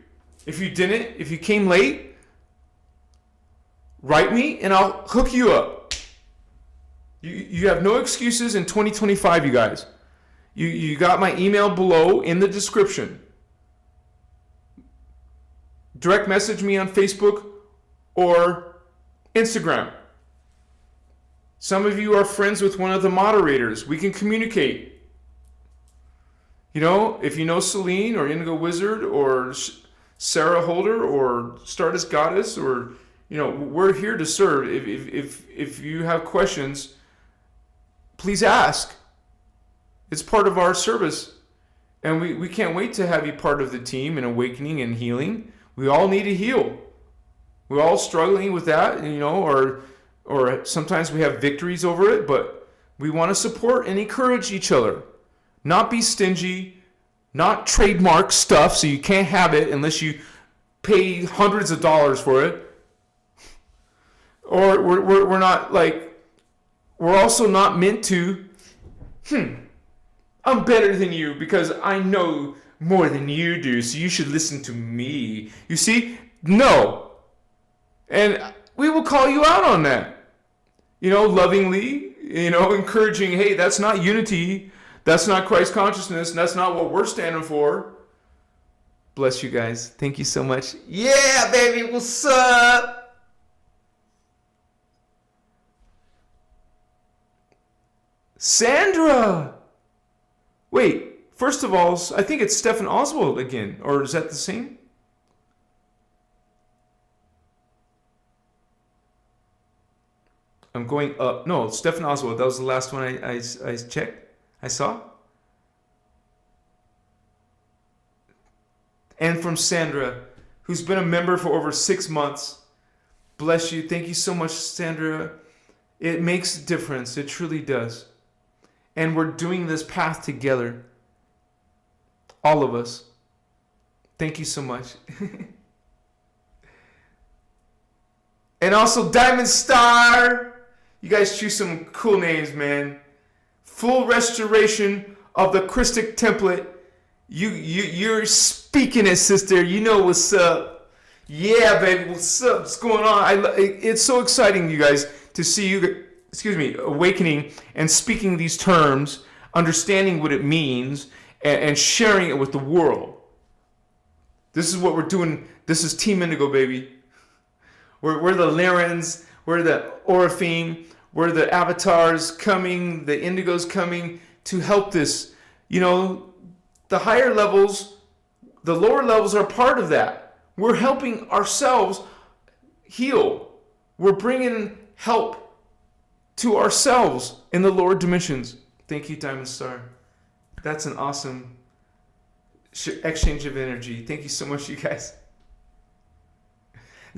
If you didn't, if you came late, write me and I'll hook you up. You have no excuses in 2025, you guys. You got my email below in the description. Direct message me on Facebook or Instagram. Some of you are friends with one of the moderators. We can communicate. You know, if you know Celine or Indigo Wizard or Sarah Holder or Stardust Goddess, or, you know, we're here to serve. If you have questions, please ask. It's part of our service. And we can't wait to have you part of the team in awakening and healing. We all need to heal. We're all struggling with that, you know, or sometimes we have victories over it, but we want to support and encourage each other. Not be stingy, not trademark stuff so you can't have it unless you pay hundreds of dollars for it. Or we're not like, we're also not meant to, I'm better than you because I know more than you do, so you should listen to me. You see? No. And we will call you out on that. You know, lovingly, you know, encouraging, hey, that's not unity. That's not Christ consciousness. And that's not what we're standing for. Bless you guys. Thank you so much. Yeah, baby, what's up? Sandra! Wait, first of all, I think it's Stephen Oswald again. Or is that the same? I'm going up. No, Stephen Oswald. That was the last one I checked. I saw. And from Sandra, who's been a member for over 6 months. Bless you. Thank you so much, Sandra. It makes a difference. It truly does. And we're doing this path together. All of us. Thank you so much. And also Diamond Star. You guys choose some cool names, man. Full restoration of the Christic template. You're speaking it, sister. You know what's up. Yeah, baby. What's up? What's going on? It's so exciting, you guys, to see you, awakening and speaking these terms, understanding what it means, and sharing it with the world. This is what we're doing. This is Team Indigo, baby. We're the Lyrans. We're the Orifeme. We're the avatars coming, the Indigos coming to help this. You know, the higher levels, the lower levels are part of that. We're helping ourselves heal. We're bringing help to ourselves in the lower dimensions. Thank you, Diamond Star. That's an awesome exchange of energy. Thank you so much, you guys.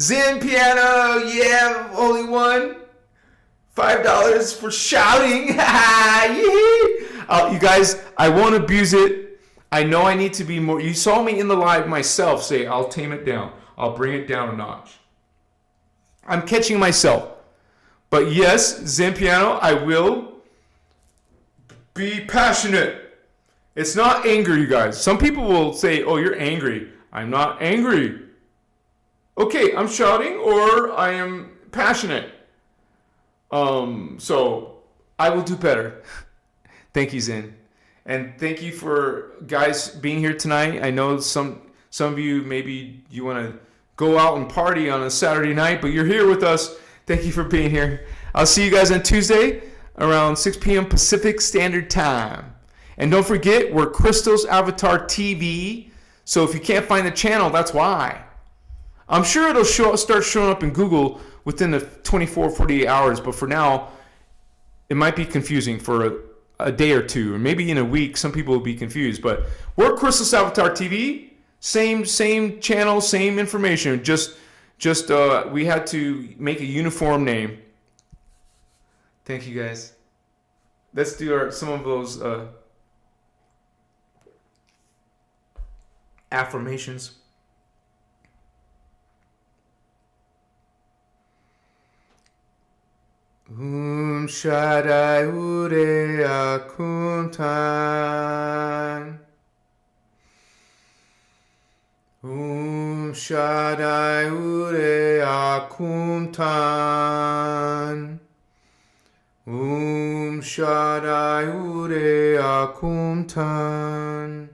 Zen Piano, yeah, only one. $5 for shouting. You guys, I won't abuse it. I know I need to be more. You saw me in the live myself say, I'll tame it down. I'll bring it down a notch. I'm catching myself. But yes, Zen Piano, I will be passionate. It's not anger, you guys. Some people will say, oh, you're angry. I'm not angry. Okay, I'm shouting or I am passionate. So I will do better. Thank you, Zen. And thank you for guys being here tonight. I know some of you, maybe you want to go out and party on a Saturday night, but you're here with us. Thank you for being here. I'll see you guys on Tuesday around 6 p.m. Pacific Standard Time. And don't forget, we're Christos Avatar TV. So if you can't find the channel, that's why. I'm sure it'll start showing up in Google within the 24, 48 hours. But for now, it might be confusing for a day or two. Or maybe in a week, some people will be confused. But we're Christos Avatar TV. Same channel, same information. Just we had to make a uniform name. Thank you, guys. Let's do some of those affirmations. Shaddai Urea Kuntan. Shaddai Urea Kuntan. Shaddai Urea Kuntan.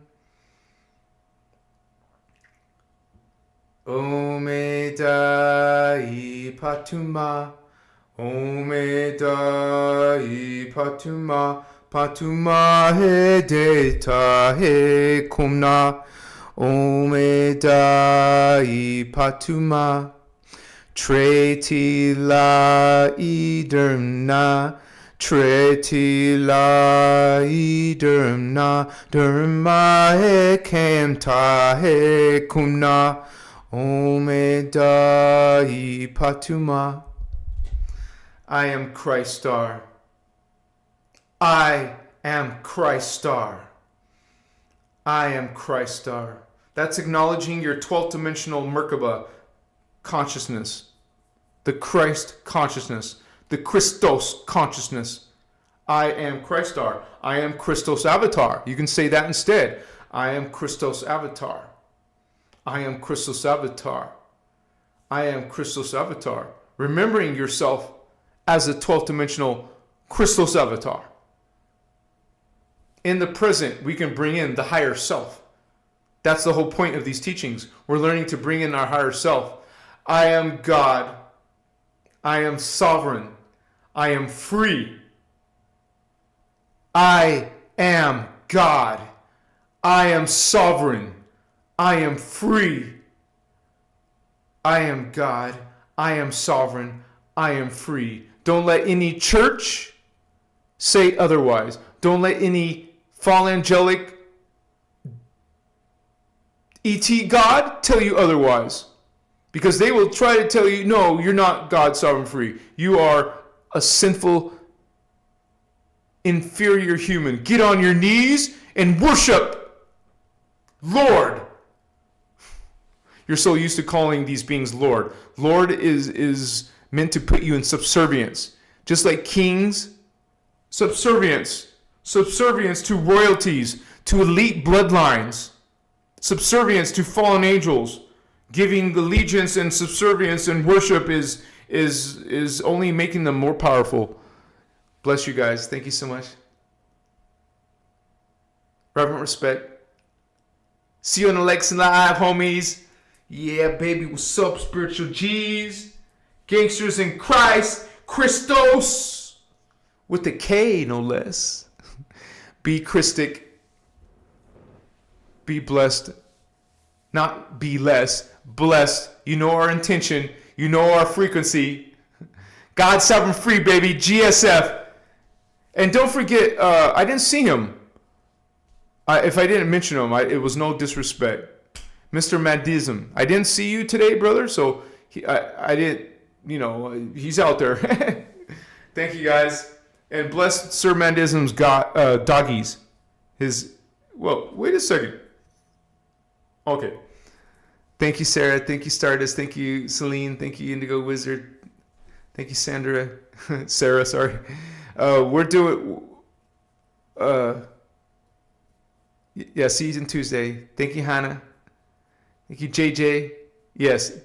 Omedai Patuma. Omedai Patuma. Patuma he deta he kumna. Omedai Patuma. Treti la idermna. Treti la idermna. Derma he kemta he kumna. Omedai Patuma. I am Christ Star. I am Christ Star. I am Christ Star. That's acknowledging your 12th dimensional Merkaba consciousness. The Christ consciousness. The Christos consciousness. I am Christ Star. I am Christos Avatar. You can say that instead. I am Christos Avatar. I am Christos Avatar. I am Christos Avatar. Remembering yourself as a 12th dimensional Christos Avatar. In the present, we can bring in the higher self. That's the whole point of these teachings. We're learning to bring in our higher self. I am God. I am sovereign. I am free. I am God. I am sovereign. I am free. I am God. I am sovereign. I am free. Don't let any church say otherwise. Don't let any fallen angelic ET God tell you otherwise. Because they will try to tell you, no, you're not God, sovereign, free. You are a sinful, inferior human. Get on your knees and worship Lord. You're so used to calling these beings Lord. Lord is meant to put you in subservience. Just like kings, subservience. Subservience to royalties, to elite bloodlines. Subservience to fallen angels. Giving allegiance and subservience and worship is only making them more powerful. Bless you guys. Thank you so much. Reverent respect. See you on the Lex Live, homies. Yeah, baby. What's up, spiritual G's? Gangsters in Christ. Christos. With the K, no less. Be Christic. Be blessed. Not be less. Blessed. You know our intention. You know our frequency. God Sovereign Free, baby. GSF. And don't forget, I didn't see him. If I didn't mention him, it was no disrespect. Mr. Madism. I didn't see you today, brother, so I didn't, he's out there. Thank you, guys. And bless Sir Madism's doggies. Wait a second. Okay. Thank you, Sarah. Thank you, Stardust. Thank you, Celine. Thank you, Indigo Wizard. Thank you, Sandra. Sarah, sorry. We're doing... season Tuesday. Thank you, Hannah. Thank you, JJ. Yes,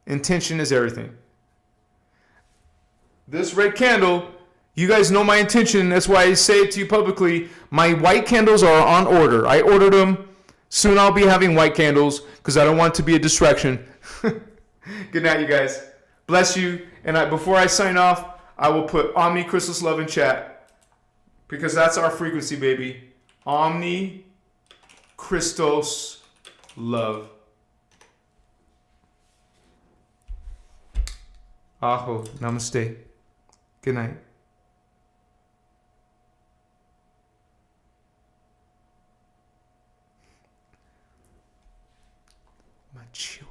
intention is everything. This red candle, you guys know my intention. That's why I say it to you publicly. My white candles are on order. I ordered them. Soon I'll be having white candles because I don't want it to be a distraction. Good night, you guys. Bless you. And before I sign off, I will put Omni Christos Love in chat because that's our frequency, baby. Omni Christos Love. Aho. Namaste. Good night. My children.